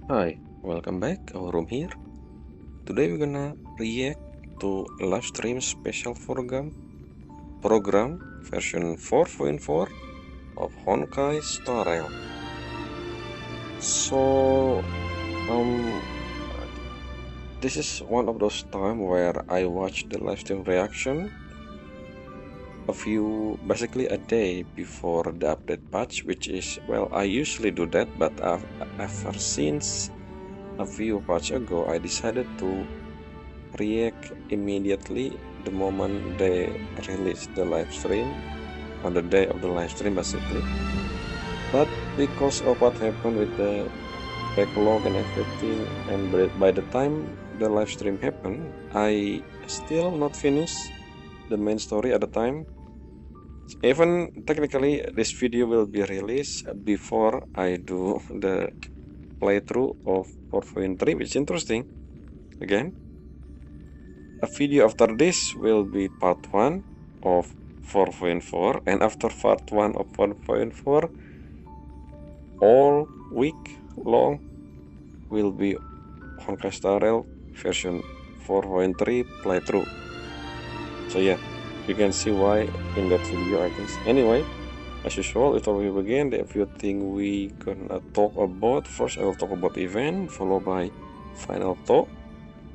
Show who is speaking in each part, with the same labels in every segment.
Speaker 1: Hi, welcome back. Our room here. Today we're gonna react to Livestream special program version 4.4 of Honkai Star Rail. So, this is one of those times where I watch the livestream reaction basically a day before the update patch, which is, well, I usually do that, but ever since a few patch ago, I decided to react immediately the moment they release the live stream, on the day of the live stream basically. But because of what happened with the backlog and everything, and by the time the live stream happened, I still not finished the main story at the time. Even technically this video will be released before I do the playthrough of 4.3, which is interesting. Again, a video after this will be part 1 of 4.4, and after part 1 of 1.4, all week long will be Honkai Star Rail version 4.3 playthrough. So yeah, you can see why in that video, I guess. Anyway, as usual, before we begin, the few things we gonna talk about. First, I will talk about the event, followed by final thought,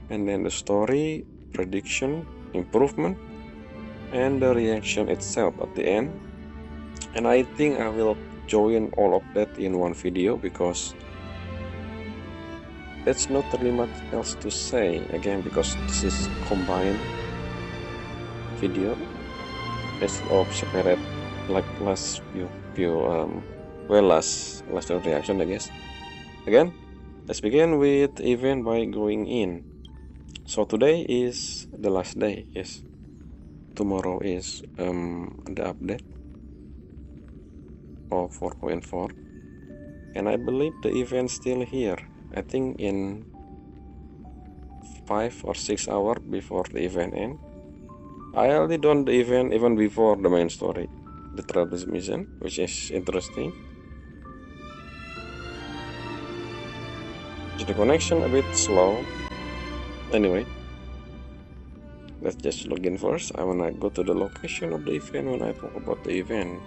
Speaker 1: and then the story, prediction, improvement, and the reaction itself at the end. And I think I will join all of that in one video because there's not really much else to say, again, because this is combined video instead of separate, like last last reaction, I guess. Again, let's begin with the event by going in. So today is the last day. Yes, tomorrow is the update of 4.4, and I believe the event still here. I think in 5 or 6 hours before the event end. I already done the event even before the main story, the Trailblaze mission, which is interesting. The connection a bit slow. Anyway, let's just log in first. I wanna go to the location of the event when I talk about the event.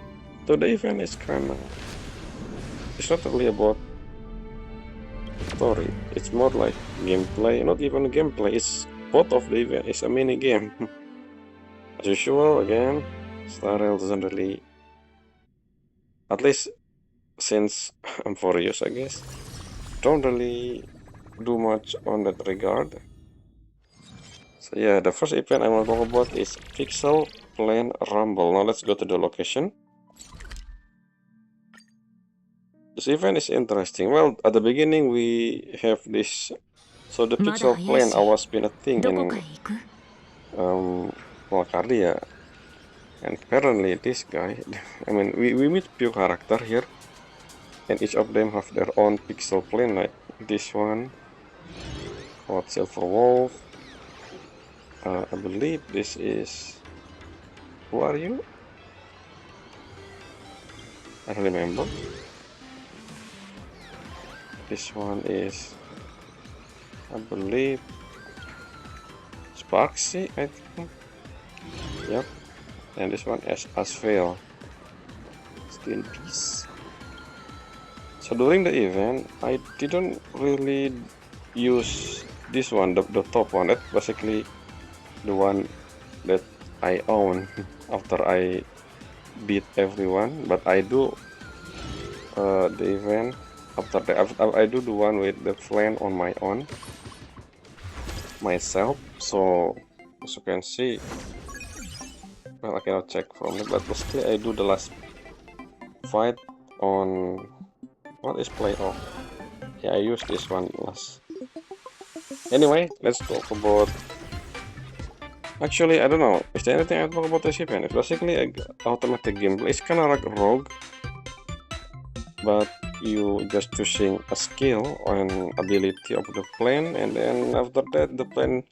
Speaker 1: So the event is kinda, it's not really about story. It's more like gameplay, not even gameplay. It's part of the event. It's a mini game. As usual, again, Star Rail doesn't really, at least since I'm 4 years, I guess, don't really do much on that regard. So yeah, the first event I want to talk about is Pixel Plane Rumble. Now let's go to the location. This event is interesting. Well, at the beginning we have this, so the Pixel Plane was been a thing in Wakaria. And apparently this guy, I mean, we meet few character here, and each of them have their own pixel plane, like this one called Silver Wolf. I believe this is, who are you? I don't remember. This one is, I believe, Sparksy, I think. Yep. And this one is Asphale. Still in peace. So during the event, I didn't really use this one, the top one. That's basically the one that I own after I beat everyone. But I do the event after that. I do the one with the plan on my own myself. So as you can see, well, I cannot check from it, but basically I do the last fight on what is play off. Yeah, I use this one last. Anyway, let's talk about. Actually, I don't know. Is there anything I talk about this event? It's basically an automatic gameplay. It's kind of like Rogue, but you just choosing a skill and ability of the plane, and then after that the plane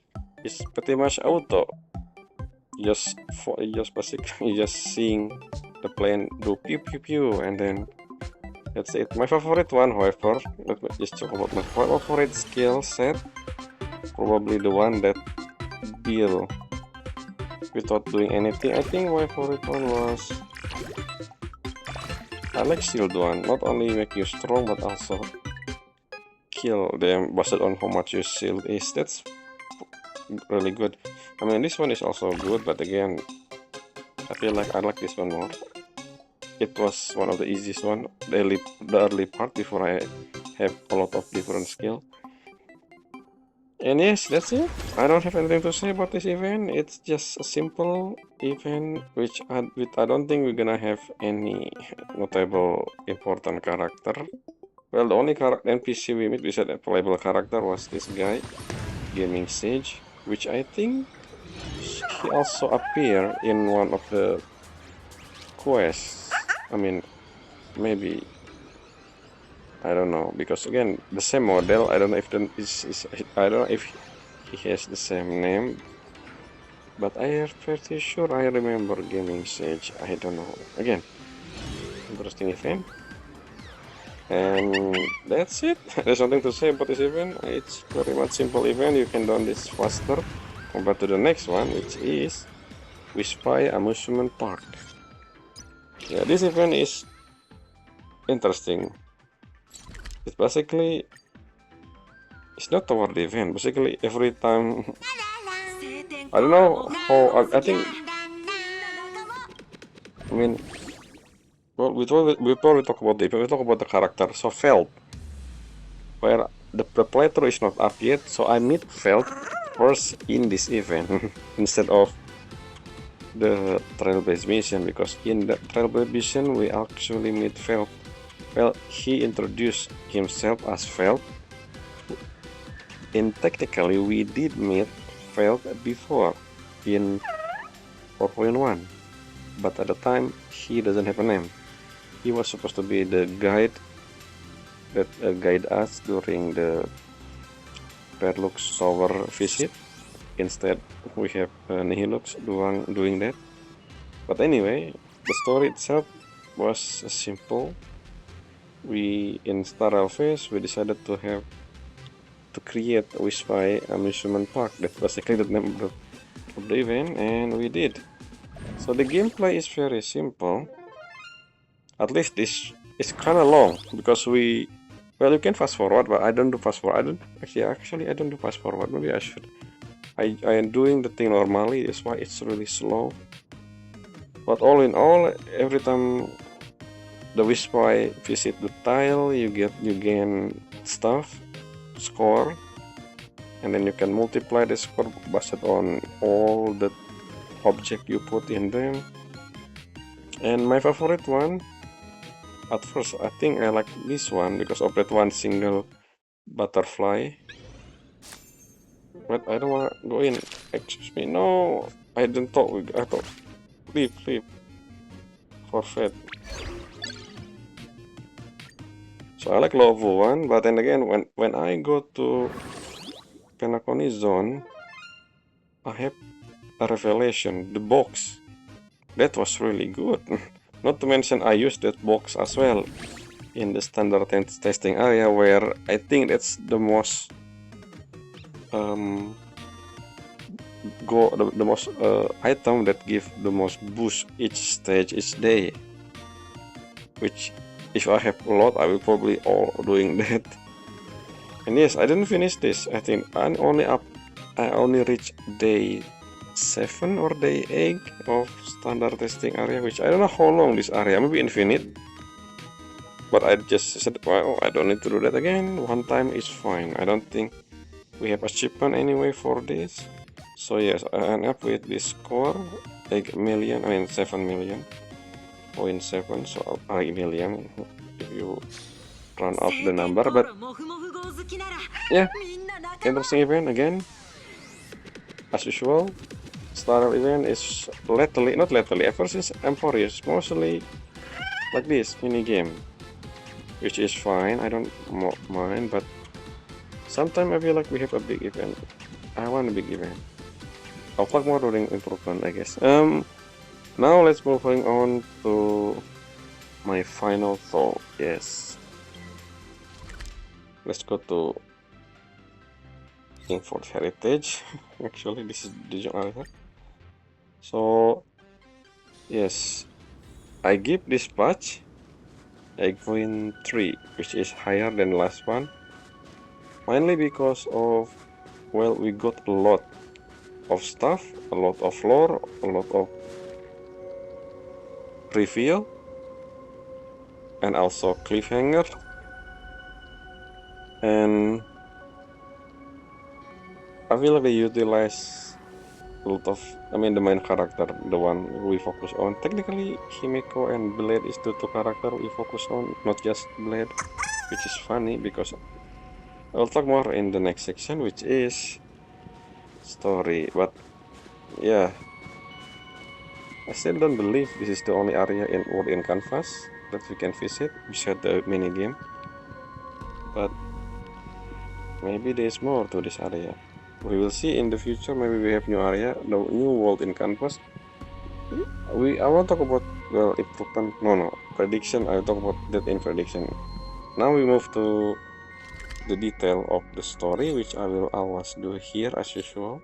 Speaker 1: is pretty much auto. Just basically just seeing the plane do pew pew pew, and then That's it. My favorite one, however, let me just talk about my favorite skill set. Probably the one that build without doing anything. I think my favorite one was I like shield one. Not only make you strong, but also kill them based on how much your shield is. That's really good. I mean, this one is also good, but again, I feel like I like this one more. It was one of the easiest one, the early part before I have a lot of different skill. And yes, that's it. I don't have anything to say about this event. It's just a simple event which I don't think we're gonna have any notable important character. Well, the only NPC we meet besides a playable character was this guy, Gaming Sage, which I think he also appeared in one of the quests. I mean, maybe, I don't know, because again, the same model. I don't know if I don't know if he has the same name, but I am pretty sure I remember Gaming Sage. I don't know. Again, interesting event. And that's it. There's nothing to say about this event. It's very much simple event. You can done this faster compared to the next one, which is Wispai Amusement Park. Yeah, this event is interesting. It's basically, it's not toward the event. Basically, every time, I don't know how, I think, I mean, well, we probably talk about the event, we talk about the character. So Felt, where the playthrough is not up yet, so I meet Felt first in this event instead of the trail-based mission, because in the trail-based mission we actually meet Felt. Well, he introduced himself as Felt, and technically we did meet Felt before in 4.1, but at the time he doesn't have a name. He was supposed to be the guide that guide us during the Perlux Tower visit. Instead, we have Nihilux doing that. But anyway, the story itself was simple. We in Star Alphys, we decided to create a Wispai Amusement Park. That was basically the name of the event, and we did. So the gameplay is very simple. At least this is kind of long because well, you can fast forward, but I don't do fast forward. I don't do fast forward. Maybe I should. I am doing the thing normally. That's why it's really slow. But all in all, every time the Wispai visit the tile, you gain stuff, score, and then you can multiply the score based on all the object you put in them. And my favorite one, at first I think I like this one because of that one single butterfly. But I don't wanna go in. Excuse me, no, I didn't talk. I thought leave forfeit. So I like Lovo one, but then again, when I go to Penacony zone, I have a revelation. The box that was really good. Not to mention I used that box as well in the standard testing area, where I think that's the most item that give the most boost each stage each day. Which if I have a lot, I will probably all doing that. And yes, I didn't finish this. I think I only reached day 7 or day 8 of standard testing area, which I don't know how long this area, maybe infinite. But I just said, well, I don't need to do that again. One time is fine. I don't think we have achievement anyway for this. So yes, I end up with this score, 7 million, 0.7, so 8 million if you round up the number. But yeah, interesting event again. As usual, Star event is not lately, ever since Emphorius, mostly like this mini game, which is fine. I don't mind, but sometimes I feel like we have a big event. I want a big event. I'll talk more during improvement, I guess. Now let's moving on to my final thought. Yes. Let's go to Kingford Heritage. Actually, this is the genre. So yes, I give this patch 8.3, which is higher than last one, mainly because of, well, we got a lot of stuff, a lot of lore, a lot of reveal, and also cliffhanger, and I feel like they utilize a lot of, I mean, the main character, the one we focus on. Technically, Himeko and Blade is the two characters we focus on, not just Blade, which is funny because I'll talk more in the next section, which is story. But yeah, I still don't believe this is the only area in World in Canvas that we can visit besides the mini game. But maybe there's more to this area. We will see in the future. Maybe we have new area, the new world in Canvas. I want to talk about, well, improvement. No, prediction. I'll talk about that in prediction. Now we move to the detail of the story, which I will always do here as usual.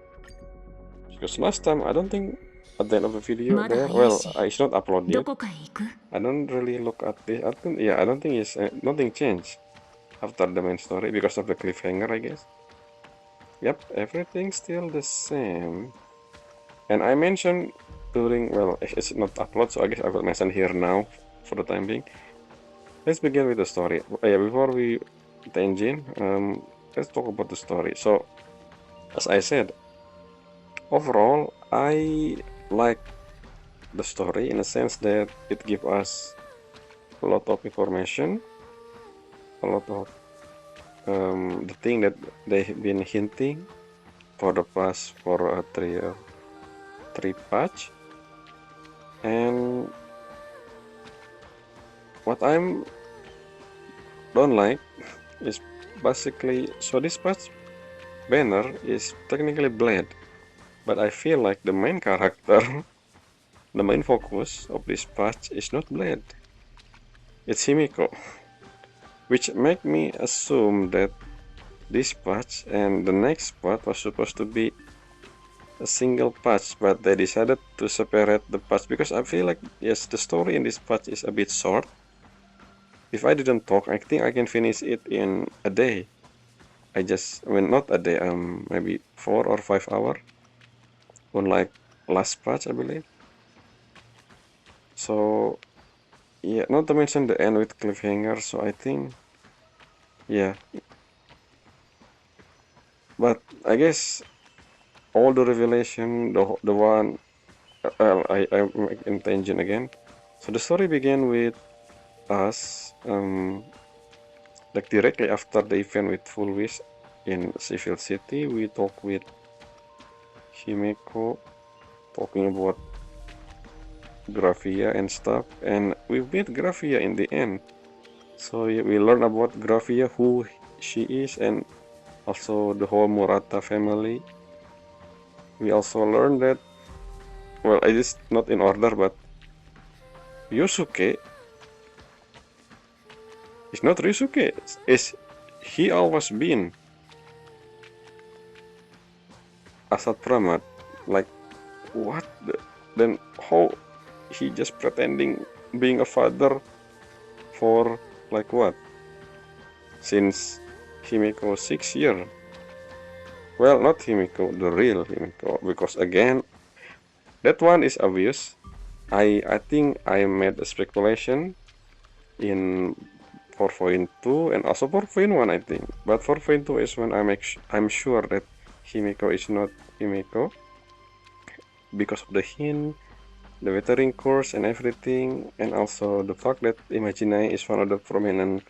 Speaker 1: Because last time I don't think at the end of the video there, well, I should not upload yet. I don't really look at this. I don't think it's nothing changed after the main story because of the cliffhanger, I guess. Yep, everything's still the same. And I mentioned during, well, it's not upload, so I guess I will mention here now for the time being. Let's begin with the story. Yeah, before we tangent, let's talk about the story. So, as I said, overall, I like the story in a sense that it gives us a lot of information, a lot of the thing that they've been hinting for the past for a three patch. And what I'm don't like is basically, so this patch banner is technically Blade, but I feel like the main character, the main focus of this patch is not Blade, it's Himiko, which make me assume that this patch and the next patch was supposed to be a single patch, but they decided to separate the patch because I feel like, yes, the story in this patch is a bit short. If I didn't talk, I think I can finish it in a day. I mean, not a day, maybe 4 or 5 hours, unlike last patch, I believe. So, yeah, not to mention the end with cliffhanger, so I think, yeah. But I guess all the revelation, the one, I'm in tangent again. So the story began with us, like directly after the event with Full Wish in Civil City, we talk with Himeko, talking about Graphia and stuff, and we meet Graphia in the end. So yeah, we learn about Graphia, who she is, and also the whole Murata family. We also learn that, well, it is not in order, but Yosuke is not Ryusuke, is he always been Asat Pramat. Like, what? Then how he just pretending being a father for like what? Since Himiko 6 years. Well, not Himiko, the real Himiko, because again, that one is obvious. I think I made a speculation in 4.2 and also 4.1, I think. But 4.2 is when I'm sure that Himiko is not Himiko because of the hint, the veteran course and everything, and also the fact that Imagine is one of the prominent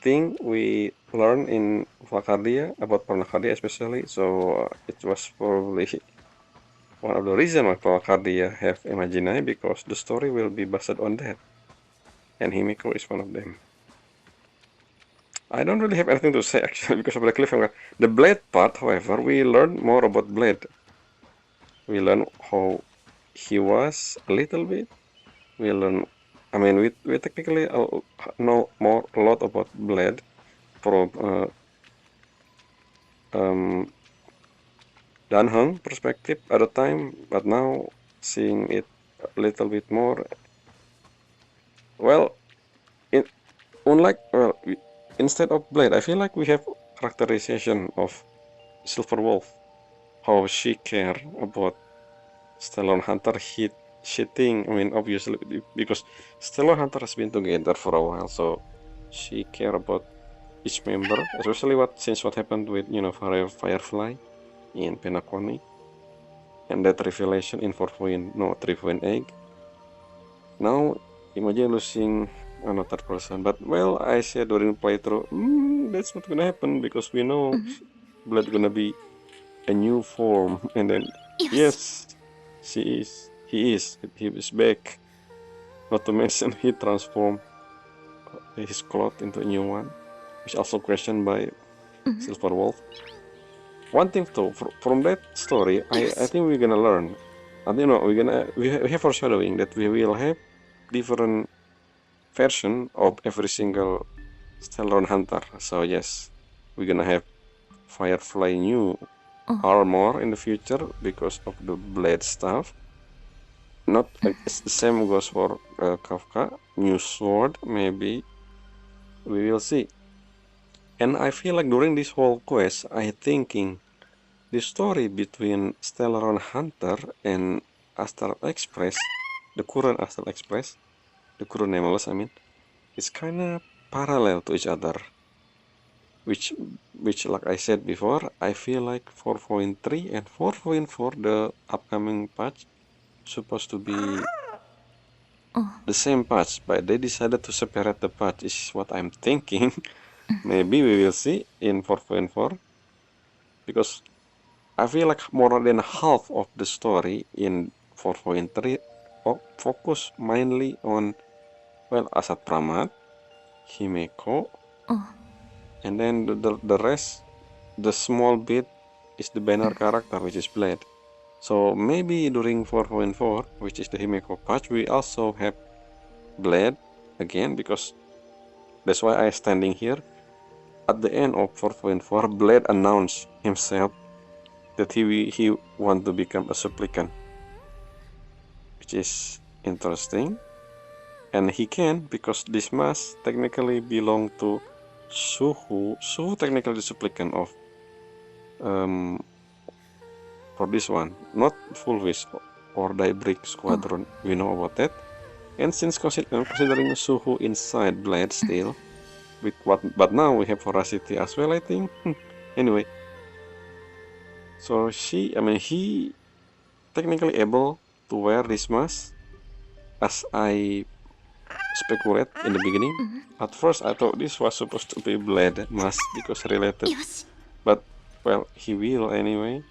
Speaker 1: thing we learn in Valcardia about Valcardia especially. So it was probably one of the reasons why Valcardia have Imagine, because the story will be based on that, and Himiko is one of them. I don't really have anything to say actually because of the cliffhanger. The Blade part, however, we learn more about Blade. We learn how he was a little bit. We learn, I mean, we technically know a lot about Blade. from Danheng perspective at the time, but now seeing it a little bit more, well, it unlike instead of Blade, I feel like we have characterization of Silver Wolf, how she care about Stellar Hunter hit cheating. I mean, obviously because Stellar Hunter has been together for a while, so she care about each member, especially since what happened with Firefly in Penacony, and that revelation in 3.8. Now imagine losing another person, but well, I said during playthrough, that's not gonna happen because we know Blood gonna be a new form, and then yes, he is back. Not to mention he transformed his cloth into a new one, which also questioned by Silver Wolf. One thing though, from that story, I think we're gonna learn. And we have foreshadowing that we will have different version of every single Stellar Hunter. So yes, we're gonna have Firefly new armor in the future because of the blade stuff. Not it's the same goes for Kafka. New sword, maybe we will see. And I feel like during this whole quest, I thinking the story between Stellar Hunter and Astral Express, the current Astral Express, the current Nameless, I mean, is kind of parallel to each other. Which, like I said before, I feel like 4.3 and 4.4, the upcoming patch, supposed to be the same patch, but they decided to separate the patch, is what I'm thinking. Maybe we will see in 4.4, because I feel like more than half of the story in 4.3 focus mainly on, well, Asad Pramat, Himeko, and then the rest, the small bit, is the banner character, which is Blade. So maybe during 4.4, which is the Himeko patch, we also have Blade again, because that's why I standing here. At the end of 4.4, Blade announced himself that he want to become a supplicant, which is interesting. And he can, because this mask technically belong to Suhu. Suhu technically the supplicant of for this one, not Full Wish or Daybreak Squadron. We know about that. And since considering Suhu inside Blade still, but now we have Voracity as well, I think. Anyway, so he technically able to wear this mask, as I speculate in the beginning. At first, I thought this was supposed to be Blade mask because related, but well, he will anyway.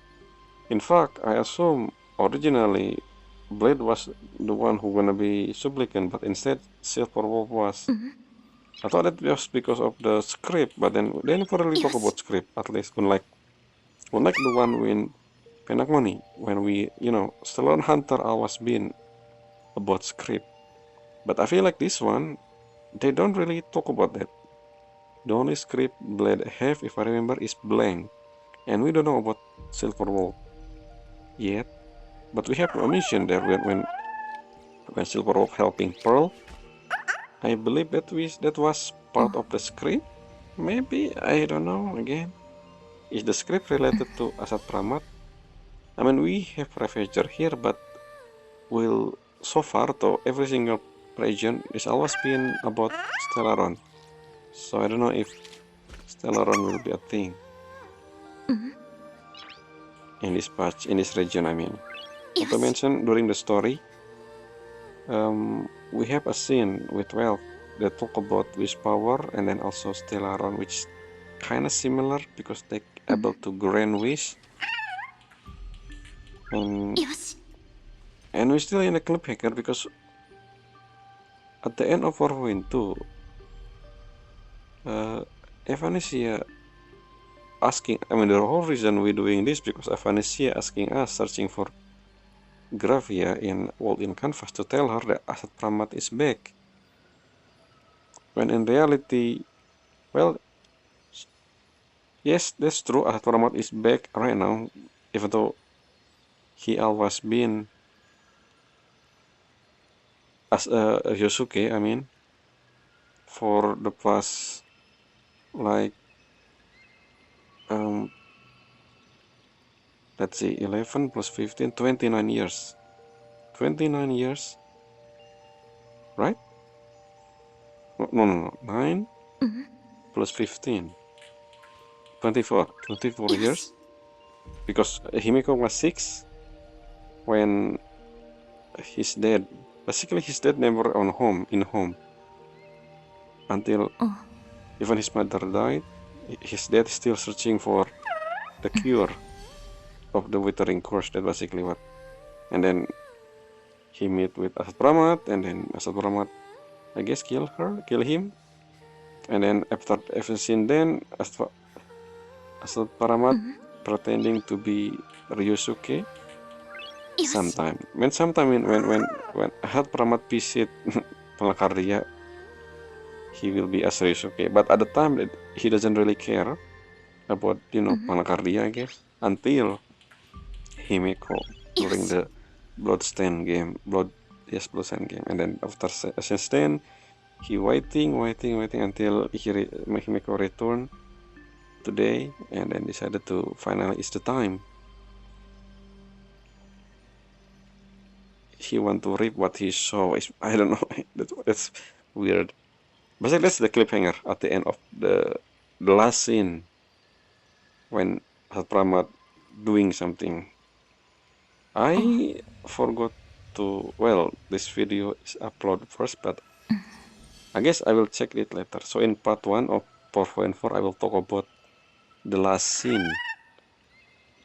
Speaker 1: In fact, I assume originally Blade was the one who gonna be supplicant, but instead Silver Wolf was. I thought that was because of the script, but then they never really talk about script, at least unlike the one in Penacony, when Stellar Hunter always been about script. But I feel like this one, they don't really talk about that. The only script Blade have, if I remember, is blank, and we don't know about Silver Wolf yet. But we have a mission there when Silver Wolf helping Pearl. I believe that was part of the script. Maybe, I don't know. Again, is the script related to Asad Pramat? I mean, we have Ravager here, but so far though, every single region is always been about Stellaron. So I don't know if Stellaron will be a thing in this patch, in this region, I mean. Not to mention, during the story, we have a scene with Wealth that talk about wish power, and then also Stellaron, which kind of similar because they able to grant wish. And we're still in a cliffhanger because at the end of 4.2, Evanesia asking, I mean, the whole reason we're doing this because Evanesia asking us, searching for Gravia in walled-in canvas to tell her that Asad Pramat is back. When in reality, well, Yes, that's true. Asad Pramat is back right now, even though he always been as a Yosuke, I mean, for the past like um let's see, 11 plus 15, 29 years. 29 years, right? No. 9
Speaker 2: Mhm.
Speaker 1: plus 15, 24. 24
Speaker 2: Yes.
Speaker 1: years. Because Himiko was 6 when his dad, basically his dad never in home until
Speaker 2: Oh.
Speaker 1: even his mother died. His dad is still searching for the cure of the withering curse. That basically what. And then he meet with Asad Pramat, and then Asad Pramat, I guess, kill him. And then after seeing then, Asad Pramat
Speaker 2: Mhm.
Speaker 1: pretending to be Ryusuke
Speaker 2: Yes.
Speaker 1: sometime. When Asad Pramat visit Palakardia, he will be as Ryusuke. But at the time, he doesn't really care about,
Speaker 2: Mhm.
Speaker 1: Palakardia, I guess, until Himeko during
Speaker 2: Yes.
Speaker 1: the Bloodstain game, Bloodstain game, and then after since then, he waiting until Himeko return today, and then decided to finally it's the time. He want to reap what he saw. I don't know. That's weird. Basically, that's the cliffhanger at the end of the last scene when Pramat doing something.
Speaker 2: Oh.
Speaker 1: I forgot to. Well, this video is uploaded first, but I guess I will check it later. So in part 1 of 4.4, I will talk about the last scene.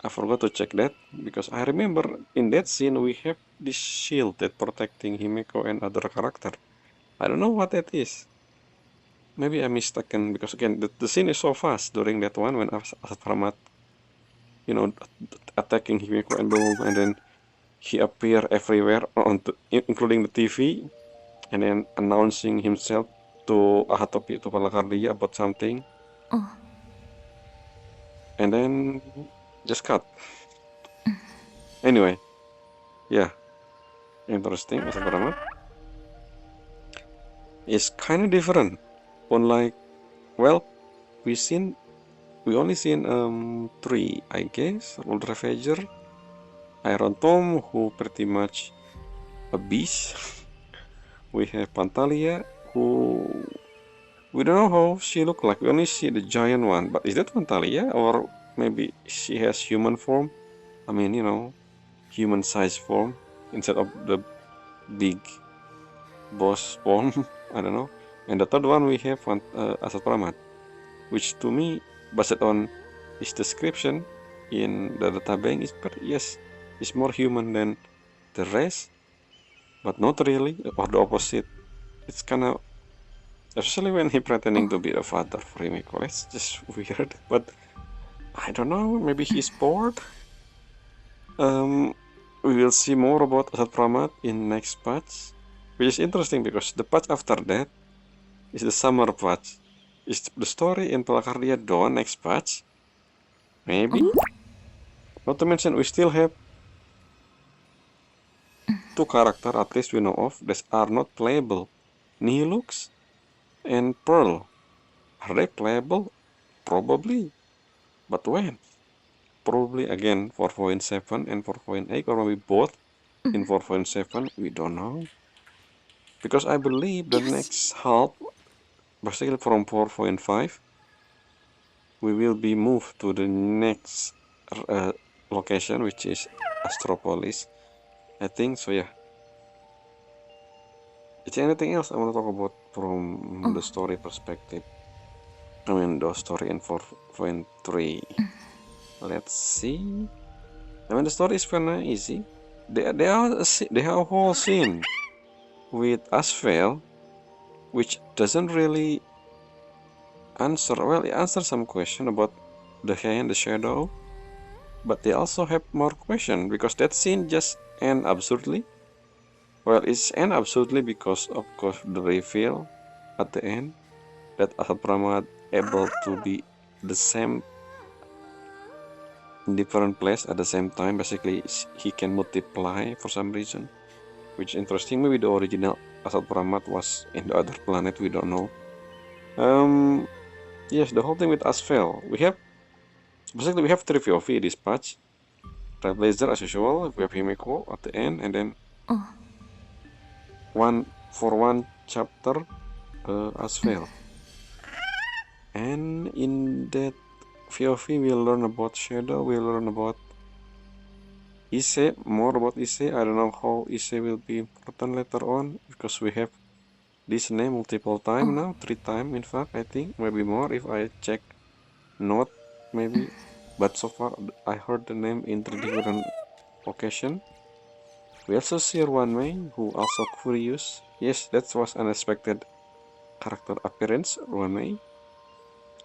Speaker 1: I forgot to check that because I remember in that scene we have this shield that protecting Himeko and other character. I don't know what that is. Maybe I'm mistaken because again the scene is so fast during that one when Asad Pramat, you know, attacking Himeko and boom, and then he appear everywhere including the TV, and then announcing himself to Ahatopi to Palakardia about something,
Speaker 2: Oh.
Speaker 1: and then just cut. Anyway, yeah, interesting. Asad Pramat is kind of different. Unlike, well, we seen we only seen three, I guess. Old Ravager, Iron Tom, who pretty much a beast. We have Pantalia, who we don't know how she look like. We only see the giant one, but is that Pantalia or maybe she has human form? I mean, human size form instead of the big boss form. I don't know. And the third one we have Asat Pramat, which to me, based on his description in the database, yes, is more human than the rest, but not really, or the opposite. It's kind of, especially when he pretending to
Speaker 2: Oh.
Speaker 1: be the father for Himiko. It's just weird, but I don't know. Maybe he's bored. Um, we will see more about Asad Pramat in next patch, which is interesting because the patch after that is the summer patch. Is the story in Palakardia Dawn next patch? Maybe.
Speaker 2: Oh.
Speaker 1: Not to mention we still have two characters at least we know of that are not playable. Nihilux and Pearl. Are they playable? Probably. But when? Probably again 4.7 and 4.8 or maybe both in
Speaker 2: Mhm.
Speaker 1: 4.7. We don't know. Because I believe the
Speaker 2: Yes.
Speaker 1: next half, basically from 4.5, we will be moved to the next uh, location, which is Astropolis. I think so, yeah. Is there anything else I want to talk about from the
Speaker 2: Oh.
Speaker 1: story perspective? I mean, the story in 4.3. Let's see. I mean, the story is kind of easy. They have a whole scene with Asphel, which doesn't really answer. Well, it answers some question about the hand, the shadow, but they also have more question because that scene just end absurdly. Well, it's end absurdly because of course the reveal at the end that Asad Pramat able to be the same in different place at the same time. Basically, he can multiply for some reason, which is interesting. Maybe the original Asat Pramat was in the other planet. We don't know. Yes, the whole thing with Asphel. We have three POV this patch. Trailblazer as usual. We have Himeko at the end, and then one chapter Asphel. And in that POV, we'll learn about Shadow. We'll learn about Issei, more about Issei. I don't know how Issei will be important later on because we have this name multiple times now, 3 times in fact, I think, maybe more if I check note, maybe. But so far, I heard the name in 3 different occasions. We also see Ruanmei, who also curious. Yes, that was unexpected character appearance, Ruanmei,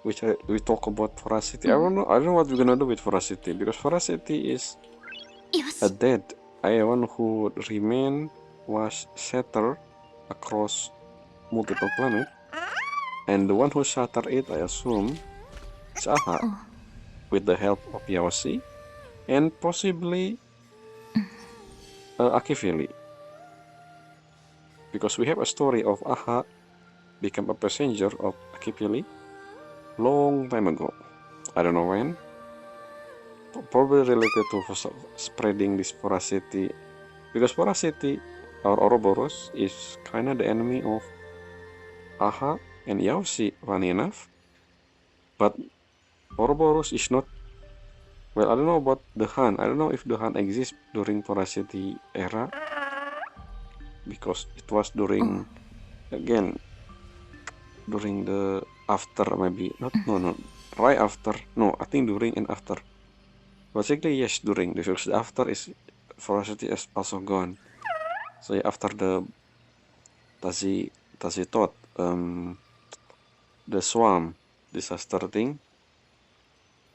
Speaker 1: which we talk about Veracity. I don't know what we're gonna do with Veracity because Veracity is a dead. One who remained was shattered across multiple planets, and the one who shattered it, I assume, is Aha, with the help of Yaoshi, and possibly Akivili, because we have a story of Aha become a passenger of Akivili long time ago. I don't know when. Probably related to spreading this Veracity, because Veracity or Ouroboros is kinda the enemy of Aha and Yaoshi, funny enough. But Ouroboros is not. Well, I don't know about the Han. I don't know if the Han exists during Veracity era, because it was during, again, during the after, maybe not, no, right after, no, I think during and after. Basically, yes, during, because the after is Veracity is also gone. So yeah, after the Tazi thought, the Swamp disaster thing,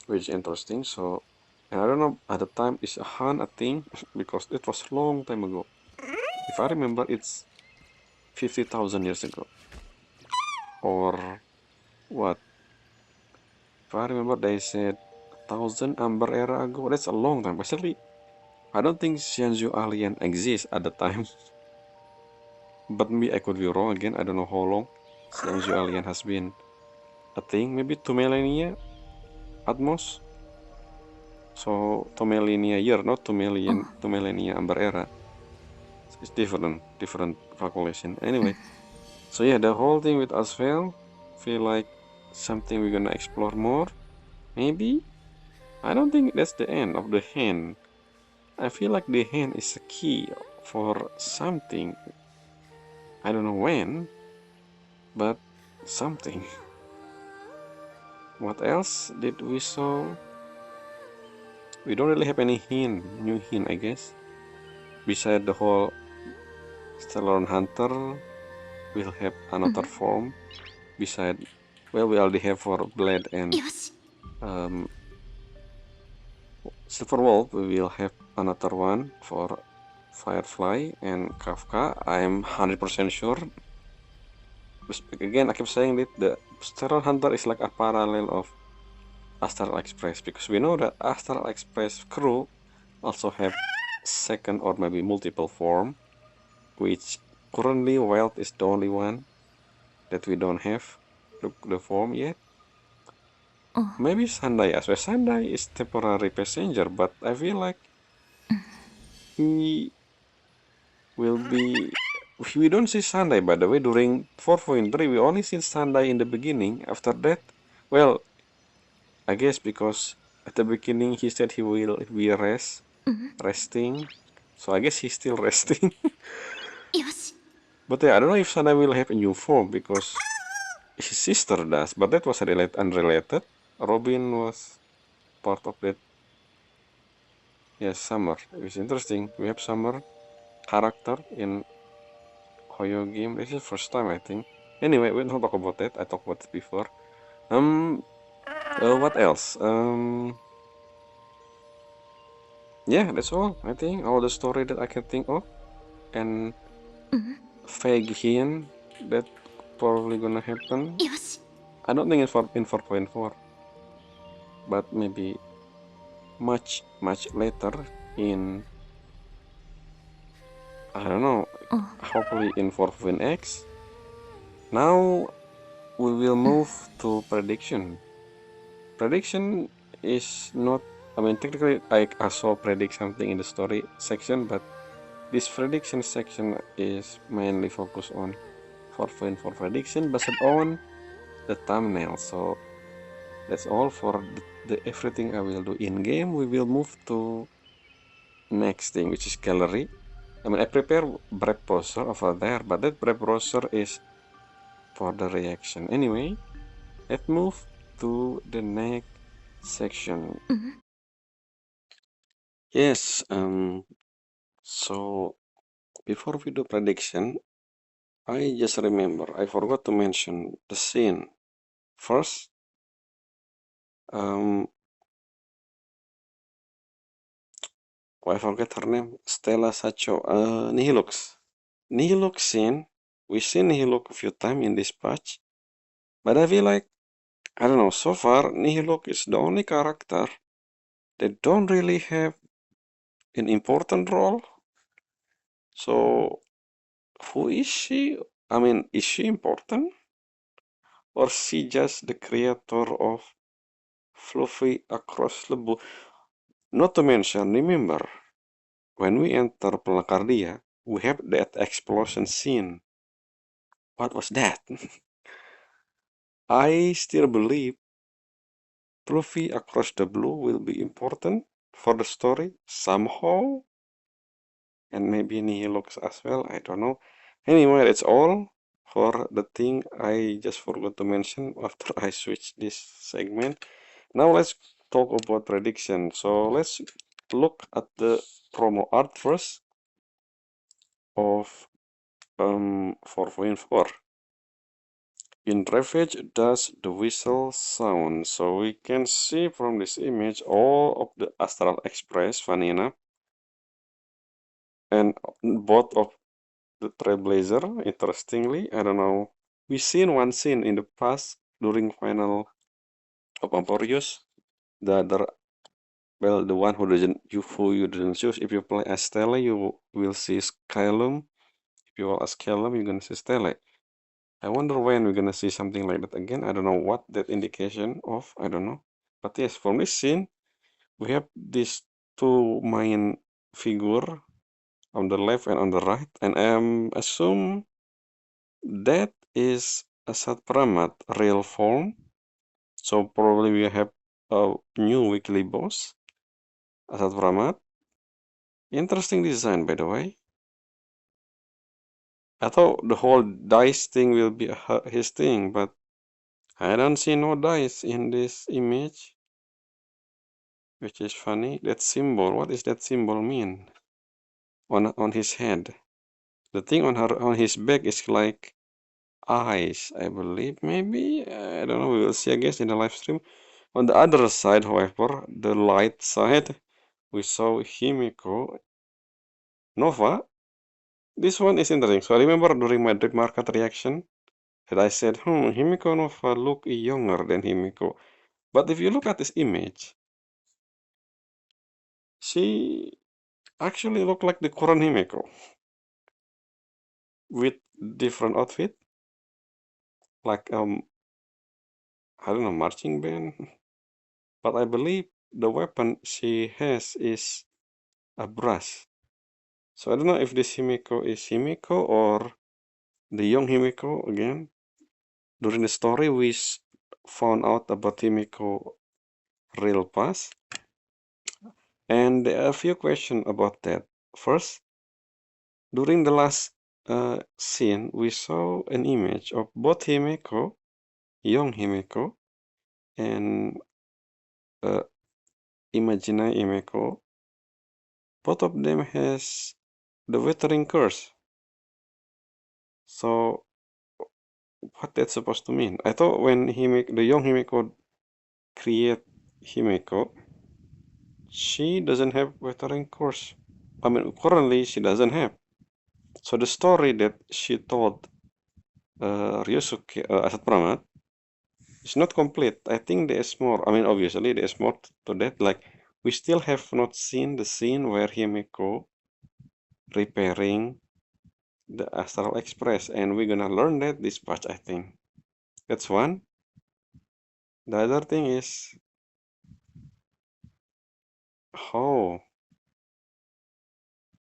Speaker 1: which is interesting. So, and I don't know, at the time is a Han a thing because it was long time ago. If I remember, it's 50,000 years ago, or what? If I remember, they said 1,000 Amber Era ago. That's a long time. Basically, I don't think Xianzhu alien exists at the time. But maybe I could be wrong again. I don't know how long Xianzhu alien has been a thing. Maybe 2 millennia at most. So 2 millennia year, not 2 millennia Amber Era. It's different calculation. Anyway, so yeah, the whole thing with Asphel feel like something we're gonna explore more. Maybe. I don't think that's the end of the hand. I feel like the hand is a key for something. I don't know when, but something. What else did we saw? We don't really have any new hint, I guess. Beside the whole Stellar Hunter, we'll have another form. Beside, well, we already have for Blade and Silver Wolf. We will have another one for Firefly and Kafka. I'm 100% sure. Again, I keep saying that the Stellar Hunter is like a parallel of Astral Express, because we know that Astral Express crew also have second or maybe multiple form, which currently Wild is the only one that we don't have the form yet. Maybe Sandai as well. Sandai is temporary passenger, but I feel like he will be. We don't see Sandai, by the way. During 4.3, we only see Sandai in the beginning. After that, well, I guess because at the beginning he said he will be resting. So I guess he's still resting. But yeah, I don't know if Sandai will have a new form because his sister does. But that was unrelated. Robin was part of that. Yes, Summer. It's interesting. We have Summer character in Hoyo game. This is first time, I think. Anyway, we don't talk about that. I talked about it before. What else? Yeah, that's all. I think all the story that I can think of, and vague hint that probably gonna happen. I don't think it's in 4.4, but maybe much later in, I don't know, hopefully in 4.x. Now we will move to prediction. Prediction is not, I mean, technically I also predict something in the story section, but this prediction section is mainly focused on 4.4 prediction based on the thumbnail. So that's all for the everything I will do in game. We will move to next thing, which is gallery. I mean, I prepare brave browser over there, but that brave browser is for the reaction. Anyway, let's move to the next section. Yes, so before we do prediction, I just remember I forgot to mention the scene. First, oh, I forget her name. Stella Sacho. Nihilux. Nihilux scene. We seen Nihilux a few times in this patch, but I feel like, I don't know, so far Nihilux is the only character that don't really have an important role. So who is she? I mean, is she important? Or she just the creator of Fluffy across the book? Not to mention, remember, when we enter Placardia, we have that explosion scene. What was that? I still believe Fluffy across the blue will be important for the story somehow, and maybe Nihilux as well, I don't know. Anyway, that's all for the thing I just forgot to mention after I switched this segment. Now let's talk about prediction. So let's look at the promo art first of 4.4. In Ravage does the whistle sound. So we can see from this image all of the Astral Express, funny enough, and both of the Trailblazer, interestingly. I don't know. We seen one scene in the past during final of Amporius. The other, well, the one who you didn't choose. If you play as Stella, you will see Skylum. If you are as Skylum, you're gonna see Stella. I wonder when we're gonna see something like that again. I don't know what that indication of. I don't know. But yes, from this scene, we have these two main figure on the left and on the right, and I assume that is Asad Pramat real form. So probably we have a new weekly boss, Asad Pramat. Interesting design, by the way. I thought the whole dice thing will be his thing, but I don't see no dice in this image, which is funny. That symbol, what does that symbol mean on his head? The thing on his back is like eyes, I believe. Maybe I don't know. We will see, I guess, in the live stream. On the other side, however, the light side, we saw Himiko Nova. This one is interesting. So I remember during my Dream Market reaction that I said, Himiko Nova look younger than Himiko. But if you look at this image, she actually look like the current Himiko with different outfit, like I don't know, marching band. But I believe the weapon she has is a brush. So I don't know if this Himiko is Himiko or the young Himiko again. During the story, we found out about Himiko real past, and there are a few questions about that. First, during the last scene, we saw an image of both Himiko, young Himiko, and imaginary Himiko. Both of them has the withering curse. So what that's supposed to mean? I thought when the young Himiko create Himiko, she doesn't have withering curse. I mean, currently she doesn't have. So the story that she told Ryosuke Asat Pramat is not complete. I think there's more. I mean, obviously there's more to that. Like we still have not seen the scene where Himiko repairing the Astral Express, and we're gonna learn that this patch, I think. That's one. The other thing is how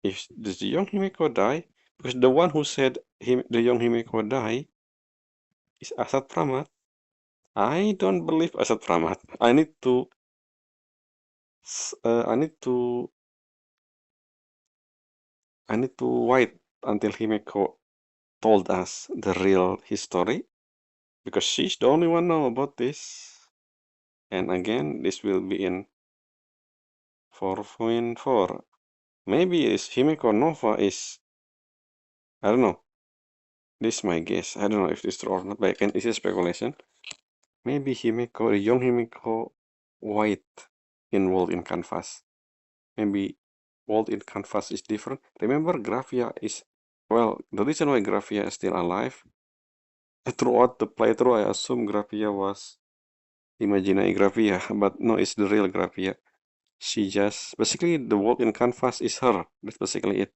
Speaker 1: if does the young Himiko die? Because the one who said the young Himiko die is Asat Pramat. I don't believe Asat Pramat. I need to wait until Himiko told us the real history because she's the only one know about this. And again, this will be in 4.4. Maybe is Himiko Nova is, I don't know. This is my guess. I don't know if this is true or not, but again, this is speculation. Maybe Himiko, the young Himiko White involved in Canvas. Maybe World in Canvas is different. Remember, Gravia is, well, the reason why Gravia is still alive, throughout the playthrough, I assume Gravia was imaginary Gravia, but no, it's the real Gravia. She just, basically, the world in Canvas is her. That's basically it.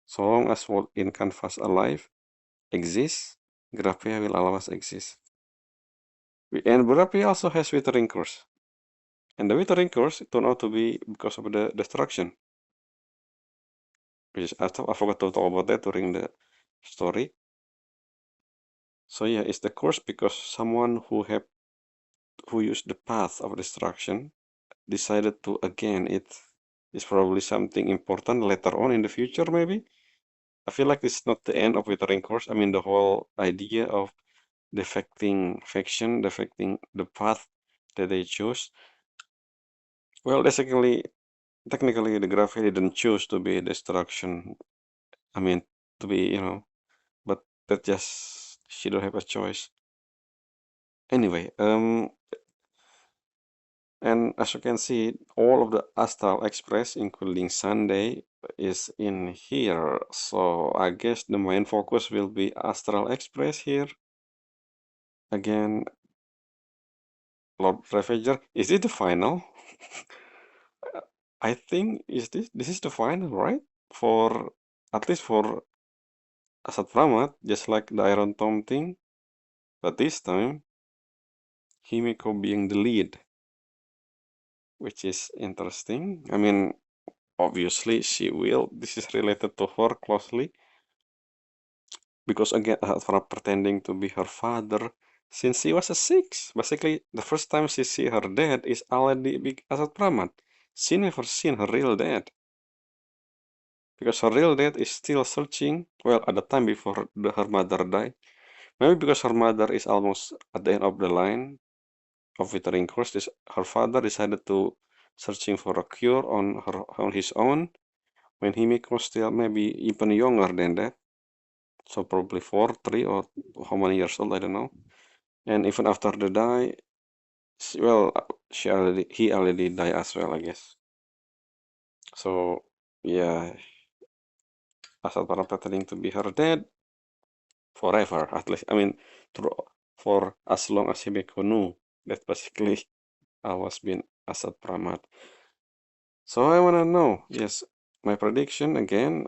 Speaker 1: So long as world in Canvas alive exists, Gravia will always exist. And Gravia also has Withering Curse. And the Withering Curse turned out to be because of the destruction. Which I forgot to talk about that during the story. So yeah, it's the curse because someone who used the path of destruction decided to again it is probably something important later on in the future maybe. I feel like this is not the end of Withering Curse. I mean the whole idea of defecting faction, defecting the path that they choose. Well, technically the Graphi didn't choose to be destruction. I mean to be, but that just she don't have a choice. Anyway, and as you can see, all of the Astral Express, including Sunday, is in here. So I guess the main focus will be Astral Express here. Again, Lord Ravager. Is it the final? I think this is the final, right? For at least for Asat Pramat, just like the Iron Tomb thing. But this time, Himiko being the lead, which is interesting. I mean, obviously she will. This is related to her closely. Because again, for pretending to be her father since she was a six. Basically, the first time she see her dad is already big Asat Pramat. She never seen her real dad. Because her real dad is still searching, well, at the time before her mother died. Maybe because her mother is almost at the end of the line of Withering Curse, her father decided to searching for a cure on his own when Himiko still maybe even younger than that. So probably 4, 3, or how many years old, I don't know. And even after the die, well, he already died as well, I guess. So yeah, Asal para pretending to be her dad forever, at least. I mean, for as long as Himeko knew that basically I was being Asad Pramat. So I wanna know, yes, my prediction again,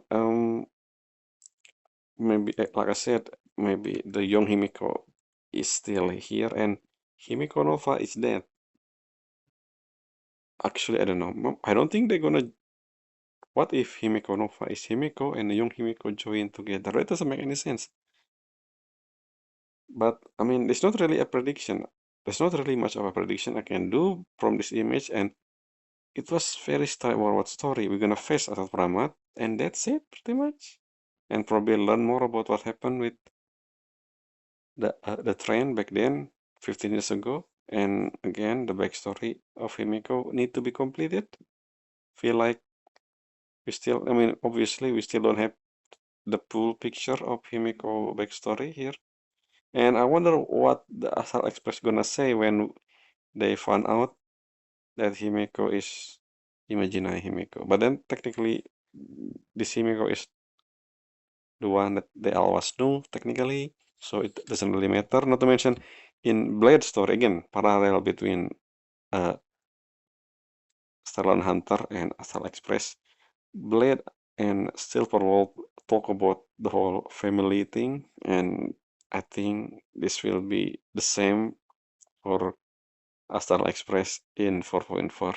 Speaker 1: maybe like I said, maybe the young Himiko is still here and Himiko Nova is dead. Actually, I don't know. I don't think they're gonna. What if Himiko Nova is Himiko and the young Himiko join together? That doesn't make any sense. But I mean, it's not really a prediction. There's not really much of a prediction I can do from this image, and it was very straightforward story. We're gonna face Asat Pramat, and that's it, pretty much. And probably learn more about what happened with the train back then, 15 years ago. And again, the backstory of Himiko need to be completed. Feel like I mean, obviously, we still don't have the full picture of Himiko backstory here. And I wonder what the Asal Express gonna say when they found out that Himiko is imaginary Himiko. But then technically, this Himiko is the one that they always knew, technically. So it doesn't really matter. Not to mention, in Blade story, again, parallel between uh, Talon Hunter and Astral Express. Blade and Silverwolf talk about the whole family thing, and I think this will be the same for Astral Express in 4.4.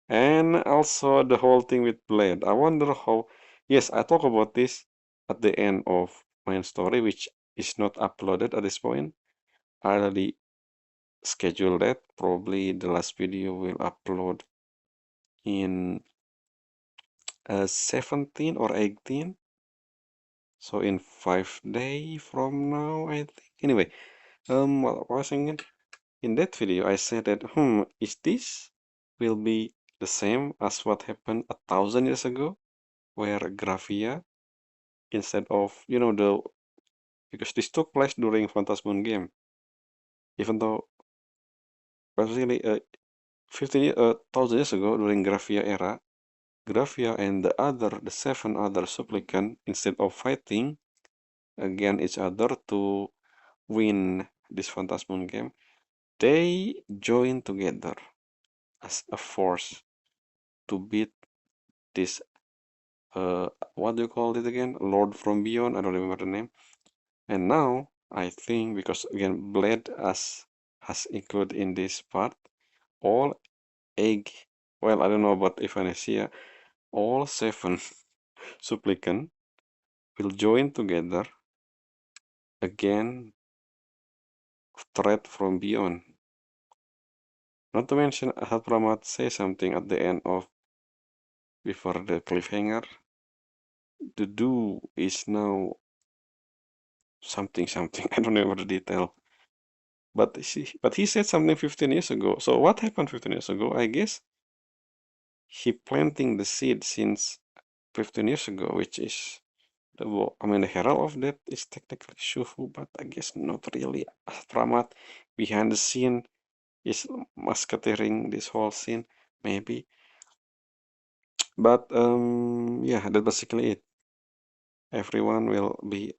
Speaker 1: And also the whole thing with Blade. I wonder how. Yes, I talk about this at the end of my story, which is not uploaded at this point. I already scheduled that. Probably the last video will upload in 17 or 18. So in 5 days from now, I think. Anyway, what I was saying in that video, I said that, is this will be the same as what happened 1,000 years ago, where Gravia, instead of, because this took place during Phantasmoon game, even though basically 1,000 years ago during Gravia era, Gravia and the 7 other supplicant, instead of fighting against each other to win this Phantasmoon game, they join together as a force to beat this what do you call it again? Lord from Beyond, I don't remember the name. And now I think because again Blade has included in this part all egg, well, I don't know about Evanesia, all 7 supplicant will join together again threat from beyond. Not to mention Pramat say something at the end of before the cliffhanger. The do is now something something. I don't remember the detail. But he said something 15 years ago. So what happened 15 years ago? I guess he planting the seed since 15 years ago, which is the herald of that is technically Shufu, but I guess not really. Pramat behind the scene is musketeering this whole scene, maybe. But yeah, that's basically it. Everyone will be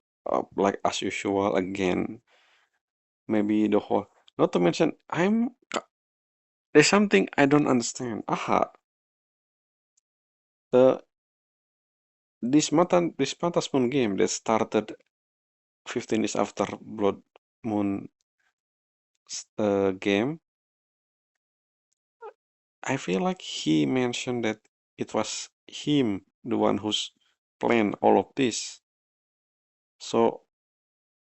Speaker 1: like as usual again. Maybe the whole. Not to mention, there's something I don't understand. Aha, the this Phantasmoon game that started 15 years after Blood Moon game. I feel like he mentioned that it was him, the one who's planned all of this. So,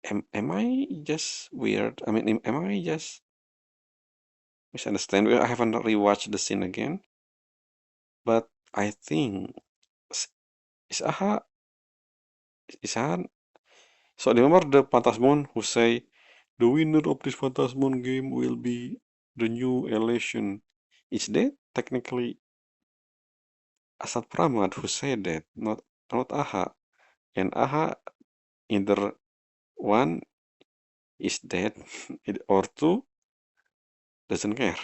Speaker 1: am I just weird? I mean, am I just misunderstand? Well, I haven't rewatched the scene again, but I think s- is Aha is Aha. So remember the Phantasmoon who say the winner of this Phantasmoon game will be the new Elation. Is that technically Asad Pramad who said that, not Aha? And Aha either one is dead or two doesn't care,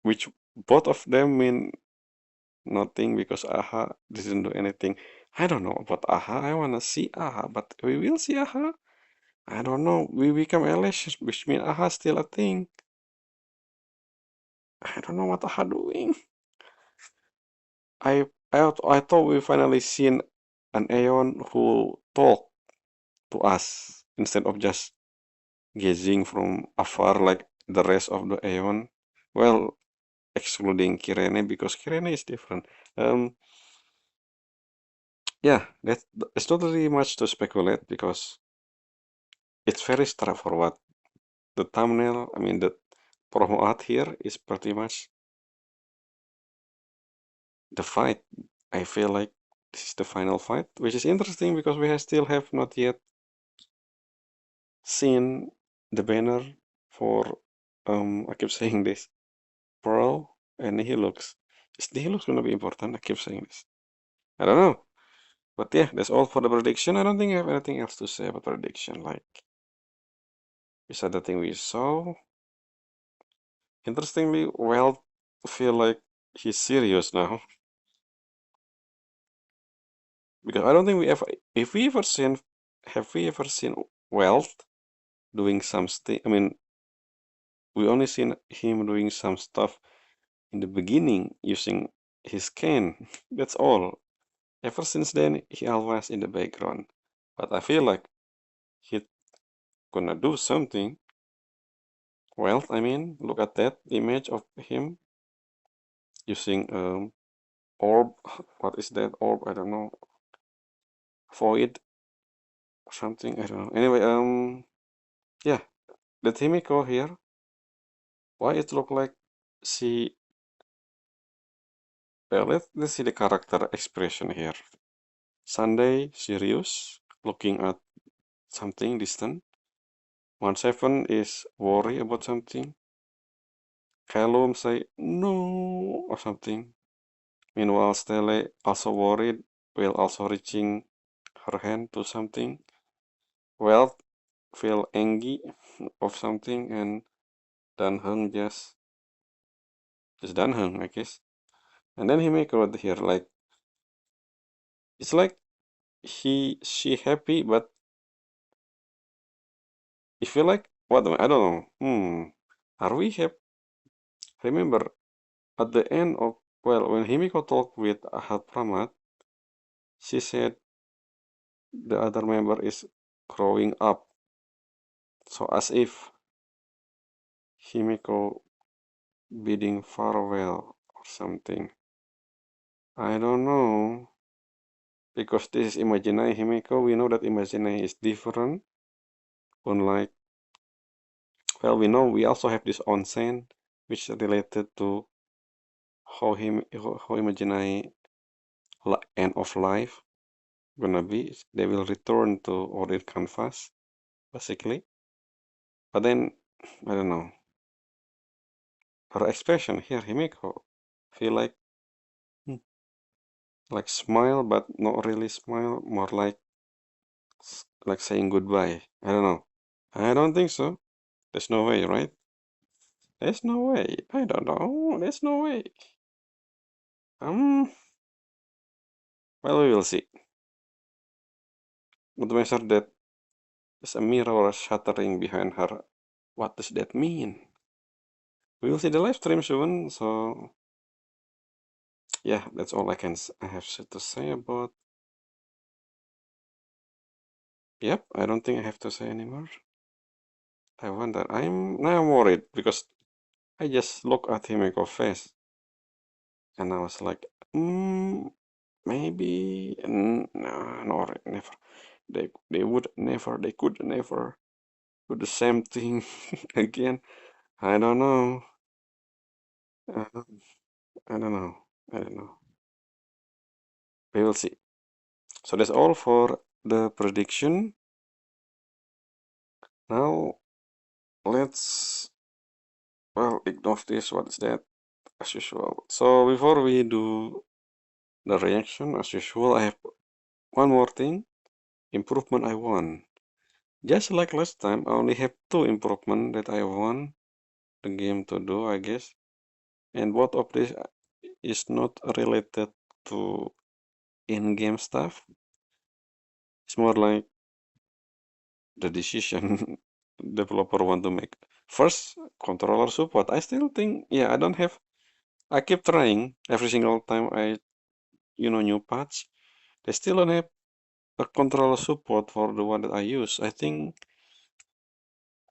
Speaker 1: which both of them mean nothing because Aha doesn't do anything. I don't know about Aha. I wanna see Aha, but we will see Aha. I don't know. We become allies, which means Aha still a thing. I don't know what Aha doing. I thought we finally seen an Aeon who talk to us instead of just gazing from afar like the rest of the Aeon. Well, excluding Kirene because Kirene is different. Yeah, that's not really much to speculate because it's very straightforward. The thumbnail, the promo art here is pretty much the fight. I feel like this is the final fight, which is interesting because we still have not yet seen the banner for I keep saying this Pearl and Nihilux. Is Nihilux gonna be important? I keep saying this. I don't know. But yeah, that's all for the prediction. I don't think I have anything else to say about prediction. Like, is that the thing we saw? Interestingly, well, feel like he's serious now because I don't think we ever, if we ever seen, have we ever seen Wealth doing some we only seen him doing some stuff in the beginning using his cane. That's all. Ever since then, he always in the background. But I feel like he gonna do something. Well, I mean, look at that image of him using orb. What is that orb? I don't know. Void something. I don't know. Anyway, yeah, the Himiko here. Why it look like she? Well, let's see the character expression here. Sunday serious, looking at something distant. 1-7 is worry about something. Callum say no or something. Meanwhile, Stella also worried while also reaching her hand to something. Well, feel angry of something, and Dan Heng just Dan Heng, I guess. And then he make out here like it's like she happy, but it feel like what I don't know. Are we happy? Remember at the end of well, when Himiko talked with Ahad Pramat, she said the other member is growing up. So as if Himiko bidding farewell or something. I don't know. Because this is imaginary Himiko, we know that imaginary is different. Unlike, well, we know we also have this onsen, which is related to how imaginary end of life gonna be. They will return to order canvas, basically. But then, I don't know. Her expression here, Himiko, feel hmm, like smile, but not really smile, more like saying goodbye. I don't know. I don't think so. There's no way, right? There's no way. I don't know. There's no way. Um, well, we will see. But measure that there's a mirror shattering behind her. What does that mean? We will see the live stream soon. So yeah, that's all I have to say about. Yep, I don't think I have to say anymore. I wonder. I'm worried because I just look at him and go face, and I was like, maybe no, never. They would never. They could never do the same thing again. I don't know. Uh, I don't know. I don't know. We will see. So that's all for the prediction. Now let's ignore this. What is that? As usual. So before we do the reaction, as usual, I have one more thing. Improvement I want. Just like last time, I only have two improvement that I want the game to do, I guess. And both of this is not related to in-game stuff. It's more like the decision developer want to make. First, controller support. I still think, yeah, I don't have. I keep trying every single time new patch. They still don't have a controller support for the one that I use. I think,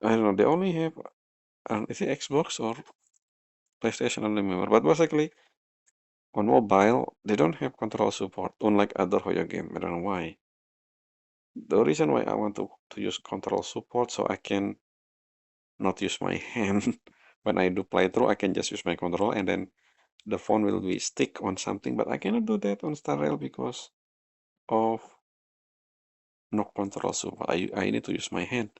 Speaker 1: I don't know, they only have, is it Xbox or PlayStation? I don't remember. But basically, on mobile, they don't have controller support, unlike other Hoyo game. I don't know why. The reason why I want to use control support so I can not use my hand when I do playthrough. I can just use my control and then the phone will be stick on something. But I cannot do that on Star Rail because of no control support. I need to use my hand.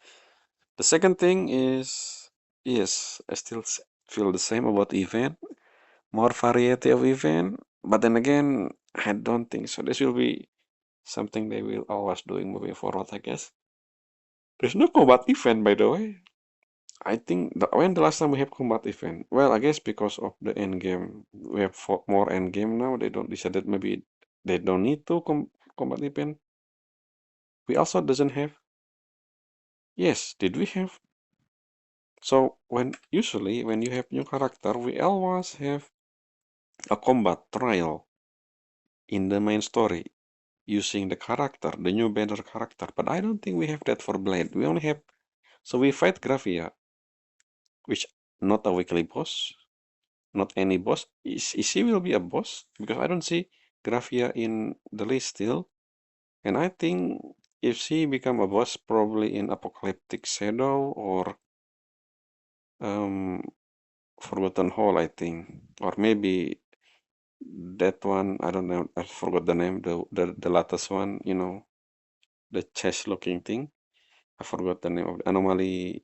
Speaker 1: The second thing is, yes, I still feel the same about event. More variety of event. But then again, I don't think so. This will be something they will always doing moving forward, I guess. There's no combat event, by the way. I think when the last time we have combat event? Well, I guess because of the end game, we have more end game now. They don't decided maybe they don't need to combat event. We also doesn't have. Yes, did we have? So usually when you have new character, we always have a combat trial in the main story using the character, the new banner character. But I don't think we have that for Blade. We only have, so we fight Gravia, which not a weekly boss, not any boss. Is she will be a boss? Because I don't see Gravia in the list still. And I think if she become a boss, probably in Apocalyptic Shadow or um, Forgotten Hall, I think. Or maybe that one, I don't know, I forgot the name, the latest one, you know, the chest looking thing. I forgot the name of the anomaly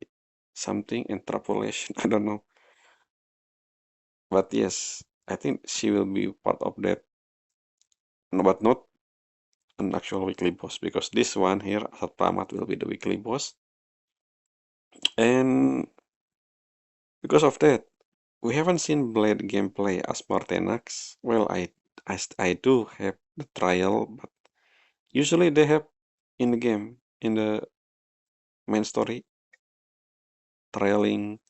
Speaker 1: something, interpolation, I don't know. But yes, I think she will be part of that, no, but not an actual weekly boss, because this one here, Satpamat, will be the weekly boss. And because of that, we haven't seen Blade gameplay as Martenax. Well, I do have the trial, but usually they have in the game, in the main story, trailing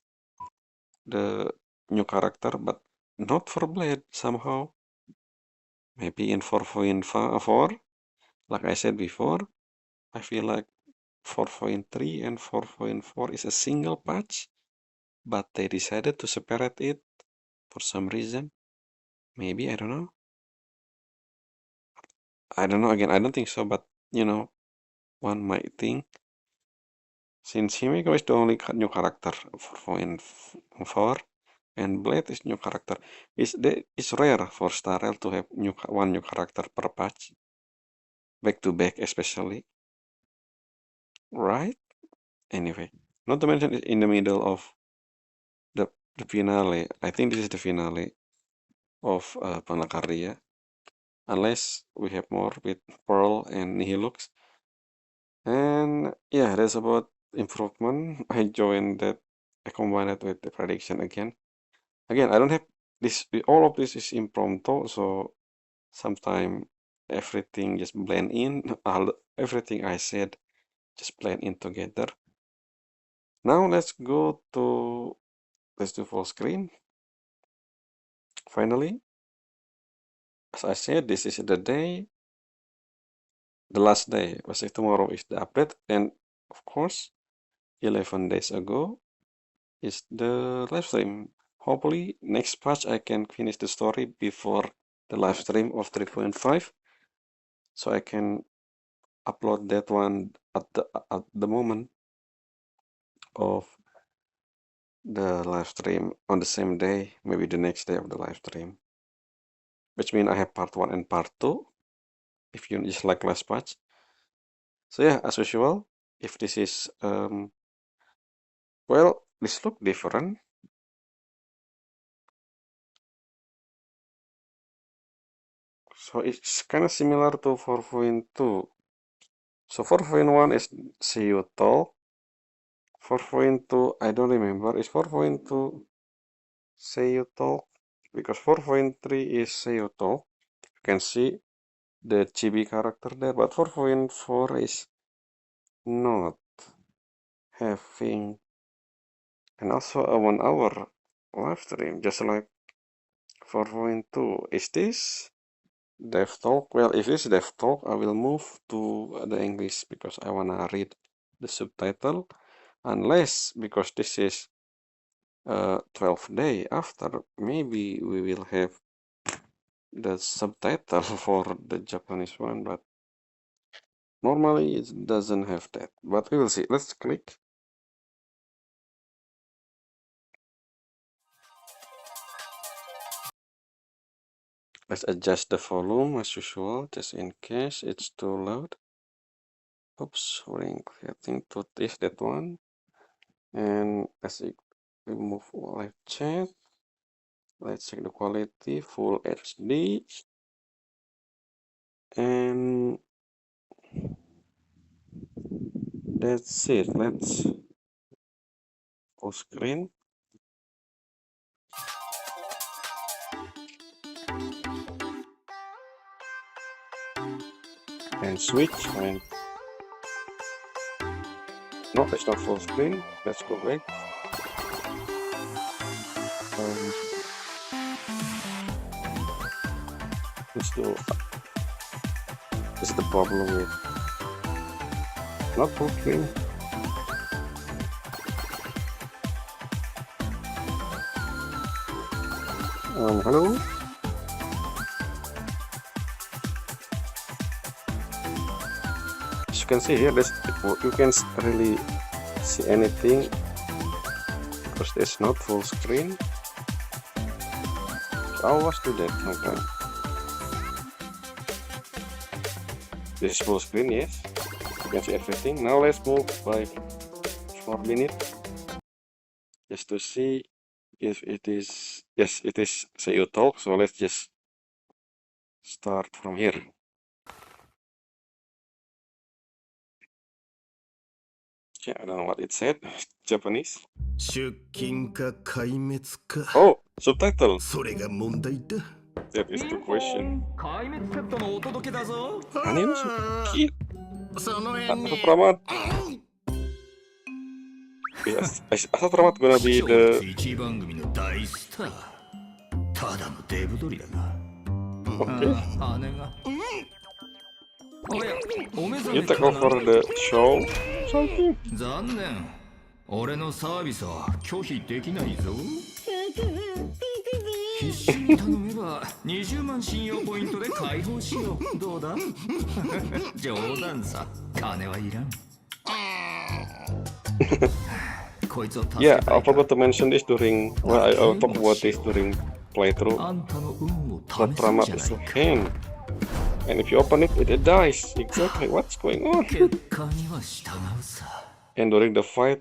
Speaker 1: the new character, but not for Blade somehow. Maybe in 4.4, like I said before, I feel like 4.3 and 4.4 is a single patch, but they decided to separate it for some reason. Maybe, I don't know. I don't know, again, I don't think so, but you know, one might think. Since Himiko is the only new character for 4.4, and Blade is new character, it's rare for Star Rail to have one new character per patch, back to back especially, right? Anyway, not to mention it's in the middle of the the finale. I think this is the finale of Panakarya, unless we have more with Pearl and Nihilux. And yeah, that's about improvement. I joined that. I combined it with the prediction again. Again, I don't have this. All of this is impromptu, so sometimes everything just blend in. Everything I said just blend in together. Now let's go to, let's do full screen. Finally, as I said, this is the day, the last day. I say tomorrow is the update, and of course, 11 days ago is the live stream. Hopefully, next patch I can finish the story before the live stream of 3.5, so I can upload that one at the moment of the live stream on the same day, maybe the next day of the live stream, which means I have part 1 and part 2 if you just like last patch. So yeah, as usual, if this is well, this look different. So it's kind of similar to 4.2. So 4.1 is see you talk. 4.2, I don't remember. Is 4.2 say you talk? Because 4.3 is say you talk. You can see the chibi character there, but 4.4 is not having, and also a 1 hour live stream, just like 4.2. Is this Dev Talk? Well, if it's Dev Talk, I will move to the English because I wanna read the subtitle. Unless, because this is 12th day after, maybe we will have the subtitle for the Japanese one, but normally it doesn't have that. But we will see. Let's click. Let's adjust the volume as usual, just in case it's too loud. Oops, I think to this that one. And let's remove live chat. Let's check the quality, full HD. And that's it. Let's full screen and switch. And no, it's not full screen. Let's go back. Um, Let's do. This is the problem with not full screen. Hello. As you can see here, you can't really see anything because there's not full screen. I was do that, my friend. This is full screen, yes. You can see everything. Now let's move by 4 minutes just to see if it is. Yes, it is say you talk. So let's just start from here. Yeah, I don't know what it said. Japanese.
Speaker 3: 出勤か壊滅か
Speaker 1: Oh, subtitle.
Speaker 3: それが問題だ
Speaker 1: That is the question.
Speaker 4: 壊滅セットのお届けだぞ
Speaker 1: Anime kid.
Speaker 3: その
Speaker 1: Asal
Speaker 3: 辺に
Speaker 1: Pramat. Yes, Asal Pramat gonna be the.
Speaker 3: 一番組の大スターただのデブ取りだが
Speaker 1: Okay.
Speaker 4: 姉がおやお目覚
Speaker 1: You
Speaker 4: め
Speaker 1: take
Speaker 4: かな
Speaker 1: over the show. Something.
Speaker 4: 残念俺のサービスは拒否できないぞ必死に頼めば20万信用ポイントで解放しようどうだ冗談さ金はいらんこいつを助け
Speaker 1: Yeah,
Speaker 4: た
Speaker 1: I
Speaker 4: いか
Speaker 1: forgot to mention this during. Well, I'll talk about this during playthrough.
Speaker 4: あんたの運を
Speaker 1: But
Speaker 4: 試すん
Speaker 1: Pramat
Speaker 4: じゃ
Speaker 1: is
Speaker 4: な
Speaker 1: a
Speaker 4: いか
Speaker 1: hand. And if you open it, it dies. Exactly. What's going on?
Speaker 4: 結果には従うさ
Speaker 1: And during the fight,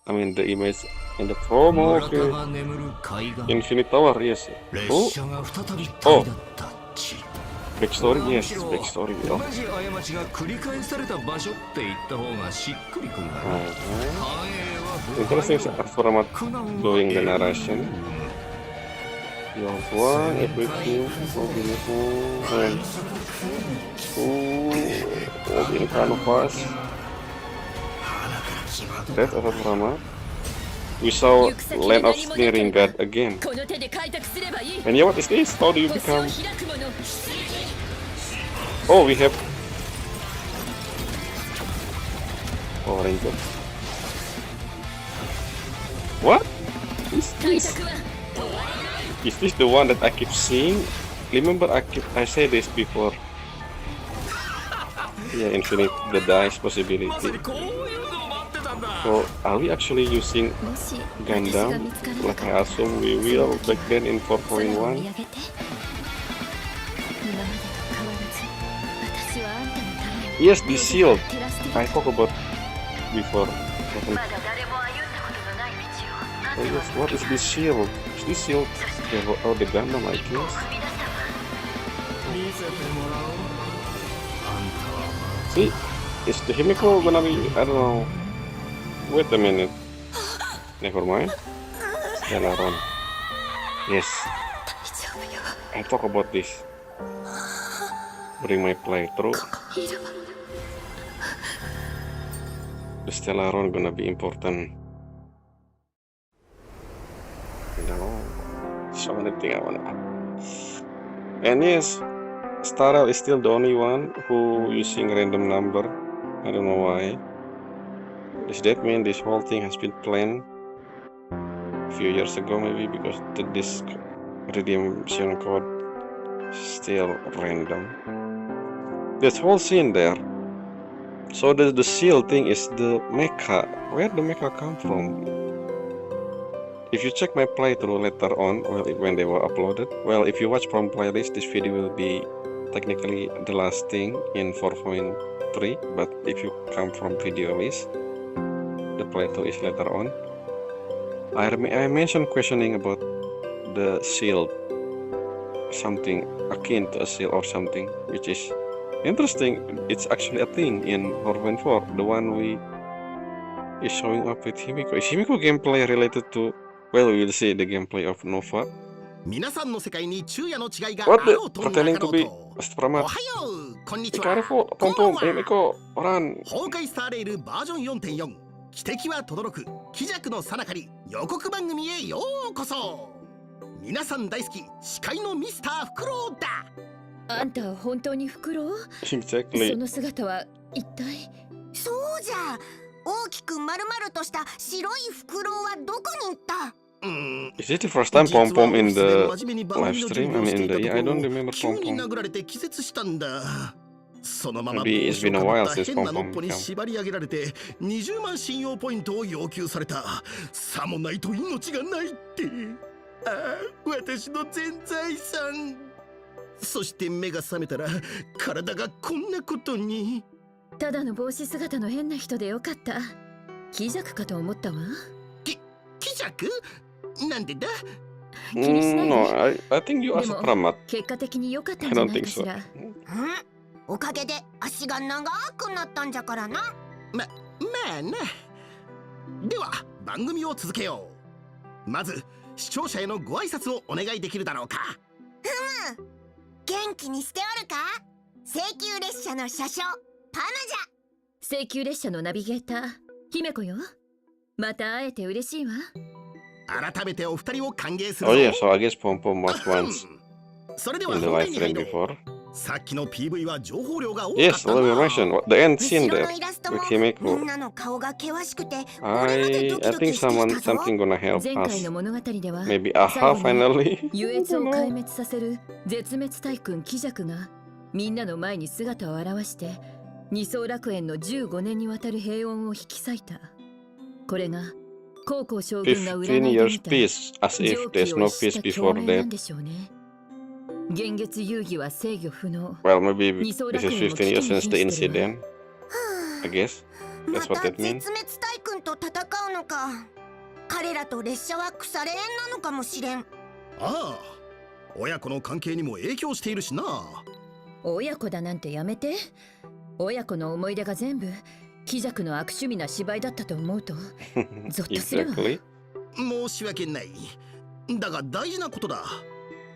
Speaker 1: I mean the image in the promo.
Speaker 4: 村田
Speaker 1: Okay.
Speaker 4: が眠る海岸
Speaker 1: Infinite Tower, yes.
Speaker 4: 列
Speaker 1: Oh,
Speaker 4: 車が再び旅立った地
Speaker 1: backstory, yes, backstory.
Speaker 4: 同
Speaker 1: Oh.
Speaker 4: じ過ちが繰り返された場所って言った方がしっくりくるがな
Speaker 1: Mhm.
Speaker 4: 繁栄は腐
Speaker 1: Interesting
Speaker 4: 敗
Speaker 1: as Pramat
Speaker 4: 苦難は
Speaker 1: doing the
Speaker 4: 永遠を
Speaker 1: narration.
Speaker 4: 生む
Speaker 1: You have one, everything, and oh, in front of us. That's Asal Pramat. We saw Land of Sneering God again.
Speaker 5: この手で開拓すればいい
Speaker 1: And yeah, what is this? How do you
Speaker 5: 星を
Speaker 1: become?
Speaker 5: 開くもの
Speaker 1: Oh, we have Power Rangers. What?
Speaker 5: 開拓は
Speaker 1: Is this the one that I keep seeing? Remember, I said this before. Yeah, infinite the dice
Speaker 4: ま
Speaker 1: possibility.
Speaker 4: さにこういうのを待ってたんだ
Speaker 1: So, are we actually using
Speaker 5: もし私が
Speaker 1: Gundam
Speaker 5: 見つかる
Speaker 1: like I assume we will back then in
Speaker 5: 空を見
Speaker 1: 4.1?
Speaker 5: 上げて今までと変わらず私はあんたのために
Speaker 1: Yes, the shield.
Speaker 5: 照らして
Speaker 1: I talked about before.
Speaker 5: まだ誰も歩んだことのない道
Speaker 1: Oh
Speaker 5: を
Speaker 1: yes, what is this shield? Is this shield? Yeah, oh, the Gundam, I guess.
Speaker 5: 踏み出したわ
Speaker 4: 見せてもらおうあんたは
Speaker 1: See, is the Himiko gonna be? I don't know. Wait a minute. Never mind. Stellaron. Yes,
Speaker 5: 大丈夫よ
Speaker 1: I talk about this during my playthrough.
Speaker 5: いるわ
Speaker 1: The Stellaron gonna be important. You know, so many things I wanna. And yes, Starel is still the only one who using random number. I don't know why. Does that mean this whole thing has been planned a few years ago, maybe because this redemption code is still random? This whole scene there. So the seal thing is the mecha. Where the mecha come from? If you check my playthrough later on, well, when they were uploaded, well, if you watch from playlist, this video will be technically the last thing in 4.3. But if you come from video list, the playthrough is later on. I mentioned questioning about the shield, something akin to a shield or something, which is interesting. It's actually a thing in 4.4. The one we is showing up with Himiko. Is Himiko gameplay related to? Well, we will see the gameplay of Nova.
Speaker 3: 皆さんの世界に昼夜の違いがあ
Speaker 1: What the
Speaker 3: ろうとなか
Speaker 1: pretending
Speaker 3: ろ
Speaker 1: to
Speaker 3: う
Speaker 1: be
Speaker 3: と
Speaker 1: Mr.
Speaker 3: お
Speaker 1: Pramat?
Speaker 3: はようこんにち
Speaker 1: Be
Speaker 3: は
Speaker 1: careful,
Speaker 3: こんばん
Speaker 1: Tom
Speaker 3: は
Speaker 1: Tom, Himiko, run.
Speaker 3: 崩壊スターレールバージョン 4.4 汽笛は轟く気弱のさなかに予告番組へようこそ皆さん大好き司会のミスターフクロウだ
Speaker 5: あんたは本当にフクロウ？そ
Speaker 1: Exactly.
Speaker 5: の姿は一体？
Speaker 2: そうじゃ。大きく丸々とした白い袋はどこに行った？
Speaker 1: Is it the first time Pom Pom in the
Speaker 3: 実はオフィスで真面目に番組の
Speaker 1: live stream?
Speaker 3: 準備
Speaker 1: I
Speaker 3: をし
Speaker 1: mean,
Speaker 3: てい
Speaker 1: in
Speaker 3: た
Speaker 1: the
Speaker 3: と
Speaker 1: yeah,
Speaker 3: こ
Speaker 1: I don't
Speaker 3: ろ
Speaker 1: remember
Speaker 3: 急
Speaker 1: Pom
Speaker 3: に
Speaker 1: Pom.
Speaker 3: 殴られて気絶したんだ。そのまま
Speaker 1: Maybe
Speaker 3: 帽
Speaker 1: it's
Speaker 3: 子を
Speaker 1: been a
Speaker 3: か
Speaker 1: while
Speaker 3: ぶった
Speaker 1: since
Speaker 3: 変な
Speaker 1: Pom
Speaker 3: のっ
Speaker 1: Pom
Speaker 3: ぽに
Speaker 1: came.
Speaker 3: 縛り上げられて20万信用ポイントを要求された。さもないと命がないって。ああ、私の全財産。そして目が覚めたら体がこんなことに。
Speaker 5: ただの帽子姿の変な人でよかった。貴弱かと思ったわ。
Speaker 3: 貴弱？なんでだ？
Speaker 5: 気にしない
Speaker 1: No,
Speaker 5: で。
Speaker 1: I think you are
Speaker 5: でも
Speaker 1: Supramat.
Speaker 5: 結果的に良かったん
Speaker 1: I
Speaker 5: じゃ
Speaker 1: don't
Speaker 5: ない
Speaker 1: think
Speaker 5: かし
Speaker 1: so.
Speaker 5: ら。
Speaker 2: おかげで足が長くなったんじゃからな。
Speaker 3: まあな。では番組を続けよう。まず視聴者へのご挨拶をお願いできるだろうか。
Speaker 2: 元気にしておるか？京急列車の車掌パムじゃ。
Speaker 5: 京急列車のナビゲーター姫子よ。また会えて嬉しいわ。
Speaker 3: 改めてお二人を歓迎する
Speaker 1: Oh
Speaker 3: ぞ。
Speaker 1: yeah, so I guess Pom Pom was once
Speaker 3: それでは
Speaker 1: in the
Speaker 3: 本
Speaker 1: live
Speaker 3: 題に入
Speaker 1: stream
Speaker 3: ろう。
Speaker 1: before.
Speaker 3: さっきの PV は情報量が多かっ
Speaker 1: Yes,
Speaker 3: た
Speaker 1: let me
Speaker 3: な。
Speaker 1: mention the end scene
Speaker 2: 後ろ
Speaker 1: there
Speaker 2: のイラスト
Speaker 1: with
Speaker 2: もみん
Speaker 1: Himeko.
Speaker 2: なの顔が険しくて
Speaker 1: I think something gonna help
Speaker 5: 前回
Speaker 1: us.
Speaker 5: の物語では
Speaker 1: Maybe Aha
Speaker 5: 最後に
Speaker 1: finally.
Speaker 5: 優越を壊滅させる絶滅大君貴弱がみんなの前に姿を現して二層楽園の15年にわたる平穏を引き裂いた。これが高校将軍が占
Speaker 1: 15
Speaker 5: いで
Speaker 1: years
Speaker 5: 見た
Speaker 1: peace, as
Speaker 5: 常
Speaker 1: if there's
Speaker 5: 軌
Speaker 1: no
Speaker 5: を
Speaker 1: peace
Speaker 5: 逸した
Speaker 1: before
Speaker 5: 共鳴な
Speaker 1: that.
Speaker 5: んでしょうね。現月遊戯は制御不能。
Speaker 1: Well, maybe this
Speaker 5: 二層
Speaker 1: is
Speaker 5: 楽園も
Speaker 1: 15
Speaker 5: 危
Speaker 1: years
Speaker 5: 機に
Speaker 1: since the
Speaker 5: 瀕してるわ。
Speaker 1: incident, I guess.
Speaker 2: ま
Speaker 1: That's
Speaker 2: た
Speaker 1: what that
Speaker 2: 絶
Speaker 1: means.
Speaker 2: 滅大君と戦うのか。彼らと列車は腐れ縁なのかもしれん。
Speaker 3: ああ、親子の関係にも影響しているしな。
Speaker 5: 親子だなんてやめて。親子の思い出が全部貴弱の悪趣味な芝居だったと思うとゾッとするわ。
Speaker 1: Exactly.
Speaker 3: 申し訳ない。だが大事なことだ。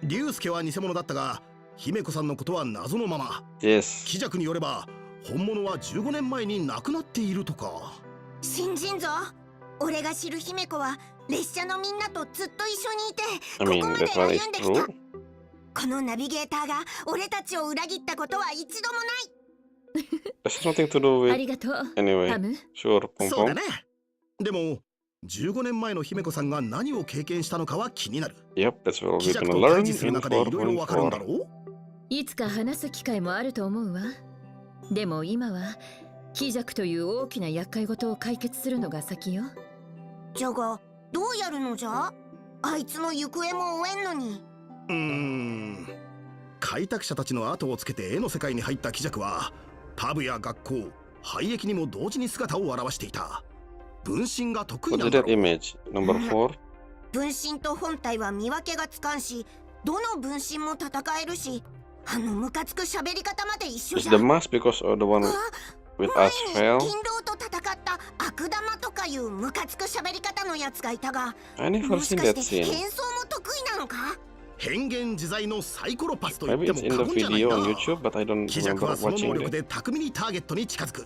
Speaker 3: 龍介は偽物だったが姫子さんのことは謎のまま。
Speaker 1: Yes.
Speaker 3: 貴弱によれば本物は15年前に亡くなっているとか。
Speaker 2: 信じんぞ。俺が知る姫子は列車のみんなとずっと一緒にいて
Speaker 1: I
Speaker 2: こ
Speaker 1: mean,
Speaker 2: こまで
Speaker 1: that one
Speaker 2: 歩
Speaker 1: is
Speaker 2: んできた。
Speaker 1: true.
Speaker 2: このナビゲーターが俺たちを裏切ったことは一度もない。
Speaker 1: There's nothing to do
Speaker 5: あ
Speaker 1: with.
Speaker 5: りがとう。
Speaker 1: Anyway,
Speaker 5: タム、
Speaker 1: sure, Pom
Speaker 3: そうだ
Speaker 1: Pom.
Speaker 3: ね。でも15年前の姫子さんが何を経験したのかは気になる。
Speaker 1: Yep, that's what
Speaker 3: 貴
Speaker 1: we're
Speaker 3: 弱
Speaker 1: gonna
Speaker 3: と
Speaker 1: learn
Speaker 3: 対峙する
Speaker 1: in
Speaker 3: 中でいろいろわかるんだろ
Speaker 1: 4.4.
Speaker 3: う。
Speaker 5: いつか話す機会もあると思うわ。でも今は貴弱という大きな厄介事を解決するのが先よ。
Speaker 2: じゃがどうやるのじゃ？あいつの行方も追えんのに。
Speaker 3: 開拓者たちの後をつけて絵の世界に入った貴弱はパブや学校、廃駅にも同時に姿を現していた。分身が得意
Speaker 1: What
Speaker 3: なん
Speaker 1: is
Speaker 3: だ
Speaker 1: that
Speaker 3: ろう。
Speaker 1: image? Number 4?
Speaker 2: 分身と本体は見分けがつかんし、どの分身も戦えるし、あのムカつく喋り方まで一緒
Speaker 1: Is
Speaker 2: じ
Speaker 1: the
Speaker 2: ゃん。
Speaker 1: mask because of the one
Speaker 2: あ
Speaker 1: with
Speaker 2: 前
Speaker 1: us
Speaker 2: に
Speaker 1: fell?
Speaker 2: 勤労と戦った悪玉とかいうムカつく喋り方のやつがいたが、
Speaker 1: I never
Speaker 2: もし
Speaker 1: seen
Speaker 2: か
Speaker 1: that
Speaker 2: して
Speaker 1: scene.
Speaker 2: 変装も得意なのか？
Speaker 3: 変幻自在のサイコロパスと言っ
Speaker 1: Maybe
Speaker 3: て
Speaker 1: it's
Speaker 3: も
Speaker 1: in
Speaker 3: 過
Speaker 1: the
Speaker 3: 言じゃない
Speaker 1: video
Speaker 3: な。
Speaker 1: on YouTube, but I don't
Speaker 3: 貴弱
Speaker 1: remember
Speaker 3: はその能
Speaker 1: watching
Speaker 3: 力
Speaker 1: it.
Speaker 3: で巧みにターゲットに近づく。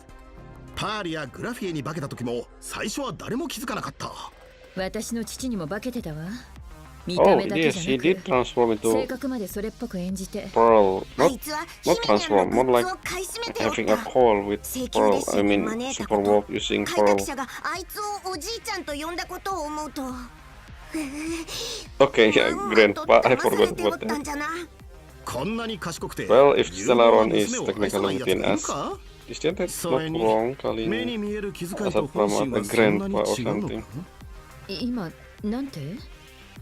Speaker 3: パーリやグラフィエに化けた時も最初は誰も気づかなかった。
Speaker 5: 私の父にも化けてたわ。見た
Speaker 1: Oh,
Speaker 5: 目だけ
Speaker 1: yes,
Speaker 5: じ
Speaker 1: he
Speaker 5: ゃ
Speaker 1: did
Speaker 5: なく
Speaker 1: transform
Speaker 5: 性
Speaker 1: into
Speaker 5: 格までそれっぽく演じて
Speaker 1: Pearl.
Speaker 2: あ
Speaker 1: Not
Speaker 2: いつは
Speaker 1: not
Speaker 2: 姫に
Speaker 1: transform,
Speaker 2: の
Speaker 1: more
Speaker 2: グッ
Speaker 1: like
Speaker 2: ズを買い占めておっ
Speaker 1: having a
Speaker 2: た。
Speaker 1: call with
Speaker 2: 請求
Speaker 1: Pearl.
Speaker 2: 列車
Speaker 1: I
Speaker 2: に
Speaker 1: mean,
Speaker 2: 招いた
Speaker 1: Super
Speaker 2: こと、
Speaker 1: Warp using
Speaker 2: 開拓
Speaker 1: Pearl.
Speaker 2: 者があいつをおじいちゃんと呼んだことを思うと、
Speaker 1: Okay, yeah,
Speaker 2: まんまと
Speaker 1: Grandpa. I
Speaker 2: 騙さ
Speaker 1: forgot
Speaker 2: れておっ
Speaker 1: about
Speaker 2: たん
Speaker 1: that.
Speaker 2: じゃな。
Speaker 3: こんなに賢くて
Speaker 1: Well, if
Speaker 3: 有能な
Speaker 1: Stellaron
Speaker 3: 娘
Speaker 1: is
Speaker 3: を愛さな
Speaker 1: technically
Speaker 3: いやつがい
Speaker 1: within
Speaker 3: る
Speaker 1: us,
Speaker 3: か？
Speaker 1: is that not
Speaker 3: それに
Speaker 1: wrong, Kalin?
Speaker 3: 目に見える気遣い
Speaker 1: As
Speaker 3: と
Speaker 1: a
Speaker 3: 本
Speaker 1: Pramat,
Speaker 3: 心
Speaker 1: a
Speaker 3: がそんなに
Speaker 1: grandpa or
Speaker 3: 違うのか
Speaker 1: something.
Speaker 5: 今なんて？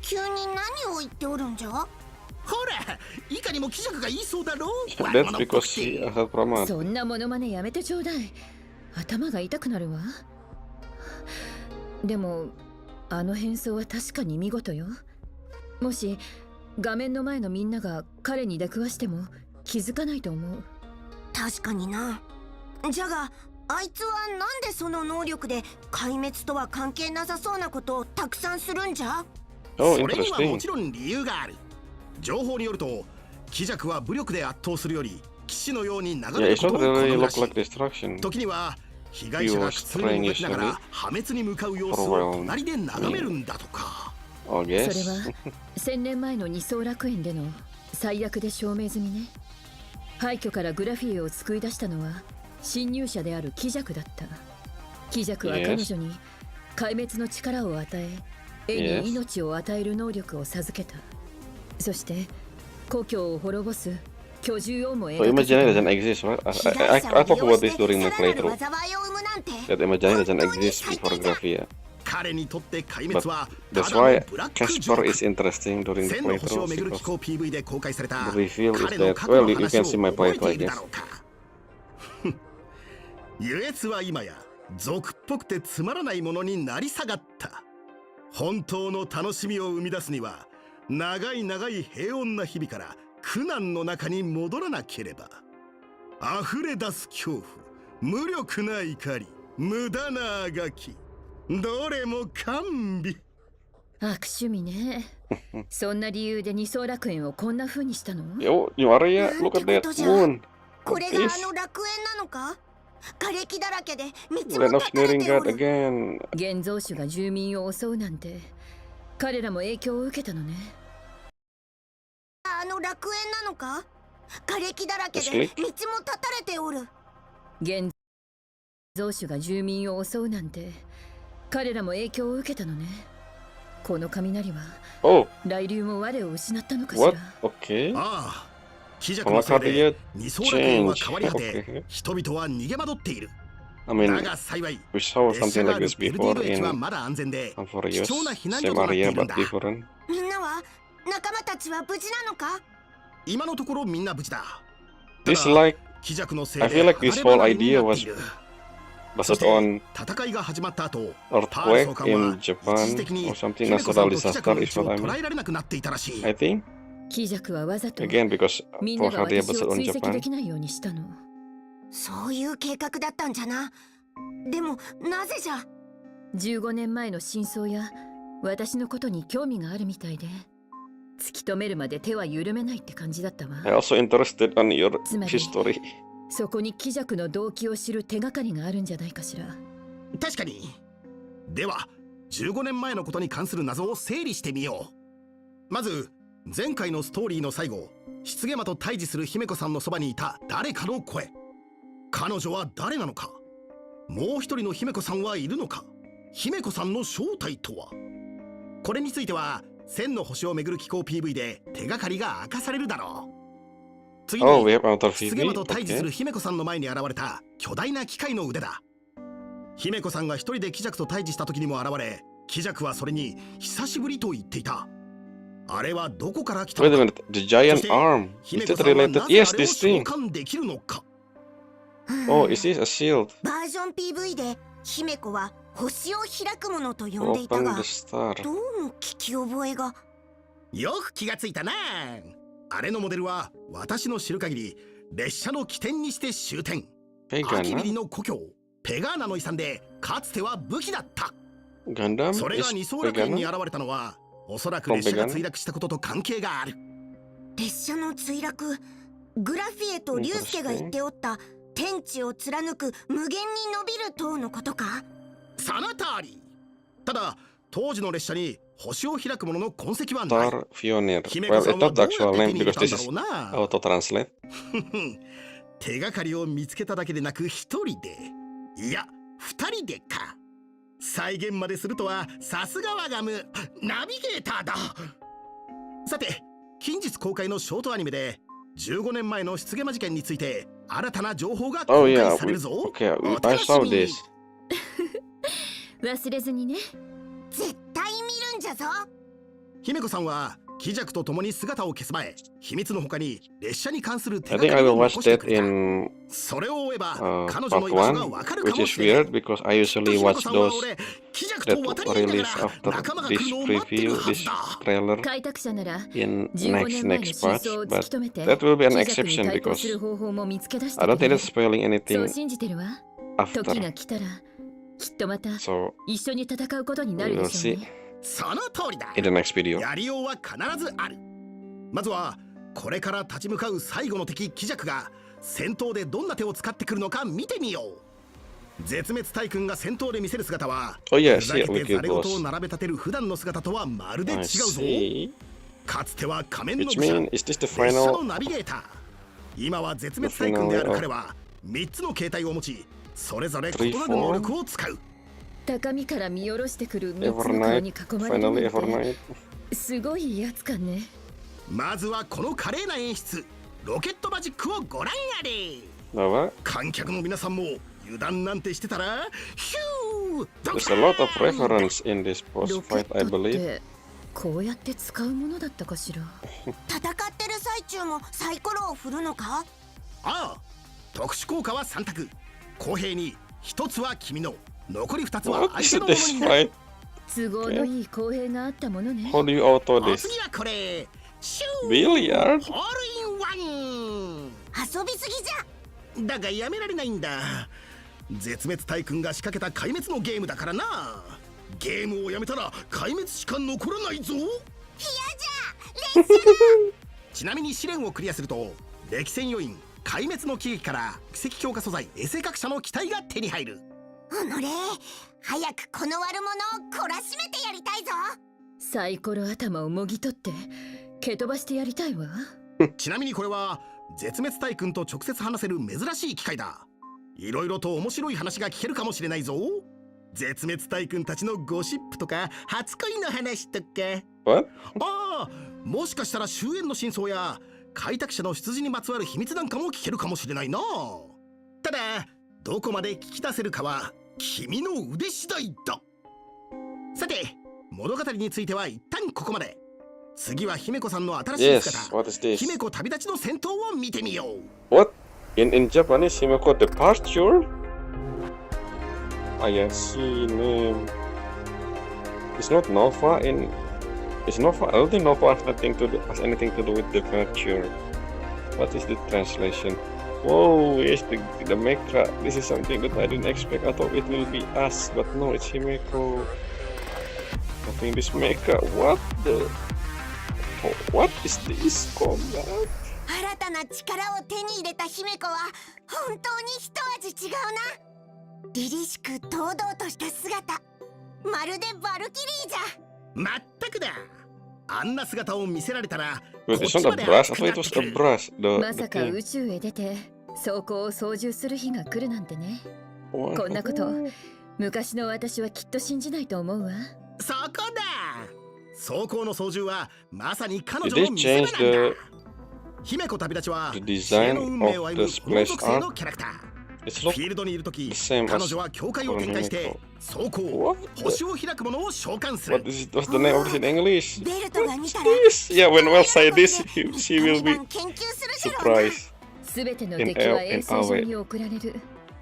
Speaker 2: 急に何を言っておるんじゃ？
Speaker 3: ほら、いかにも貴族が言いそうだろう。
Speaker 1: That's because she has a Pramat.
Speaker 5: そんなモノマネやめてちょうだい。頭が痛くなるわ。でもあの変装は確かに見事よ。もし画面の前のみんなが彼に出くわしても気づかないと思う。
Speaker 2: 確かにな。じゃがあいつはなんでその能力で壊滅とは関係なさそうなことをたくさんするんじゃ？
Speaker 1: Oh,
Speaker 3: それにはも
Speaker 1: interesting.
Speaker 3: ちろん理由がある。情報によると、貴弱は武力で圧倒するより騎士のように流
Speaker 1: Yeah,
Speaker 3: れる
Speaker 1: it
Speaker 3: ことを
Speaker 1: doesn't
Speaker 3: 好
Speaker 1: really
Speaker 3: むら
Speaker 1: look
Speaker 3: しい。
Speaker 1: like destruction.
Speaker 3: 時には被害者が苦痛にもがきながら破滅に向かう様子を隣で眺めるんだとか。
Speaker 1: I
Speaker 5: それ
Speaker 1: guess.
Speaker 5: は1000年前の二層楽園での最悪で証明済みね。廃墟からグラフィエを救い出したのは侵入者である鬼弱だった。鬼弱は彼女に壊滅の力を与え、絵に命を与える能力を授けた。そして故郷を滅ぼす居住をも
Speaker 1: So
Speaker 5: 描かせ
Speaker 1: Imaginary
Speaker 5: た。
Speaker 1: doesn't exist, right? I talk about this during my playthrough. That Imaginary doesn't exist before Graphia.
Speaker 3: 彼にとって壊滅
Speaker 1: But
Speaker 3: は
Speaker 1: that's
Speaker 3: ただの
Speaker 1: why
Speaker 3: ブラックジョ
Speaker 1: Casper
Speaker 3: ー
Speaker 1: is
Speaker 3: ク。
Speaker 1: interesting during the
Speaker 3: 千の星を
Speaker 1: playthrough
Speaker 3: 巡る機
Speaker 1: because
Speaker 3: 構 PV で公開された
Speaker 1: the reveal is
Speaker 3: 彼の
Speaker 1: that,
Speaker 3: 過去の
Speaker 1: well, you
Speaker 3: 話
Speaker 1: can
Speaker 3: を
Speaker 1: see my
Speaker 3: 覚え
Speaker 1: playthrough,
Speaker 3: て
Speaker 1: I
Speaker 3: いるだ
Speaker 1: guess.
Speaker 3: ろうか。優越は今や俗っぽくてつまらないものになり下がった。本当の楽しみを生み出すには長い長い平穏な日々から苦難の中に戻らなければ。溢れ出す恐怖、無力な怒り、無駄なあがき、どれも甘美。
Speaker 5: 悪趣味ね。そんな理由で二層楽園をこんな風にしたの？
Speaker 1: Yo, Maria, look at that moon.
Speaker 2: これ
Speaker 1: What
Speaker 2: が
Speaker 1: is?
Speaker 2: あの楽園なのか？瓦礫だらけで道も
Speaker 1: Land
Speaker 2: 断
Speaker 1: of
Speaker 2: たれ
Speaker 1: Snaring
Speaker 2: てお
Speaker 1: God
Speaker 2: る。
Speaker 1: again.
Speaker 5: 現像種が住民を襲うなんて、彼らも影響を受けたのね。
Speaker 2: あの楽園なのか？瓦礫だらけで
Speaker 1: Asleep?
Speaker 2: 道も断たれておる。
Speaker 5: 現像種が住民を襲うなんて、彼らも影響を受けたのね。この雷は
Speaker 1: Oh,
Speaker 5: 雷流も我を失ったのかし
Speaker 1: what?
Speaker 5: ら。
Speaker 1: Okay.
Speaker 3: ああ、鬼弱のせい
Speaker 1: Honkai
Speaker 3: で二層楽園は変わり果
Speaker 1: change.
Speaker 3: て
Speaker 1: Okay.
Speaker 3: 人々は逃げ惑っている。
Speaker 1: I
Speaker 3: だ
Speaker 1: mean,
Speaker 3: が幸い
Speaker 1: we saw
Speaker 3: 列車
Speaker 1: something
Speaker 3: があ
Speaker 1: like
Speaker 3: る
Speaker 1: this
Speaker 3: ベルディ
Speaker 1: before
Speaker 3: ード駅は
Speaker 1: in
Speaker 3: まだ安全で
Speaker 1: Amphoreos,
Speaker 3: 貴重な避難所
Speaker 1: same
Speaker 3: となってい
Speaker 1: area
Speaker 3: るん
Speaker 1: but
Speaker 3: だ。
Speaker 1: different.
Speaker 2: みんなは仲間たちは無事なのか？
Speaker 3: 今のところみんな無事だ。た
Speaker 1: This
Speaker 3: だ
Speaker 1: like
Speaker 3: 鬼弱のせい
Speaker 1: I
Speaker 3: で
Speaker 1: feel like this
Speaker 3: 離れ
Speaker 1: whole
Speaker 3: 離れに
Speaker 1: idea
Speaker 3: なってい
Speaker 1: was
Speaker 3: る。そし
Speaker 1: based
Speaker 3: て
Speaker 1: on
Speaker 3: 戦いが始まった後、パール
Speaker 1: earthquake
Speaker 3: 総監
Speaker 1: in
Speaker 3: は一時
Speaker 1: Japan
Speaker 3: 的に
Speaker 1: or something
Speaker 3: 姫子さ
Speaker 1: natural
Speaker 3: んと鬼弱
Speaker 1: disaster
Speaker 3: の
Speaker 1: is
Speaker 3: 血を
Speaker 1: what I
Speaker 3: 捉
Speaker 1: mean.
Speaker 3: えられなくなっていたらしい。
Speaker 1: I think
Speaker 5: 鬼弱はわざと
Speaker 1: again because
Speaker 5: みんな
Speaker 1: for
Speaker 5: が
Speaker 1: how they
Speaker 5: 私
Speaker 1: based
Speaker 5: を
Speaker 1: on
Speaker 5: 追跡で
Speaker 1: Japan.
Speaker 5: きないようにしたの。
Speaker 2: そういう計画だったんじゃな。でもなぜじゃ？
Speaker 5: 15年前の真相や私のことに興味があるみたいで、突き止めるまで手は緩めないって感じだったわ。
Speaker 1: I also interested on your
Speaker 5: つまり
Speaker 1: history.
Speaker 5: そこに鬼弱の動機を知る手がかりがあるんじゃないかしら。
Speaker 3: 確かに。では15年前のことに関する謎を整理してみよう。まず前回のストーリーの最後、湿毛魔と対峙する姫子さんのそばにいた誰かの声。彼女は誰なのか？もう一人の姫子さんはいるのか？姫子さんの正体とは？これについては千の星をめぐる機構 PV で手がかりが明かされるだろう。次
Speaker 1: Oh, we
Speaker 3: に
Speaker 1: have outer
Speaker 3: 湿毛魔
Speaker 1: PV.
Speaker 3: と対峙す
Speaker 1: Okay.
Speaker 3: る姫子さんの前に現れた巨大な機械の腕だ。姫子さんが一人で鬼弱と対峙した時にも現れ、鬼弱はそれに久しぶりと言っていた。あれはどこから来た
Speaker 1: Wait a
Speaker 3: のか？
Speaker 1: minute. The giant
Speaker 3: そして
Speaker 1: arm.
Speaker 3: 姫
Speaker 1: Is
Speaker 3: 子
Speaker 1: that
Speaker 3: さんは
Speaker 1: related?
Speaker 3: なぜ
Speaker 1: Yes,
Speaker 3: あれを
Speaker 1: this
Speaker 3: 召
Speaker 1: thing.
Speaker 3: 喚できるのか？
Speaker 1: Oh, is this a shield?
Speaker 2: バージョン PV で姫子は星を開くものと呼んでいた
Speaker 1: Open
Speaker 2: が、
Speaker 1: the star.
Speaker 2: どうも聞き覚えが。
Speaker 3: よく気がついたな。あれのモデルは私の知る限り列車の起点にして終点。アキビリ
Speaker 1: Pegana?
Speaker 3: の故郷ペガーナの遺産でかつては武器だった。
Speaker 1: Gundam
Speaker 3: それ
Speaker 1: is
Speaker 3: が二層楽園に
Speaker 1: Pegana?
Speaker 3: 現れたのはおそらく列車が墜落したことと関係がある。
Speaker 2: 列車の墜落、グラフィエとリュウスケが言っておった天地を貫く無限に伸びる塔のことか？
Speaker 3: その通り。ただ当時の列車に星を開くものの痕跡はない。
Speaker 1: Star Pioneer.
Speaker 3: 姫
Speaker 1: Well,
Speaker 3: 子さ
Speaker 1: it's
Speaker 3: んは
Speaker 1: not
Speaker 3: ど
Speaker 1: the
Speaker 3: うや
Speaker 1: actual
Speaker 3: って手
Speaker 1: name
Speaker 3: に入れ
Speaker 1: because
Speaker 3: たん
Speaker 1: this
Speaker 3: だ
Speaker 1: is
Speaker 3: ろうな。
Speaker 1: auto translate.
Speaker 3: 手がかりを見つけただけでなく一人で、いや二人でか。再現までするとはさすが我がムナビゲーターだ。さて近日公開のショートアニメで15年前の湿毛魔事件について新たな情報が
Speaker 1: Oh
Speaker 3: 公
Speaker 1: yeah,
Speaker 3: 開されるぞ。
Speaker 1: okay,
Speaker 3: お
Speaker 1: I
Speaker 3: 楽し
Speaker 1: saw
Speaker 3: みに。
Speaker 1: this.
Speaker 5: 忘れずにね。
Speaker 2: 絶対見るんじゃぞ。
Speaker 3: 姫子さんは鬼弱と共に姿を消す前、秘密の他に列車に関する手
Speaker 1: I
Speaker 3: が
Speaker 1: think
Speaker 3: か
Speaker 1: I
Speaker 3: り
Speaker 1: will
Speaker 3: を
Speaker 1: watch
Speaker 3: 残して
Speaker 1: that
Speaker 3: くれた。
Speaker 1: in
Speaker 3: それを追えば彼女
Speaker 1: part
Speaker 3: の居場所が
Speaker 1: 1,
Speaker 3: わかる
Speaker 1: which
Speaker 3: かも
Speaker 1: is
Speaker 3: しれない。
Speaker 1: weird because I usually
Speaker 3: 姫
Speaker 1: watch
Speaker 3: 子さんは
Speaker 1: those
Speaker 3: 俺、鬼弱
Speaker 1: that
Speaker 3: と渡り合いなが
Speaker 1: release
Speaker 3: ら
Speaker 1: after
Speaker 3: 仲間が来
Speaker 1: this
Speaker 3: るのを待ってる
Speaker 1: preview,
Speaker 3: はず
Speaker 1: this
Speaker 3: だ。
Speaker 1: trailer
Speaker 5: 開拓者なら
Speaker 1: in
Speaker 5: 15
Speaker 1: next
Speaker 5: 年前の
Speaker 1: next
Speaker 5: 真
Speaker 1: patch,
Speaker 5: 相を突
Speaker 1: but
Speaker 5: き止めて
Speaker 1: that will be an
Speaker 5: 鬼弱に
Speaker 1: exception
Speaker 5: 対抗する
Speaker 1: because
Speaker 5: 方法も見つけ出し
Speaker 1: I
Speaker 5: た
Speaker 1: don't
Speaker 5: け
Speaker 1: think
Speaker 5: ど
Speaker 1: it's spoiling
Speaker 5: そう
Speaker 1: anything
Speaker 5: 信じてるわ。時
Speaker 1: after.
Speaker 5: が来たらきっとまた
Speaker 1: So
Speaker 5: 一緒に戦うことにな
Speaker 1: we
Speaker 5: る
Speaker 1: will
Speaker 5: でしょう
Speaker 1: see
Speaker 5: ね。
Speaker 3: その通りだ。
Speaker 1: in the next video.
Speaker 3: やりようは必ずある。まずはこれから立ち向かう最後の敵鬼弱が戦闘でどんな手を使ってくるのか見てみよう。絶滅大君が戦闘で見せる姿は
Speaker 1: Oh yeah,
Speaker 3: ふざ
Speaker 1: see
Speaker 3: け
Speaker 1: it
Speaker 3: て
Speaker 1: with
Speaker 3: ざれ言を
Speaker 1: boss.
Speaker 3: 並べ立てる普段の姿とはまるで違う
Speaker 1: I
Speaker 3: ぞ。
Speaker 1: see.
Speaker 3: かつては仮面の
Speaker 1: Which
Speaker 3: 武者
Speaker 1: means is this the
Speaker 3: 列車の
Speaker 1: final?
Speaker 3: ナビゲーター今は絶滅対君である彼は3つの形態を持ち、それぞれ異なる能力を使う。
Speaker 5: 高みから見下ろしてくる3つの顔に囲まれるなんてすごいやつかね。
Speaker 3: まずはこの華麗な演出、ロケットマジックをご覧あれ。観客の皆さんも油断なんてしてたらヒュー。
Speaker 1: There's a lot of reference in this boss
Speaker 5: ロケ
Speaker 1: fight,
Speaker 5: ッ
Speaker 1: I
Speaker 5: トっ
Speaker 1: believe.
Speaker 5: てこうやって使うものだったかしら。
Speaker 2: 戦ってる最中もサイコロを振るのか？
Speaker 3: ああ、特殊効果は3択。公平に1つは君の、残り2つは
Speaker 1: What
Speaker 3: 相
Speaker 1: is
Speaker 3: 手のもの
Speaker 1: this
Speaker 3: になる。
Speaker 1: fight?
Speaker 5: 都合のいい公平があったものね。
Speaker 1: How do you auto
Speaker 3: お
Speaker 1: this?
Speaker 3: 次はこれ。シュー。
Speaker 1: Billiard?
Speaker 3: ホールインワン。
Speaker 2: 遊びすぎじゃ。
Speaker 3: だがやめられないんだ。絶滅対君が仕掛けた壊滅のゲームだからな。ゲームをやめたら壊滅しか残らないぞ。
Speaker 2: 嫌じゃ。列車だ。
Speaker 3: ちなみに試練をクリアすると歴戦要員壊滅の喜劇から奇跡強化素材エセ各社の機体が手に入る。
Speaker 2: おのれ、早くこの悪者を懲らしめてやりたいぞ。
Speaker 5: サイコロ頭をもぎ取って蹴飛ばしてやりたいわ。
Speaker 3: ちなみにこれは絶滅対君と直接話せる珍しい機会だ。いろいろと面白い話が聞けるかもしれないぞ。絶滅対君たちのゴシップとか初恋の話とか。
Speaker 1: What?
Speaker 3: ああ、もしかしたら終焉の真相や開拓者の出自にまつわる秘密なんかも聞けるかもしれないな。ただどこまで聞き出せるかは君の腕次第だ。さて物語については一旦ここまで。次は姫子さんの新しい
Speaker 1: Yes,
Speaker 3: 姿、
Speaker 1: what is this?
Speaker 3: 姫子旅立ちの戦闘を見てみよう。
Speaker 1: What? In Japanese, Himeko departure? I see name. It's not Nova in. It's Nova. I don't think Nova has anything to do with departure. What is the translation? Whoa, yes, the mecha. This is something that I didn't expect. I thought it will be us, but no, it's Himeko. I think this mecha. What the? What is this combat?
Speaker 2: 新たな力を手に入れた姫子は本当に一味違うな。凛々しく堂々とした姿、まるでバルキリーじゃ。
Speaker 3: まったくだ。あんな姿を見せられたら
Speaker 1: Wait,
Speaker 3: こっ
Speaker 1: it's
Speaker 3: ち
Speaker 1: not
Speaker 3: ま
Speaker 1: a
Speaker 3: で
Speaker 1: brush. I
Speaker 3: 熱く
Speaker 1: thought
Speaker 3: な
Speaker 1: it
Speaker 3: って
Speaker 1: was
Speaker 3: く
Speaker 1: a
Speaker 3: る。
Speaker 1: brush.
Speaker 5: ま
Speaker 1: The
Speaker 5: さか
Speaker 1: thing.
Speaker 5: 宇宙へ出て装甲を操縦する日が来るなんてね。
Speaker 1: What?
Speaker 5: こんなこと昔の私はきっと信じないと思うわ。
Speaker 3: そこだ。装甲の操縦はまさに彼
Speaker 1: Did
Speaker 3: 女
Speaker 1: they
Speaker 3: の見せ場
Speaker 1: change
Speaker 3: なんだ。
Speaker 1: the
Speaker 3: 姫子旅立ちは
Speaker 1: the
Speaker 3: 知恵
Speaker 1: design
Speaker 3: の運命を
Speaker 1: of
Speaker 3: 歩
Speaker 1: the
Speaker 3: むこの
Speaker 1: splash
Speaker 3: 属性
Speaker 1: art?
Speaker 3: のキャラクター。
Speaker 1: It's
Speaker 3: フ
Speaker 1: not
Speaker 3: ィールドにいるとき
Speaker 1: the same
Speaker 3: 彼
Speaker 1: as
Speaker 3: 女は境界を展開して装甲
Speaker 1: What?
Speaker 3: 星を開くものを召喚す
Speaker 1: What
Speaker 3: る。
Speaker 1: is it? What's the name of this in English?
Speaker 2: ベルトが似たら
Speaker 1: Yes. Yeah, when Well say this, she will
Speaker 2: ガ
Speaker 1: be
Speaker 2: ンガン研究するじゃろうな。
Speaker 1: surprised.
Speaker 5: すべての敵は衛星上に送られる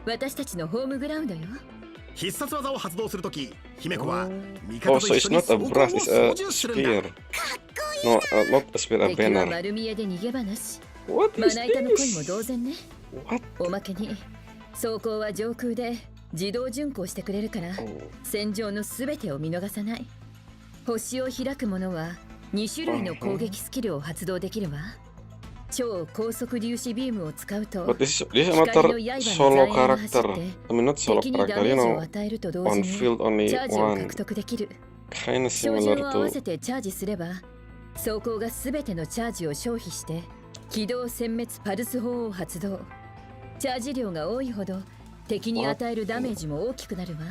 Speaker 5: 私たちのホームグラウンドよ。
Speaker 3: 必殺技を発動するとき姫子は味
Speaker 1: Oh,
Speaker 3: 方
Speaker 1: so
Speaker 3: と
Speaker 1: it's
Speaker 3: 一緒に
Speaker 1: not
Speaker 3: 装
Speaker 1: a
Speaker 3: 甲を
Speaker 1: brush, it's
Speaker 3: 操
Speaker 1: a
Speaker 3: 縦するんだ。
Speaker 1: spear.
Speaker 2: かっこいい
Speaker 1: No, not a spear, a
Speaker 5: 敵は
Speaker 1: banner.
Speaker 5: 丸見えで逃げ話。
Speaker 1: What
Speaker 5: ま
Speaker 1: is
Speaker 5: な板の恋も
Speaker 1: this?
Speaker 5: 同然ね。
Speaker 1: What?
Speaker 5: おまけに装甲は上空で自動巡航してくれるから
Speaker 1: Oh.
Speaker 5: 戦場のすべてを見逃さない。星を開くものは2種類の攻撃スキルを発動できるわ。超高速粒子ビームを使うと
Speaker 1: But this is another solo character. I mean, not solo
Speaker 5: 敵にダ
Speaker 1: character,
Speaker 5: メ
Speaker 1: you
Speaker 5: ージを
Speaker 1: know,
Speaker 5: 与えると同
Speaker 1: on
Speaker 5: 時に
Speaker 1: field only
Speaker 5: チャージを
Speaker 1: one.
Speaker 5: 獲得できる。
Speaker 1: Kinda
Speaker 5: 照準
Speaker 1: similar
Speaker 5: を合わ
Speaker 1: to.
Speaker 5: せてチャージすれば装甲がすべてのチャージを消費して起動殲滅パルス砲を発動。チャージ量が多いほど敵に与えるダメージも大きくなるわ。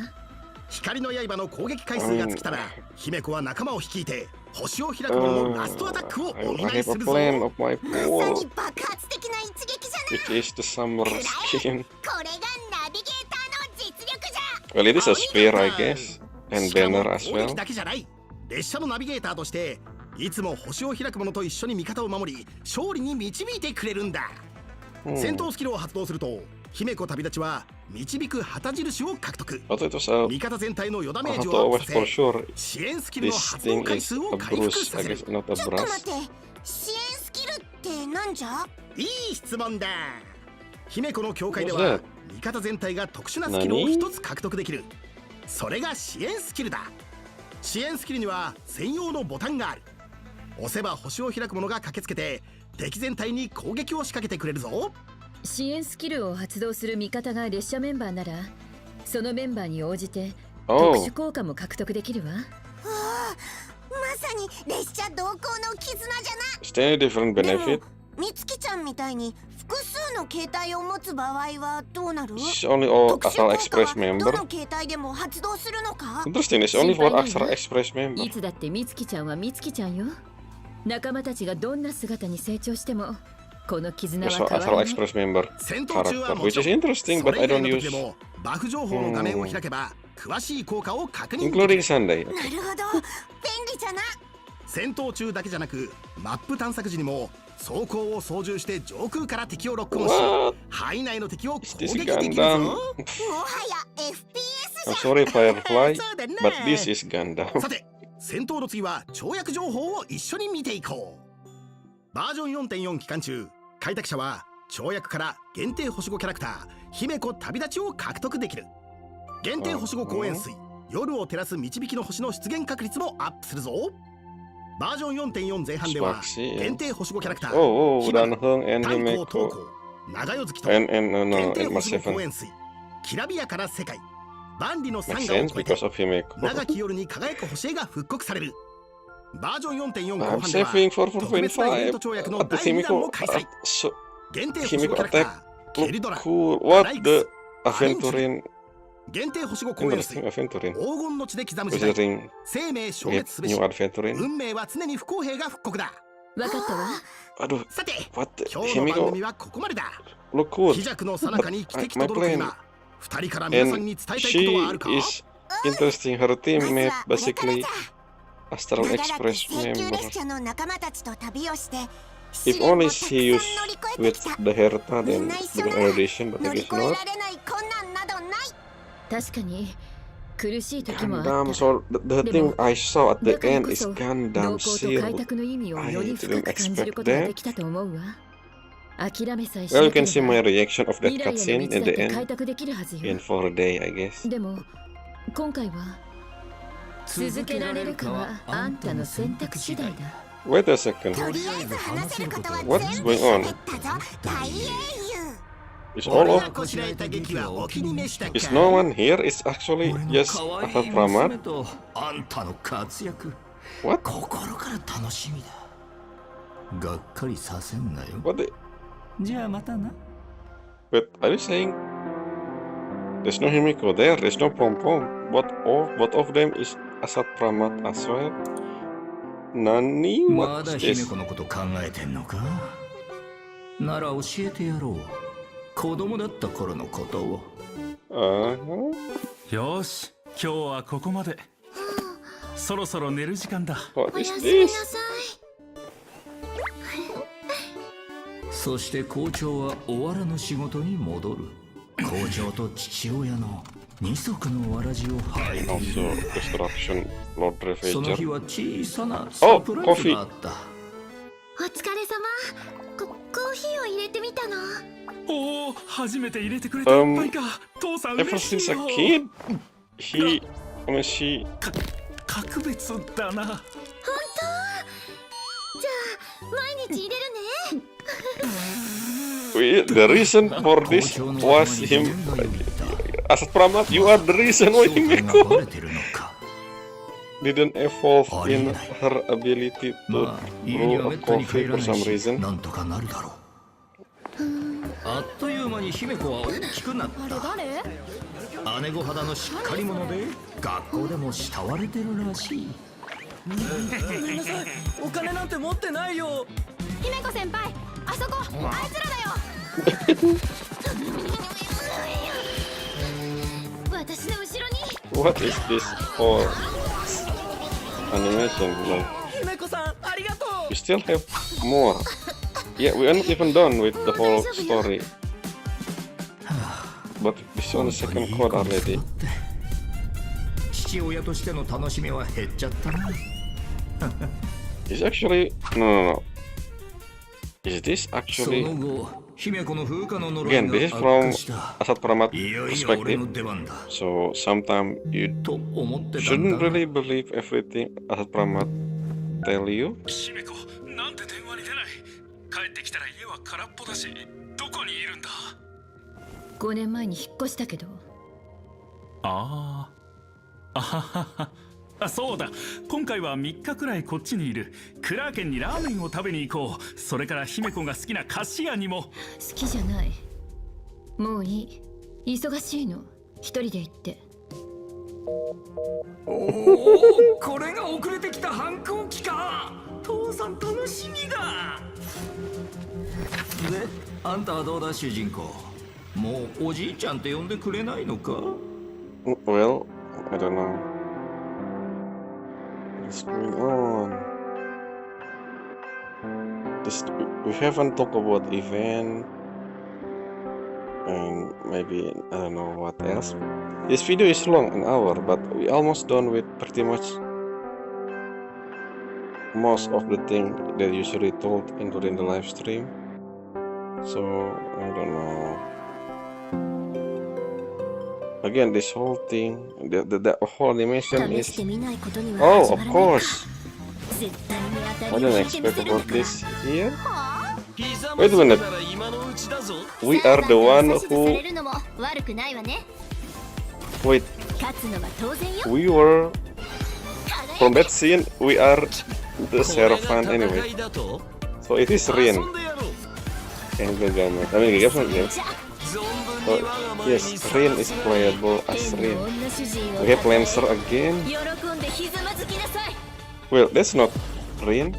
Speaker 3: 光の刃の攻撃回数が尽きたら姫子は仲間を率いて星を開くもののラストアタックをお
Speaker 1: I
Speaker 3: 願い
Speaker 1: have
Speaker 3: す
Speaker 1: a
Speaker 3: るぞ。
Speaker 1: plan of my
Speaker 2: まさ
Speaker 1: pool,
Speaker 2: に爆発的な一撃じゃな。
Speaker 1: which is the summer skin.
Speaker 2: これがナビゲーターの実力じゃ。
Speaker 1: Well, it is a spear, I guess, and
Speaker 3: しかも
Speaker 1: banner as
Speaker 3: 攻撃
Speaker 1: well.
Speaker 3: だけじゃない。列車のナビゲーターとしていつも星を開く者と一緒に味方を守り勝利に導いてくれるんだ。戦闘スキルを発動すると姫子旅立ちは導く旗印を獲得。
Speaker 1: I thought it was a.
Speaker 3: 味方全体の余ダメ
Speaker 1: I
Speaker 3: ージ
Speaker 1: thought
Speaker 3: をアッ
Speaker 1: always
Speaker 3: プ
Speaker 1: for
Speaker 3: さ
Speaker 1: sure
Speaker 3: せ支援スキルの
Speaker 1: this
Speaker 3: 発動
Speaker 1: thing
Speaker 3: 回
Speaker 1: is
Speaker 3: 数
Speaker 1: a
Speaker 3: を回復
Speaker 1: brush,
Speaker 3: さ
Speaker 1: I
Speaker 3: せる。
Speaker 1: guess, not a
Speaker 2: ちょっと待
Speaker 1: brush.
Speaker 2: って、支援スキルってなんじゃ？
Speaker 3: いい質問だ。姫子の教会で
Speaker 1: What's
Speaker 3: は
Speaker 1: that?
Speaker 3: 味方全体が特殊なスキルを一つ獲得できる。それが支援スキルだ。支援スキルには専用のボタンがある。押せば星を開く者が駆けつけて敵全体に攻撃を仕掛けてくれるぞ。
Speaker 5: 支援スキルを発動する味方が列車メンバーならそのメンバーに応じて特
Speaker 1: Oh,
Speaker 5: 殊効果も獲得できるわ。
Speaker 2: わあ、まさに列車同行の絆じゃな。
Speaker 1: is there any different
Speaker 2: でも
Speaker 1: benefit?
Speaker 2: みつきちゃんみたいに複の携帯を持つ場合はどうなる？
Speaker 1: It's only all
Speaker 2: 特殊
Speaker 1: Astral
Speaker 2: 効
Speaker 1: Express
Speaker 2: 果はど
Speaker 1: member.
Speaker 2: の携帯でも発動するのか？
Speaker 1: Interesting, it's only for Astral Express member.
Speaker 5: いつだって美月ちゃんは美月ちゃんよ。仲間たちがどんな姿に成長してもこの絆は
Speaker 1: Also
Speaker 5: 変わ
Speaker 1: Astral
Speaker 5: らない。
Speaker 1: Express member
Speaker 3: 戦闘中は
Speaker 1: character,
Speaker 3: も
Speaker 1: which
Speaker 3: ち
Speaker 1: is
Speaker 3: ろん
Speaker 1: interesting,
Speaker 3: そ
Speaker 1: but
Speaker 3: れ
Speaker 1: I
Speaker 3: 以外
Speaker 1: don't
Speaker 3: の時
Speaker 1: use,
Speaker 3: でもバフ情報の画面を開けば詳しい効果を確認でき
Speaker 1: including
Speaker 3: る。
Speaker 1: Sunday.
Speaker 2: なるほど、便利じゃな。
Speaker 3: 戦闘中だけじゃなくマップ探索時にも装甲を操縦して上空から敵をロックオンし
Speaker 1: What?
Speaker 3: 範囲内の敵を攻
Speaker 1: Is
Speaker 3: 撃
Speaker 1: this
Speaker 3: できる
Speaker 1: Gundam?
Speaker 3: ぞ。
Speaker 2: もはや FPS じ
Speaker 1: I'm
Speaker 2: ゃん。
Speaker 1: sorry, Firefly,
Speaker 3: そうだね
Speaker 1: but this is Gundam.
Speaker 3: さて戦闘の次は跳躍情報を一緒に見ていこう。バージョン 4.4 期間中開拓者は跳躍から限定星5キャラクター姫子旅立ちを獲得できる。限定星5光円水夜を照らす導きの星の出現確率もアップするぞ。バージョン 4.4 前半では
Speaker 1: Sparksy,
Speaker 3: 限定星5キャラクター
Speaker 1: Oh,
Speaker 3: 火花
Speaker 1: Ranheng and
Speaker 3: 炭鉱
Speaker 1: Himeko
Speaker 3: 東光長代月と
Speaker 1: and no,
Speaker 3: 限
Speaker 1: no,
Speaker 3: 定
Speaker 1: and
Speaker 3: 星5
Speaker 1: Maseven
Speaker 3: 光円水きらびやかな世界万里の
Speaker 1: makes
Speaker 3: 山河を
Speaker 1: sense
Speaker 3: 越えて
Speaker 1: because of Himeko.
Speaker 3: 長き夜に輝く星へが復刻される。バージョン 4.4 後
Speaker 1: I'm
Speaker 3: 半では
Speaker 1: saving for
Speaker 3: 特別なイベント
Speaker 1: 4.5.
Speaker 3: 跳躍の
Speaker 1: But the
Speaker 3: 第2弾
Speaker 1: Himeko
Speaker 3: も開催。
Speaker 1: so
Speaker 3: 限定星5キ
Speaker 1: Himeko
Speaker 3: ャラクタ
Speaker 1: attack
Speaker 3: ーケルド
Speaker 1: look
Speaker 3: ラ
Speaker 1: cool.
Speaker 3: ア
Speaker 1: What
Speaker 3: ライク
Speaker 1: the
Speaker 3: アレンジ
Speaker 1: Aventurin?
Speaker 3: 限定星5光円水
Speaker 1: Interesting Aventurin.
Speaker 3: 黄金の地で刻む時代
Speaker 1: Visiting
Speaker 3: 生命消
Speaker 1: with
Speaker 3: 滅すべ
Speaker 1: new
Speaker 3: し
Speaker 1: Aventurin.
Speaker 3: 運命は常に不公平が復刻だ。
Speaker 5: わかったわ。
Speaker 1: Aduh,
Speaker 3: さて
Speaker 1: what the
Speaker 3: 今日の番
Speaker 1: Himeko
Speaker 3: 組はここまでだ。
Speaker 1: look cool.
Speaker 3: 気弱の最中に汽笛
Speaker 1: My
Speaker 3: と届く
Speaker 1: plan.
Speaker 3: 今二人から皆さんに
Speaker 1: And
Speaker 3: 伝えたいことはあ
Speaker 1: she
Speaker 3: るか？
Speaker 1: is interesting. Her
Speaker 2: まず
Speaker 1: teammate
Speaker 2: はこれから
Speaker 1: basically
Speaker 2: じゃ。
Speaker 1: Astral
Speaker 2: 長らく
Speaker 1: Express
Speaker 2: 請求
Speaker 1: member.
Speaker 2: 列車の仲間たちと旅をして
Speaker 1: If
Speaker 2: 試練を
Speaker 1: only
Speaker 2: たくさん
Speaker 1: she
Speaker 2: 乗
Speaker 1: used
Speaker 2: り越えて
Speaker 1: with
Speaker 2: きた。
Speaker 1: the Herta
Speaker 2: みん
Speaker 1: then
Speaker 2: な一緒
Speaker 1: with
Speaker 2: な
Speaker 1: an
Speaker 2: ら
Speaker 1: addition, but
Speaker 2: 乗
Speaker 1: I
Speaker 2: り
Speaker 1: guess
Speaker 2: 越え
Speaker 1: not.
Speaker 2: られない困難などない。
Speaker 5: 確かに苦しい時もあった。
Speaker 1: Gundam, so the
Speaker 5: でも
Speaker 1: thing I saw at the
Speaker 5: だから
Speaker 1: end
Speaker 5: こ
Speaker 1: is
Speaker 5: そ
Speaker 1: Gundam
Speaker 5: 同行と開
Speaker 1: Shield.
Speaker 5: 拓の意味を
Speaker 1: I
Speaker 5: より深
Speaker 1: didn't
Speaker 5: く感じる
Speaker 1: expect
Speaker 5: ことが
Speaker 1: that.
Speaker 5: できたと思うわ。諦めさえし
Speaker 1: Well,
Speaker 5: な
Speaker 1: you
Speaker 5: け
Speaker 1: can see
Speaker 5: れば
Speaker 1: my reaction of that
Speaker 5: 未来への
Speaker 1: cutscene
Speaker 5: 道
Speaker 1: in
Speaker 5: だっ
Speaker 1: the
Speaker 5: て開
Speaker 1: end
Speaker 5: 拓できるはずよ。
Speaker 1: in 4 day, I guess.
Speaker 5: でも今回は続けられるかはあんたの選択次第だ。
Speaker 1: Wait a second.
Speaker 2: とりあえず話せることは
Speaker 1: What's
Speaker 2: 全部
Speaker 1: going on?
Speaker 2: 喋ったぞ。大英雄。
Speaker 1: It's all
Speaker 3: 俺
Speaker 1: off.
Speaker 3: がこしらえた劇はお気に召したか？
Speaker 1: Is no one here? It's actually
Speaker 4: 俺の
Speaker 1: just
Speaker 4: 可
Speaker 1: a
Speaker 4: 愛い娘
Speaker 1: Pramat.
Speaker 4: とあんたの活躍
Speaker 1: What?
Speaker 4: 心から楽しみだ。がっかりさせんなよ。
Speaker 1: What? The...
Speaker 4: じゃあまたな。
Speaker 1: Wait, are you saying there's no Himiko there? There's no Pom Pom. Both of them is Asat Pramat as well. Nani?
Speaker 4: まだ
Speaker 1: What's
Speaker 4: 姫
Speaker 1: this?
Speaker 4: 子のこと考えてんのか？なら教えてやろう。子供だった頃のことを。
Speaker 6: よし、今日はここまで。そろそろ寝る時間だ。
Speaker 1: What
Speaker 2: お
Speaker 1: is
Speaker 2: やすみな
Speaker 1: this?
Speaker 2: さ
Speaker 4: そして校長は終わらぬ仕事に戻る。校長と父親の二足のわらじを履いてい
Speaker 1: Also,
Speaker 4: る。
Speaker 1: Destruction Lord
Speaker 4: その日
Speaker 1: Ravager.
Speaker 4: は小さなサプライズがあった。
Speaker 2: い。お疲れ様。コーヒーを入れてみたの。
Speaker 6: おお、初めて入れてくれた一杯か。父さん
Speaker 1: Ever
Speaker 6: 嬉し
Speaker 1: since
Speaker 6: い
Speaker 1: a
Speaker 6: よ。
Speaker 1: kid, I mean, she.
Speaker 6: 格別だな。
Speaker 2: じゃあ毎日入れるね。
Speaker 1: The reason for this was him. Asat Pramat, you are the reason why
Speaker 4: がバレ
Speaker 1: Himeko
Speaker 4: てるのか。
Speaker 1: didn't evolve in her ability to
Speaker 4: まあ、家には
Speaker 1: brew
Speaker 4: め
Speaker 1: a
Speaker 4: ったに帰
Speaker 1: coffee
Speaker 4: ら
Speaker 1: for
Speaker 4: ない
Speaker 1: some
Speaker 4: し、
Speaker 1: reason.
Speaker 4: なんとかなるだろう。あっという間に姫子は大きくなった。姉御肌のしっかり者で学校でも慕われてるらしい。
Speaker 7: お金なんて持ってないよ。
Speaker 2: 姫子先輩、あそこ、あいつらだよ。私の後ろに。
Speaker 1: What is this for animation? Like,
Speaker 7: 姫子さん、ありがとう。
Speaker 1: we still have more. Yeah, we are not even done with the whole story. But this on the second chord already.
Speaker 4: 父親としての楽しみは減っちゃったな。
Speaker 1: Is actually no. Is this
Speaker 4: そ
Speaker 1: actually
Speaker 4: の後、姫子の風化の呪
Speaker 1: again?
Speaker 4: い
Speaker 1: This is
Speaker 4: が
Speaker 1: from
Speaker 4: 悪化した。
Speaker 1: Asat Pramat
Speaker 4: いよいよ俺
Speaker 1: perspective.
Speaker 4: の出番だ。
Speaker 1: So sometimes you
Speaker 4: と思ってたん
Speaker 1: shouldn't
Speaker 4: だ。
Speaker 1: really believe everything Asat Pramat tell you.
Speaker 6: 姫子、なんで電話に出ない。帰ってきたら家は空っぽだし、どこにいるんだ。
Speaker 5: 5年前に引っ越したけど
Speaker 6: ああ、あははは。あ、そうだ。今回は3日くらいこっちにいる。クラーケンにラーメンを食べに行こう。それから姫子が好きな菓子屋にも。
Speaker 5: 好きじゃない。もういい。忙しいの。一人で行って。
Speaker 4: おお、これが遅れてきた反抗期か。父さん楽しみだ。で、あんたはどうだ主人公。もうおじいちゃんって呼んでくれないのか？
Speaker 1: Well, I don't know. What's going on? We haven't talked about event and maybe I don't know what else. This video is long, an hour, but we almost done with pretty much most of the thing that usually told during the live stream. So I don't know. Again, this whole thing, the whole animation is. Oh, of course. I didn't expect about this here. Wait a minute. We are the one who. Wait. We were. From that scene, we are the Seraphan anyway. So it is Rin. And Gilgamesh. I mean, Gilgamesh. So, yes, Rin is playable as Rin. We have Lancer again. Well, that's not Rin.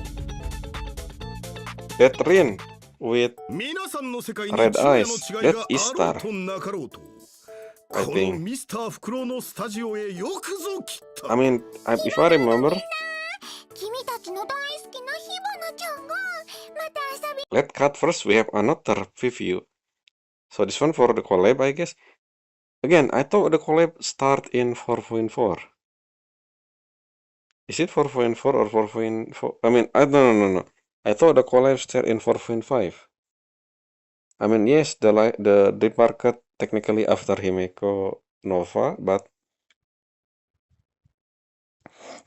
Speaker 1: That Rin with red eyes. That is Star. I think. I mean, if I remember. Let's cut first. We have another preview. So this one for the collab, I guess. Again, I thought the collab start in 4.4. Is it 4.4 or 4.4? I mean, no. I thought the collab start in 4.5. I mean, yes, the deep market technically after Himeko Nova, but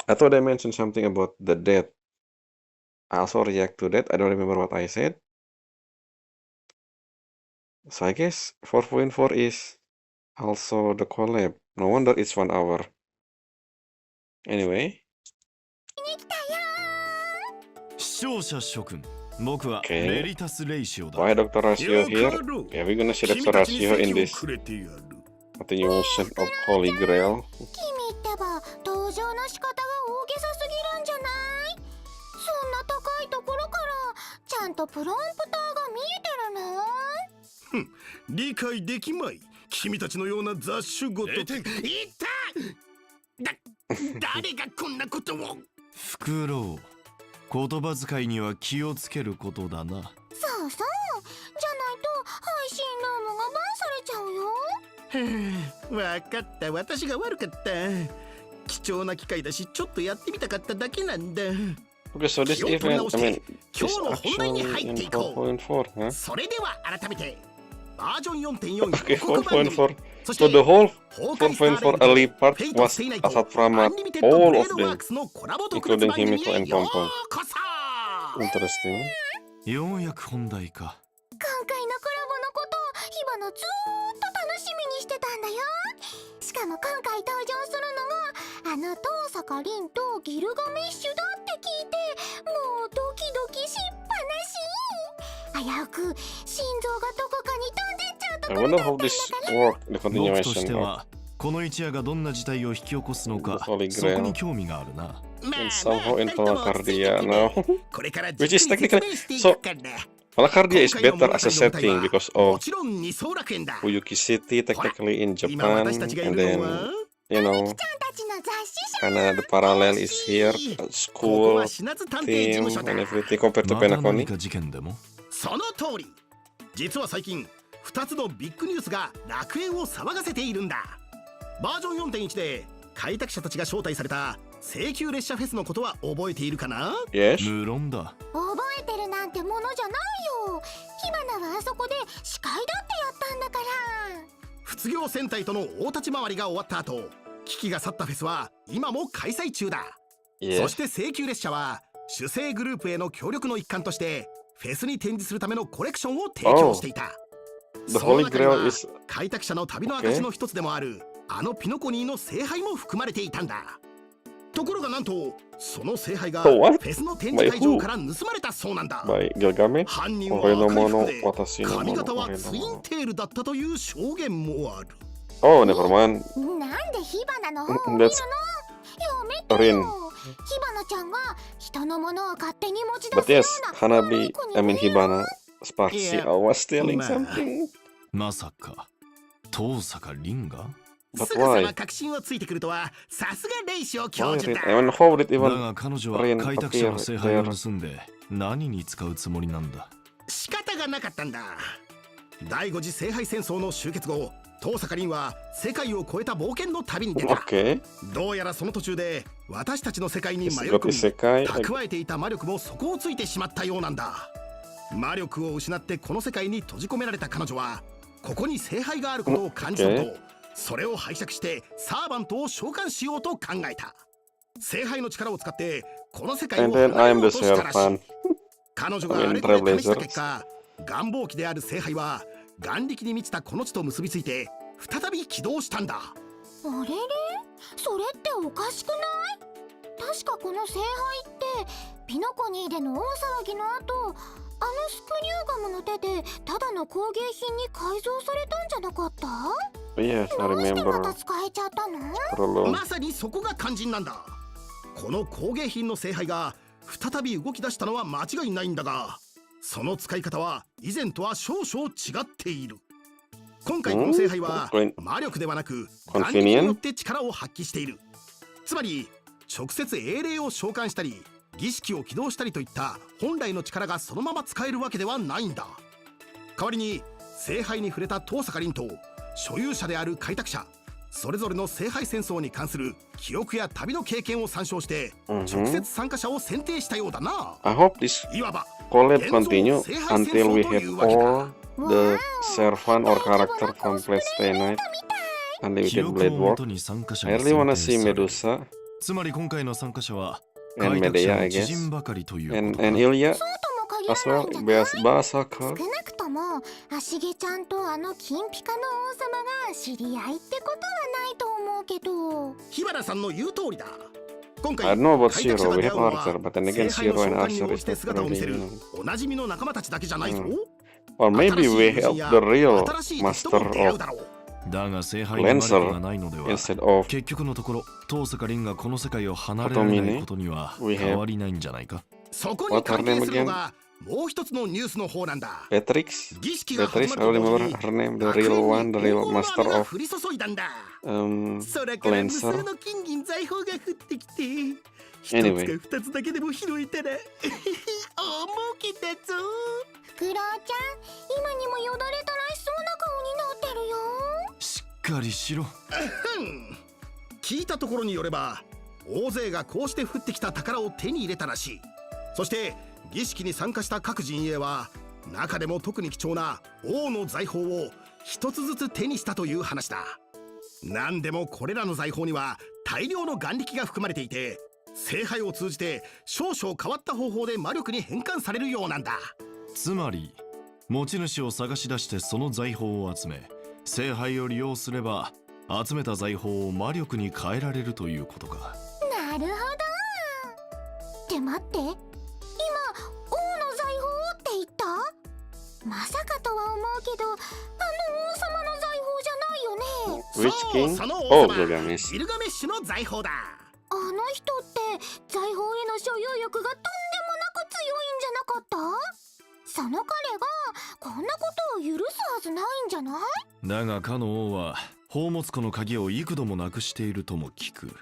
Speaker 1: I thought I mentioned something about the death. I also react to that. I don't remember what I said. So I guess 4.4 is also the collab. No wonder it's 1 hour. Anyway. Okay. Why Dr. Ratio here? Yeah, we're gonna see Dr. Ratio in this continuation of Holy Grail. Okay, so this event, I mean, is actually in 4.4, huh? Okay, 4.4. So the whole 4.4 early part was aside from all of them, including Himiko and Pompom. Interesting.
Speaker 2: 今回のコラボのことをヒバナずーっと楽しみにしてたんだよ。しかも今回登場するのがあの遠坂凛とギルガメッシュだって聞いて、もうドキドキしっぱなし。危うく心臓がどこかに飛んでっちゃうところだったんだから。
Speaker 8: 僕としてはこの一夜がどんな事態を引き起こすのか、そこに興味があるな。
Speaker 1: And somehow in Palacardia now. Which is technically so Palacardia is better as a setting because of Fuyuki City technically in Japan, and then you know kinda the parallel is here, school theme and everything compared to Penacony.
Speaker 3: その通り。実は最近2つのビッグニュースが楽園を騒がせているんだ。バージョン 4.1 で開拓者たちが招待された請求列車フェスのことは覚えているかな？
Speaker 1: Yes.
Speaker 8: 無論だ。
Speaker 2: 覚えてるなんてものじゃないよ。火花はあそこで司会だってやったんだから。
Speaker 3: 卒業戦隊との大立ち回りが終わった後、危機が去ったフェスは今も開催中だ。
Speaker 1: Yes.
Speaker 3: そして請求列車は主催グループへの協力の一環としてフェスに展示するためのコレクションを提供していた。
Speaker 1: The Holy Grail is
Speaker 3: 開拓者の旅の証の一つでもあるあのピノコニーの聖杯も含まれていたんだ。ところがなんとその聖杯が
Speaker 1: So
Speaker 3: フ
Speaker 1: what?
Speaker 3: ェスの展示会場から盗まれたそうなんだ。
Speaker 1: By Gilgamesh?
Speaker 3: 犯人は
Speaker 1: 俺の
Speaker 3: 赤い
Speaker 1: もの、
Speaker 3: 服で
Speaker 1: 私のもの、
Speaker 3: 髪型は
Speaker 1: 俺のもの。
Speaker 3: ツインテールだったという証言もある。
Speaker 1: Oh, never mind.
Speaker 2: なんで火花の方を見るの？
Speaker 1: That's
Speaker 2: やめて
Speaker 1: Rin.
Speaker 2: よ。火花ちゃんが人のものを勝手に持ち出
Speaker 1: But
Speaker 2: すよ
Speaker 1: yes,
Speaker 2: うな
Speaker 1: Hanabi, I mean Hibana, Sparsi, I was stealing something.
Speaker 8: まさか遠坂凛が
Speaker 1: But
Speaker 3: すぐさま
Speaker 1: why?
Speaker 3: 確信をついてくるとはさすがレイシオ教
Speaker 1: Why
Speaker 3: 授
Speaker 1: Rin?
Speaker 3: だ。
Speaker 1: I mean, how did
Speaker 8: だ
Speaker 1: even
Speaker 8: が彼女は
Speaker 1: Rin
Speaker 8: 開拓者
Speaker 1: appear
Speaker 8: の聖杯を
Speaker 1: there?
Speaker 8: 盗んで何に使うつもりなんだ。
Speaker 3: 仕方がなかったんだ。第五次聖杯戦争の終結後、遠坂凛は世界を超えた冒険の旅に出た。
Speaker 1: Okay.
Speaker 3: どうやらその途中で私たちの世界に迷い
Speaker 1: Got
Speaker 3: 込み、
Speaker 1: isekai.
Speaker 3: 蓄えていた魔力も底をついてしまったようなんだ。魔力を失ってこの世界に閉じ込められた彼女はここに聖杯があることを感じたのと、それを拝借してサーバントを召喚しようと考えた。聖杯の力を使ってこの世界を
Speaker 1: And
Speaker 3: 離
Speaker 1: then
Speaker 3: れ
Speaker 1: I
Speaker 3: よ
Speaker 1: am
Speaker 3: う
Speaker 1: the
Speaker 3: としたらしい。
Speaker 1: servant.
Speaker 3: 彼女があれこれ試した
Speaker 1: Trailblazers.
Speaker 3: 結果、願望機である聖杯は眼力に満ちたこの地と結びついて再び起動したんだ。
Speaker 2: あれれ？それっておかしくない？確かこの聖杯ってピノコニーでの大騒ぎの後、あのスクリューガムの手でただの工芸品に改造されたんじゃなかった？
Speaker 1: Yes, I
Speaker 2: どうしてま
Speaker 1: remember.
Speaker 2: た使えちゃったの？
Speaker 1: Prolong.
Speaker 3: まさにそこが肝心なんだ。この工芸品の聖杯が再び動き出したのは間違いないんだが、その使い方は以前とは少々違っている。今回この聖杯は魔力ではなく眼力によって力を発揮している。つまり直接英霊を召喚したり儀式を起動したりといった本来の力がそのまま使えるわけではないんだ。代わりに聖杯に触れた遠坂凛と所有者である開拓者、それぞれの聖杯戦争に関する記憶や旅の経験を参照して直接参加者を選定したようだな。
Speaker 1: I hope this
Speaker 3: いわば
Speaker 1: collab continue until we hit all the servant or character from Blade Stay Night,
Speaker 8: 記
Speaker 1: Unlimited
Speaker 8: 憶
Speaker 1: Blade
Speaker 8: をも
Speaker 1: War.
Speaker 8: とに参加者
Speaker 1: I
Speaker 8: が
Speaker 1: really wanna
Speaker 8: 選
Speaker 1: see
Speaker 8: 定される。
Speaker 1: Medusa
Speaker 8: つまり今回の参加者は
Speaker 1: and
Speaker 8: 開拓者
Speaker 1: Medea,
Speaker 8: の
Speaker 1: I
Speaker 8: 知
Speaker 1: guess.
Speaker 8: 人ばかりというこ
Speaker 1: And
Speaker 8: とか。
Speaker 1: Ilya
Speaker 2: そうとも
Speaker 1: as
Speaker 2: 限らな
Speaker 1: well.
Speaker 2: いんじゃない？
Speaker 1: Berserker.
Speaker 2: 少なくとも足毛ちゃんとあの金ピカの王様が知り合いってことはないと思うけど。
Speaker 3: 日原さんの言う通りだ。今
Speaker 1: I
Speaker 3: 回
Speaker 1: don't know about
Speaker 3: 開拓者
Speaker 1: Zero.
Speaker 3: が
Speaker 1: We
Speaker 3: 出
Speaker 1: have
Speaker 3: 会うのは
Speaker 1: Archer, but then
Speaker 3: 聖
Speaker 1: again,
Speaker 3: 杯の
Speaker 1: Zero
Speaker 3: 召
Speaker 1: and
Speaker 3: 喚に
Speaker 1: Archer
Speaker 3: 応
Speaker 1: is
Speaker 3: じて
Speaker 1: not
Speaker 3: 姿を見せ
Speaker 1: really,
Speaker 3: るおなじみの仲間たちだけじゃないぞ。
Speaker 1: or maybe
Speaker 3: 新し
Speaker 1: we
Speaker 3: い友
Speaker 1: help
Speaker 3: 人や
Speaker 1: the real
Speaker 3: 新しい人とも
Speaker 1: master
Speaker 3: 出会う
Speaker 1: of
Speaker 3: だろう。
Speaker 8: だが聖杯に魔力がないのでは
Speaker 1: instead of
Speaker 8: 結局のところ遠坂凛がこの世界を離れられないことには変わりないんじゃないか。
Speaker 3: そこに関係するのがもう一つのニュースの方なんだ。
Speaker 1: Beatrix.
Speaker 3: 儀式が始
Speaker 1: Beatrix,
Speaker 3: ま
Speaker 1: I
Speaker 3: ると同
Speaker 1: remember
Speaker 3: 時に
Speaker 1: her name, the
Speaker 3: 学園
Speaker 1: real
Speaker 3: に
Speaker 1: one, the
Speaker 3: 黄
Speaker 1: real
Speaker 3: 金の
Speaker 1: master
Speaker 3: 雨が
Speaker 1: of
Speaker 3: 降り注いだんだ。空から無数
Speaker 1: Cleanser.
Speaker 3: の金銀財宝が降ってきて一つか
Speaker 1: Anyway.
Speaker 3: 二つだけでも拾えたら大儲けだぞ。
Speaker 2: フクロウちゃん、今にもよだれたらしそうな顔になってるよ。
Speaker 8: しっかりしろ。
Speaker 3: 聞いたところによれば大勢がこうして降ってきた宝を手に入れたらしい。そして儀式に参加した各陣営は中でも特に貴重な王の財宝を一つずつ手にしたという話だ。何でもこれらの財宝には大量の眼力が含まれていて、聖杯を通じて少々変わった方法で魔力に変換されるようなんだ。
Speaker 8: つまり持ち主を探し出してその財宝を集め聖杯を利用すれば集めた財宝を魔力に変えられるということか。
Speaker 2: なるほど。って待って、今王の財宝って言った？まさかとは思うけど、あの王様の財宝じゃないよね。
Speaker 1: Which
Speaker 3: そう
Speaker 1: king?
Speaker 3: その
Speaker 1: Oh,
Speaker 3: 王様
Speaker 1: Gilgamesh.
Speaker 3: ギルガメッシュの財宝だ。
Speaker 2: あの人って財宝への所有欲がとんでもなく強いんじゃなかった？その彼がこんなことを許すはずないんじゃない？
Speaker 8: だがかの王は宝物庫の鍵を幾度もなくしているとも聞く。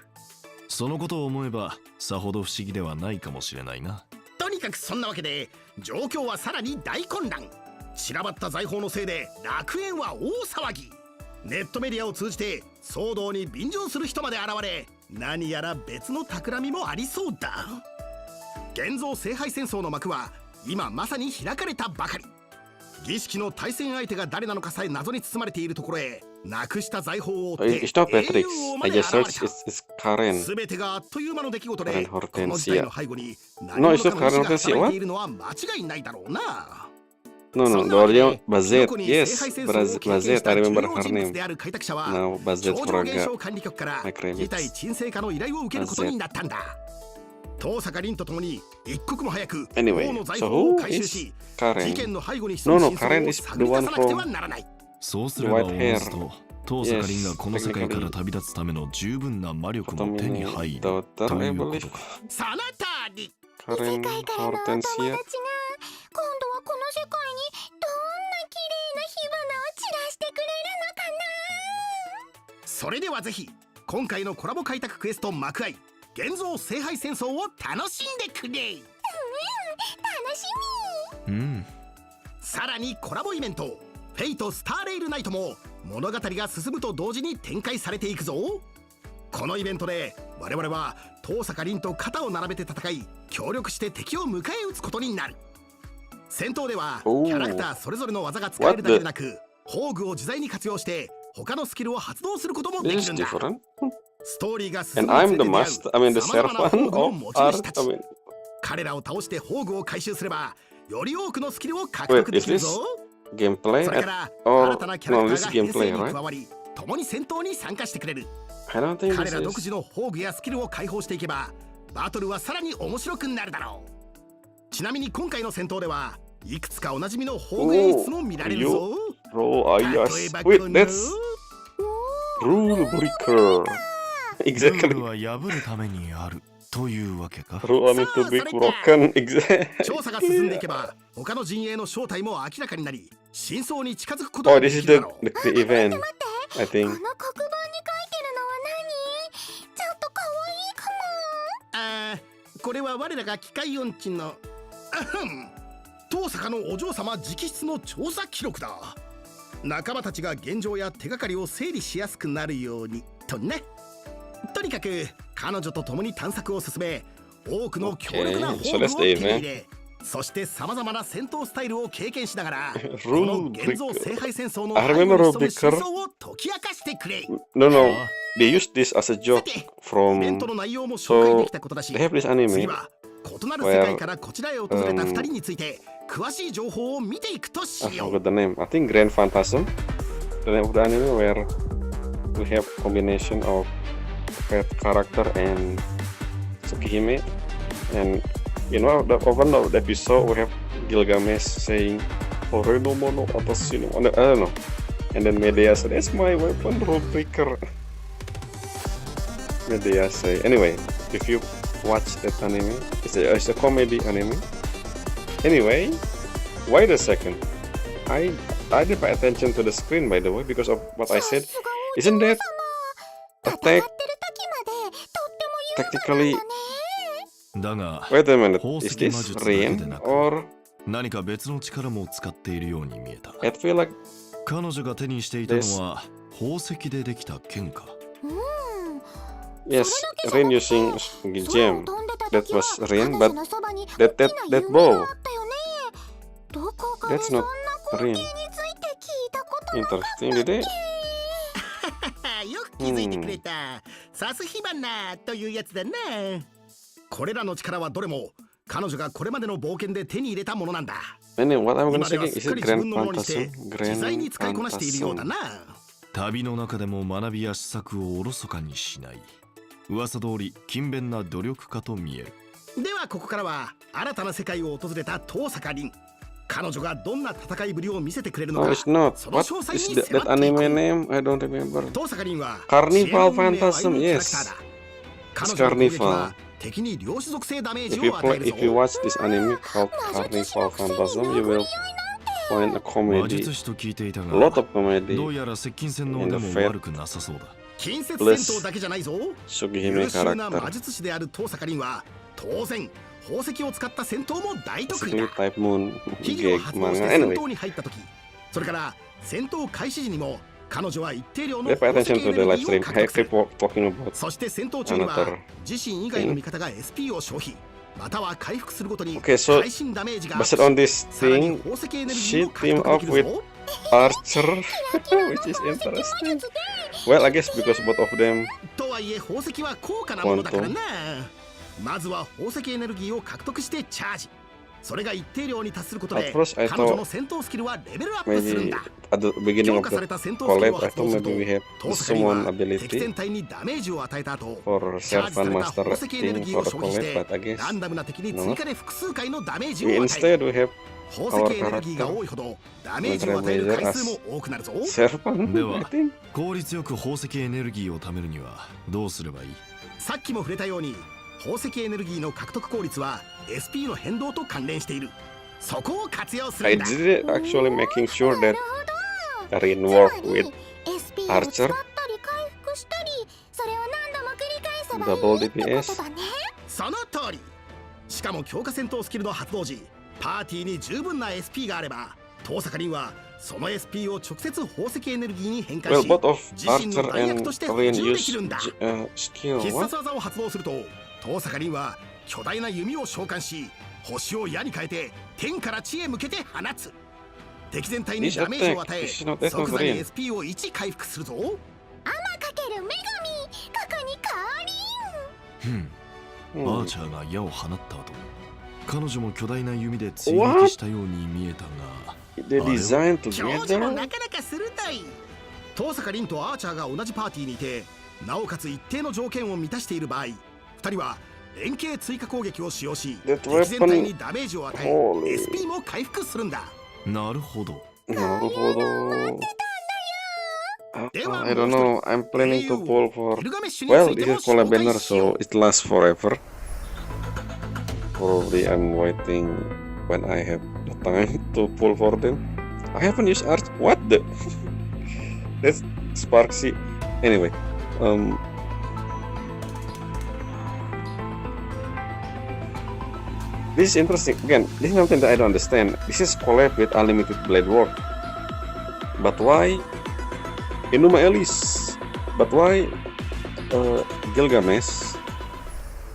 Speaker 8: そのことを思えばさほど不思議ではないかもしれないな。
Speaker 3: とにかくそんなわけで状況はさらに大混乱。散らばった財宝のせいで楽園は大騒ぎ。ネットメディアを通じて騒動に便乗する人まで現れ、何やら別の企みもありそうだ。現像聖杯戦争の幕は今まさに開かれたばかり。儀式の対戦相手が誰なのかさえ謎に包まれているところへなくした財宝を追って
Speaker 1: It's not
Speaker 3: 英
Speaker 1: Beatrix.
Speaker 3: 雄王ま
Speaker 1: I
Speaker 3: で
Speaker 1: just
Speaker 3: 現
Speaker 1: searched
Speaker 3: れ
Speaker 1: it's
Speaker 3: た。
Speaker 1: Karen.
Speaker 3: 全てがあっという間の出来事で
Speaker 1: Karen
Speaker 3: こ
Speaker 1: Hortensia.
Speaker 3: の事態の背後に何
Speaker 1: No,
Speaker 3: 者
Speaker 1: it's
Speaker 3: か
Speaker 1: not
Speaker 3: の意
Speaker 1: Karen
Speaker 3: 志が
Speaker 1: Hortensia.
Speaker 3: 働い
Speaker 1: What?
Speaker 3: ているのは間違いないだろうな。
Speaker 1: No,
Speaker 3: そ
Speaker 1: no,
Speaker 3: ん
Speaker 1: the
Speaker 3: なわけで
Speaker 1: original Bazet.
Speaker 3: 記録に聖
Speaker 1: Yes,
Speaker 3: 杯戦争を経験し
Speaker 1: Bazet.
Speaker 3: た
Speaker 1: I
Speaker 3: 重
Speaker 1: remember
Speaker 3: 要
Speaker 1: her
Speaker 3: 人物
Speaker 1: name.
Speaker 3: である開拓者は
Speaker 1: Now
Speaker 3: 超
Speaker 1: Bazet
Speaker 3: 常現
Speaker 1: Furaga.
Speaker 3: 象管理局から
Speaker 1: My credits.
Speaker 3: 事態沈静化の依頼を受けることになったんだ。東坂凛とともに一刻も早く
Speaker 1: Anyway,
Speaker 3: 王の財
Speaker 1: so
Speaker 3: 宝を
Speaker 1: who
Speaker 3: 回収
Speaker 1: is
Speaker 3: し、事
Speaker 1: Karen?
Speaker 3: 件の背後に潜
Speaker 1: No,
Speaker 3: む
Speaker 1: no,
Speaker 3: 真相
Speaker 1: Karen
Speaker 3: を
Speaker 1: is
Speaker 3: 探
Speaker 1: the
Speaker 3: り出
Speaker 1: one
Speaker 3: さなくては
Speaker 1: from
Speaker 3: ならない。
Speaker 8: そうすれば
Speaker 1: The
Speaker 8: お
Speaker 1: white
Speaker 8: のずと遠坂凛がこの世界から
Speaker 1: technically
Speaker 8: 旅立つための十分な魔力も手に
Speaker 1: Tommy
Speaker 8: 入る
Speaker 1: daughter,
Speaker 8: と
Speaker 1: I
Speaker 8: いうこ
Speaker 1: believe.
Speaker 8: とか。
Speaker 3: その通り。
Speaker 1: Karen
Speaker 2: 異世界からのお友達が今度は
Speaker 1: Hortensia.
Speaker 2: この世界にどんな綺麗な火花を散らしてくれるのかな。
Speaker 3: それではぜひ今回のコラボ開拓クエスト幕開現像聖杯戦争を楽しんでくれ。
Speaker 2: 楽し
Speaker 8: うん
Speaker 3: さらにコラボイベントフェイトスターレイルナイトも物語が進むと同時に展開されていくぞ。このイベントで我々は東坂凛と肩を並べて戦い協力して敵を迎え撃つことになる。戦闘ではキ
Speaker 1: Oh.
Speaker 3: ャラクターそれぞれの技が使えるだけでなく宝具を自在に活用して他のスキルを発動することもで
Speaker 1: This
Speaker 3: き
Speaker 1: is
Speaker 3: るんだ。
Speaker 1: different.
Speaker 3: ストーリーが進
Speaker 1: And
Speaker 3: む
Speaker 1: I'm
Speaker 3: に
Speaker 1: the
Speaker 3: つれて出会う
Speaker 1: master, I mean the
Speaker 3: 様々な
Speaker 1: servant
Speaker 3: 宝具の
Speaker 1: of
Speaker 3: 持ち
Speaker 1: art.
Speaker 3: 主た
Speaker 1: I
Speaker 3: ち。
Speaker 1: mean,
Speaker 3: 彼らを倒して宝具を回収すればより多くのスキルを獲
Speaker 1: wait,
Speaker 3: 得で
Speaker 1: is
Speaker 3: きる
Speaker 1: this
Speaker 3: ぞ。
Speaker 1: gameplay?
Speaker 3: それから新
Speaker 1: Or
Speaker 3: たなキャラ
Speaker 1: no,
Speaker 3: ク
Speaker 1: this
Speaker 3: タ
Speaker 1: is
Speaker 3: ーが編成
Speaker 1: gameplay,
Speaker 3: に
Speaker 1: right?
Speaker 3: 加わり共に戦闘に参加してくれる。
Speaker 1: I don't think
Speaker 3: 彼
Speaker 1: this
Speaker 3: ら独
Speaker 1: is.
Speaker 3: 自の宝具やスキルを解放していけばバトルはさらに面白くなるだろう。ちなみに今回の戦闘ではいくつかおなじみの宝具演出も見られるぞ。
Speaker 1: Bro,
Speaker 3: 例
Speaker 1: yes.
Speaker 3: えば
Speaker 1: Wait,
Speaker 3: この
Speaker 1: that's rule breaker.
Speaker 8: ルー
Speaker 1: Exactly.
Speaker 8: ルは破るためにあるというわけか。
Speaker 1: Rule need to be broken. Exactly.
Speaker 3: 調査が進んでいけば他の陣営の正体も明らかになり真相に近づくこと
Speaker 1: Oh,
Speaker 3: がで
Speaker 1: this
Speaker 3: き
Speaker 1: is
Speaker 3: る
Speaker 1: the
Speaker 3: だろう。
Speaker 1: the, the event. I
Speaker 2: こ
Speaker 1: think.
Speaker 2: の黒板に書いてるのは何？ちょっと可愛いかも。
Speaker 3: あーこれは我らが機械音痴の東坂のお嬢様直筆の調査記録だ。仲間たちが現状や手がかりを整理しやすくなるようにとね。とにかく彼女と共に探索を進め多くの強力な宝具を手に入れ、そしてさまざまな戦闘スタイルを経験しながらこの現像聖杯戦争の
Speaker 1: I
Speaker 3: 背後
Speaker 1: remember
Speaker 3: に潜む
Speaker 1: Rubiker.
Speaker 3: 真相を解き明かしてくれ。
Speaker 1: No, no. They used this as a
Speaker 3: さ
Speaker 1: joke
Speaker 3: てイベン
Speaker 1: from.
Speaker 3: トの内容も紹介できたことだし
Speaker 1: They have this
Speaker 3: 次
Speaker 1: anime
Speaker 3: は異なる世界からこちらへ訪れた2人について詳しい情報を見ていくとし
Speaker 1: I
Speaker 3: よう。
Speaker 1: forgot the name. I think Grand Phantasm. The name of the anime where we have combination of pet character and Tsukihime. And you know, the open of the episode we have Gilgamesh saying, "Ore no mono atashi no." I don't know. And then Medea said, "That's my weapon, rule breaker." Medea say. Anyway, if you watch that anime, it's a comedy anime. Anyway, wait a second. I didn't pay attention to the screen, by the way, because of what I said.
Speaker 2: さすがお
Speaker 1: Isn't
Speaker 2: 嬢
Speaker 1: that
Speaker 2: 様。戦って
Speaker 1: attack
Speaker 2: る時までとっても
Speaker 1: technically?
Speaker 2: 勇敢だね。
Speaker 8: だが
Speaker 1: Wait a minute.
Speaker 8: 宝
Speaker 1: Is
Speaker 8: 石魔
Speaker 1: this
Speaker 8: 術だけで
Speaker 1: rain
Speaker 8: なく
Speaker 1: or
Speaker 8: 何か別の力も使っているように見えた。
Speaker 1: I feel like
Speaker 8: 彼女が手にしていたのは宝石でできた剣か。
Speaker 2: うん。
Speaker 1: yes,
Speaker 2: それ
Speaker 1: rain
Speaker 2: だけじゃな
Speaker 1: using
Speaker 2: くて空を
Speaker 1: gem.
Speaker 2: 飛んでた
Speaker 1: That
Speaker 2: 時は
Speaker 1: was
Speaker 2: 彼
Speaker 1: rain,
Speaker 2: 女
Speaker 1: but
Speaker 2: のそばに
Speaker 1: that
Speaker 2: 大
Speaker 1: that
Speaker 2: きな
Speaker 1: that
Speaker 2: 弓が
Speaker 1: bow.
Speaker 2: あったよね。どこかで
Speaker 1: That's
Speaker 2: そんな
Speaker 1: not
Speaker 2: 光
Speaker 1: rain.
Speaker 2: 景について聞いたことなかった
Speaker 1: Interesting, did it?
Speaker 3: よく気づいてくれた。さす火花というやつだな。これらの力はどれも彼女がこれまでの冒険で手に入れたものなんだ。
Speaker 1: Anyway, what I'm
Speaker 3: 今
Speaker 1: gonna
Speaker 3: で
Speaker 1: say
Speaker 3: は
Speaker 1: is
Speaker 3: すっか
Speaker 1: it
Speaker 3: り自
Speaker 1: Grand
Speaker 3: 分のものにして
Speaker 1: Phantasm?
Speaker 3: 自在
Speaker 1: Grand
Speaker 3: に使いこなしているようだ
Speaker 1: Phantasm.
Speaker 3: な。
Speaker 8: 旅の中でも学びや施策をおろそかにしない。噂通り勤勉な努力家と見える。
Speaker 3: ではここからは新たな世界を訪れた東坂凛。彼女がどんな戦いぶりを見せてくれるの
Speaker 1: No,
Speaker 3: か。
Speaker 1: it's not.
Speaker 3: その
Speaker 1: What
Speaker 3: 詳細
Speaker 1: is
Speaker 3: に
Speaker 1: that
Speaker 3: 迫
Speaker 1: that
Speaker 3: っていこ
Speaker 1: anime
Speaker 3: う。
Speaker 1: name? I don't remember.
Speaker 3: 東坂凛は
Speaker 1: Carnival
Speaker 3: 支援運命を
Speaker 1: Phantasm,
Speaker 3: 歩むキャラク
Speaker 1: yes.
Speaker 3: ターだ。彼女の攻撃
Speaker 1: Carnival.
Speaker 3: は敵に量子属性ダメージ
Speaker 1: If you
Speaker 3: を与え
Speaker 1: play,
Speaker 3: るぞ。
Speaker 1: if you watch this anime called Carnival Phantasm, you will find a
Speaker 8: 魔
Speaker 1: comedy,
Speaker 8: 術師と聞いていた
Speaker 1: a lot
Speaker 8: が、
Speaker 1: of comedy.
Speaker 8: どうやら接近戦の腕も悪くなさそうだ。
Speaker 3: 近接戦闘だけじゃないぞ。
Speaker 1: Sugihime
Speaker 3: 優秀な魔
Speaker 1: character.
Speaker 3: 術師である東坂凛は当然宝石を使った戦闘も大得意
Speaker 1: Basically
Speaker 3: だ。
Speaker 1: type moon
Speaker 3: 企業を
Speaker 1: gag
Speaker 3: 発動して
Speaker 1: manga.
Speaker 3: 戦
Speaker 1: Anyway,
Speaker 3: 闘に入った時、それから戦闘開始時にも彼女は一定量の
Speaker 1: yeah, pay
Speaker 3: 宝石
Speaker 1: attention
Speaker 3: エ
Speaker 1: to
Speaker 3: ネ
Speaker 1: the
Speaker 3: ル
Speaker 1: live
Speaker 3: ギー
Speaker 1: stream.
Speaker 3: を獲
Speaker 1: I
Speaker 3: 得する。
Speaker 1: keep talking about
Speaker 3: そして戦闘中には
Speaker 1: another
Speaker 3: 自身以外の味方が SP を消費または回復するごとに
Speaker 1: Okay, so
Speaker 3: 会心ダメージがアッ
Speaker 1: based
Speaker 3: プ
Speaker 1: on this
Speaker 3: し、さらに
Speaker 1: thing,
Speaker 3: 宝石エネルギー
Speaker 1: she
Speaker 3: を獲
Speaker 1: team
Speaker 3: 得で
Speaker 1: up
Speaker 3: き
Speaker 1: with
Speaker 3: るぞ。
Speaker 1: Archer, which is interesting. Well, I guess because both of them
Speaker 3: とはいえ宝石は高価なものだからな。まずは宝石エネルギーを獲得してチャージ。それが一定量に達することで
Speaker 1: At first I
Speaker 3: 彼女の
Speaker 1: thought
Speaker 3: 戦闘スキルはレベルアップするん
Speaker 1: maybe
Speaker 3: だ。
Speaker 1: at the beginning
Speaker 3: 強
Speaker 1: of
Speaker 3: 化さ
Speaker 1: the
Speaker 3: れた戦闘スキルを
Speaker 1: collab, I
Speaker 3: 発動
Speaker 1: thought
Speaker 3: すると
Speaker 1: maybe we have
Speaker 3: 遠坂凛
Speaker 1: summon
Speaker 3: は敵
Speaker 1: ability
Speaker 3: 戦隊にダメージを与えた後
Speaker 1: for
Speaker 3: チャージさ
Speaker 1: Servant
Speaker 3: れた
Speaker 1: Master
Speaker 3: 宝石エネル
Speaker 1: thing
Speaker 3: ギー
Speaker 1: for
Speaker 3: を
Speaker 1: the
Speaker 3: 消費し
Speaker 1: collab,
Speaker 3: て
Speaker 1: but I guess
Speaker 3: ランダムな敵に
Speaker 1: no.
Speaker 3: 追加で複数回のダメージを
Speaker 1: We
Speaker 3: 与える。
Speaker 1: instead we have
Speaker 3: 宝石エネルギーが多いほどダメージを与える回数も多くなるぞ。
Speaker 1: Servant,
Speaker 8: で
Speaker 1: I
Speaker 8: は
Speaker 1: think.
Speaker 8: 効率よく宝石エネルギーを貯めるにはどうすればいい？
Speaker 3: さっきも触れたように宝石エネルギーの獲得効率は SP の変動と関連している。そこを活用する
Speaker 1: I
Speaker 3: んだ。
Speaker 1: did it actually making sure
Speaker 2: な
Speaker 1: that
Speaker 2: るほど。
Speaker 1: Rin
Speaker 2: つま
Speaker 1: work
Speaker 2: り
Speaker 1: with
Speaker 2: SP を使
Speaker 1: Archer
Speaker 2: ったり回復したり、それを何度も繰り返せばい
Speaker 1: Double
Speaker 2: いってこと
Speaker 1: DPS
Speaker 2: だね。
Speaker 3: その通り。しかも強化戦闘スキルの発動時パーティーに十分な SP があれば遠坂凛はその SP を直接宝石エネルギーに変換
Speaker 1: well
Speaker 3: し
Speaker 1: both of
Speaker 3: 自身の
Speaker 1: Archer
Speaker 3: 弾薬
Speaker 1: and
Speaker 3: として補
Speaker 1: Rin
Speaker 3: 充で
Speaker 1: use
Speaker 3: きるんだ。
Speaker 1: skill
Speaker 3: 必
Speaker 1: what?
Speaker 3: 殺技を発動すると遠坂凛は巨大な弓を召喚し星を矢に変えて天から地へ向けて放つ。敵全体にダメージを与え
Speaker 1: This attack is not
Speaker 3: 即座に
Speaker 1: Rin.
Speaker 3: SP を1回復するぞ。
Speaker 2: アマかける女神、ここに降臨。
Speaker 8: アーチャーが矢を放った後彼女も巨大な弓で追撃したように見えたが
Speaker 1: They designed
Speaker 3: 教授も
Speaker 1: together?
Speaker 3: なかなか鋭い。遠坂凛とアーチャーが同じパーティーにいてなおかつ一定の条件を満たしている場合2人は連携追加攻撃を使用し
Speaker 1: That
Speaker 3: 敵全体
Speaker 1: weapon
Speaker 3: にダメージを与え
Speaker 1: Holy
Speaker 3: SP も回復するんだ。
Speaker 8: なるほど。
Speaker 1: なるほど。
Speaker 3: では
Speaker 1: I don't know. I'm planning to pull for.
Speaker 3: ギルガメッシュに
Speaker 1: Well,
Speaker 3: ついて
Speaker 1: this
Speaker 3: も
Speaker 1: is collab
Speaker 3: 紹介
Speaker 1: banner,
Speaker 3: しよ
Speaker 1: so
Speaker 3: う。
Speaker 1: it lasts forever. Probably I'm waiting when I have the time to pull for them. I haven't used Arch. What the? That's Sparksy. Anyway, this is interesting. Again, this is something that I don't understand. This is collab with Unlimited Blade Work. But why Inuma Elise? But why Gilgamesh?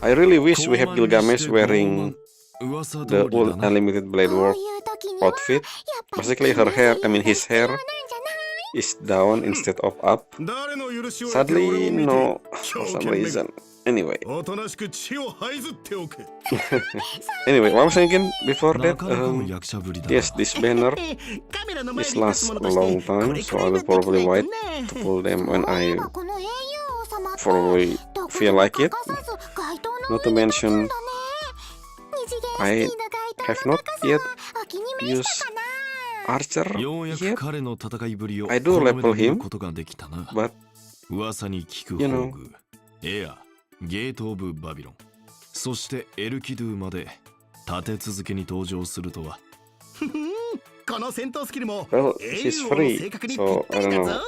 Speaker 1: I really wish we have Gilgamesh wearing
Speaker 8: 噂通
Speaker 1: the
Speaker 8: り
Speaker 1: old
Speaker 8: だな。
Speaker 1: Unlimited Blade
Speaker 2: こう
Speaker 1: Work
Speaker 2: いう時には
Speaker 1: outfit.
Speaker 2: やっぱり
Speaker 1: Basically, her hair, I mean his hair,
Speaker 2: なんじゃない？
Speaker 1: is down instead of up.
Speaker 3: 誰の許しを得て
Speaker 1: Sadly,
Speaker 3: 俺を見て
Speaker 1: no, for some
Speaker 3: 狂犬めが
Speaker 1: reason. Anyway,
Speaker 3: おとなしく血を這いずっておく。
Speaker 1: anyway, what was I thinking before
Speaker 8: な
Speaker 1: that?
Speaker 8: かなかの役者ぶりだな。
Speaker 1: Yes, this banner
Speaker 3: カメラの前
Speaker 1: this
Speaker 3: に立つ
Speaker 1: lasts
Speaker 3: 者
Speaker 1: a
Speaker 3: として
Speaker 1: long time,
Speaker 3: これ
Speaker 1: so
Speaker 3: くら
Speaker 1: I
Speaker 3: い
Speaker 1: will
Speaker 3: はでき
Speaker 1: probably
Speaker 3: ない
Speaker 1: wait
Speaker 3: とね。
Speaker 1: to pull them when
Speaker 2: そういえ
Speaker 1: I
Speaker 2: ばこの英雄王様って
Speaker 1: probably
Speaker 2: どこ
Speaker 1: feel
Speaker 2: にも
Speaker 1: like
Speaker 2: 欠
Speaker 1: it.
Speaker 2: かさず街灯の
Speaker 1: Not to
Speaker 2: 上に立つん
Speaker 1: mention,
Speaker 2: だね。二次元
Speaker 1: I
Speaker 2: スキーの街
Speaker 1: have
Speaker 2: 灯の
Speaker 1: not
Speaker 2: 高さ
Speaker 1: yet
Speaker 2: お気に召したかな？
Speaker 1: Archer
Speaker 8: ようやく
Speaker 1: yet,
Speaker 8: 彼の戦いぶりを
Speaker 1: I do
Speaker 8: この目
Speaker 1: level
Speaker 8: で見る
Speaker 1: him,
Speaker 8: ことができたな。
Speaker 1: but
Speaker 8: 噂に聞く
Speaker 1: You
Speaker 8: 宝
Speaker 1: know
Speaker 8: 具、エア、ゲート・オブ・バビロン、そしてエルキドゥまで立て続けに登場するとは。
Speaker 3: この戦闘スキルも
Speaker 1: well,
Speaker 3: 英
Speaker 1: she's
Speaker 3: 雄王の
Speaker 1: free,
Speaker 3: 性格にぴっ
Speaker 1: so
Speaker 3: た
Speaker 1: I
Speaker 3: り
Speaker 1: don't
Speaker 3: だ
Speaker 1: know.
Speaker 3: ぞ。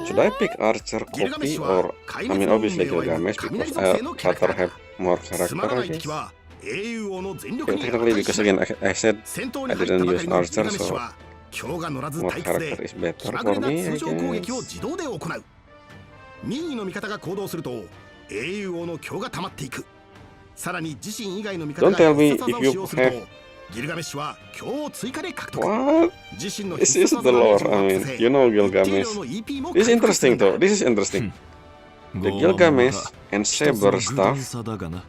Speaker 1: Should I pick Archer
Speaker 3: ギルガメッシ
Speaker 1: copy
Speaker 3: ュは
Speaker 1: or
Speaker 3: 壊
Speaker 1: I
Speaker 3: 滅
Speaker 1: mean
Speaker 3: の運
Speaker 1: obviously
Speaker 3: 命を描く
Speaker 1: Gilgamesh
Speaker 3: 雷
Speaker 1: because
Speaker 3: 属性のキャラクタ
Speaker 1: Archer
Speaker 3: ー
Speaker 1: have more
Speaker 3: すま
Speaker 1: character
Speaker 3: らな
Speaker 1: I
Speaker 3: い敵
Speaker 1: guess.
Speaker 3: は英雄王の全力
Speaker 1: Yeah,
Speaker 3: に
Speaker 1: technically because again I said
Speaker 3: 戦闘
Speaker 1: I
Speaker 3: に入った
Speaker 1: didn't
Speaker 3: ばか
Speaker 1: use
Speaker 3: りのギル
Speaker 1: Archer,
Speaker 3: ガメッシュ
Speaker 1: so
Speaker 3: は今日が乗らず
Speaker 1: more
Speaker 3: 退屈
Speaker 1: character
Speaker 3: で
Speaker 1: is better
Speaker 3: 気ま
Speaker 1: for
Speaker 3: ぐれな
Speaker 1: me, I
Speaker 3: 通常攻撃を
Speaker 1: guess.
Speaker 3: 自動で行う。任意の味方が行動すると英雄王の強が溜まっていく。さらに自身以外の味方
Speaker 1: Don't
Speaker 3: が
Speaker 1: tell me
Speaker 3: 必殺技を
Speaker 1: if you
Speaker 3: 使用すると
Speaker 1: have
Speaker 3: ギルガメッシュは強を追加で獲得。
Speaker 1: What?
Speaker 3: 自身の
Speaker 1: This
Speaker 3: 必
Speaker 1: is
Speaker 3: 殺
Speaker 1: the
Speaker 3: 技
Speaker 1: lore.
Speaker 3: の
Speaker 1: I
Speaker 3: レベルをアップさ
Speaker 1: mean,
Speaker 3: せ
Speaker 1: you know
Speaker 3: 一定
Speaker 1: Gilgamesh.
Speaker 3: 量の EP も
Speaker 1: This is
Speaker 3: 回復する
Speaker 1: interesting
Speaker 3: んだ。
Speaker 1: though. This is interesting. The
Speaker 8: 傲慢
Speaker 1: Gilgamesh
Speaker 8: 者か
Speaker 1: and
Speaker 8: 一つの
Speaker 1: Saber
Speaker 8: 偶然
Speaker 1: stuff
Speaker 8: 差だがな。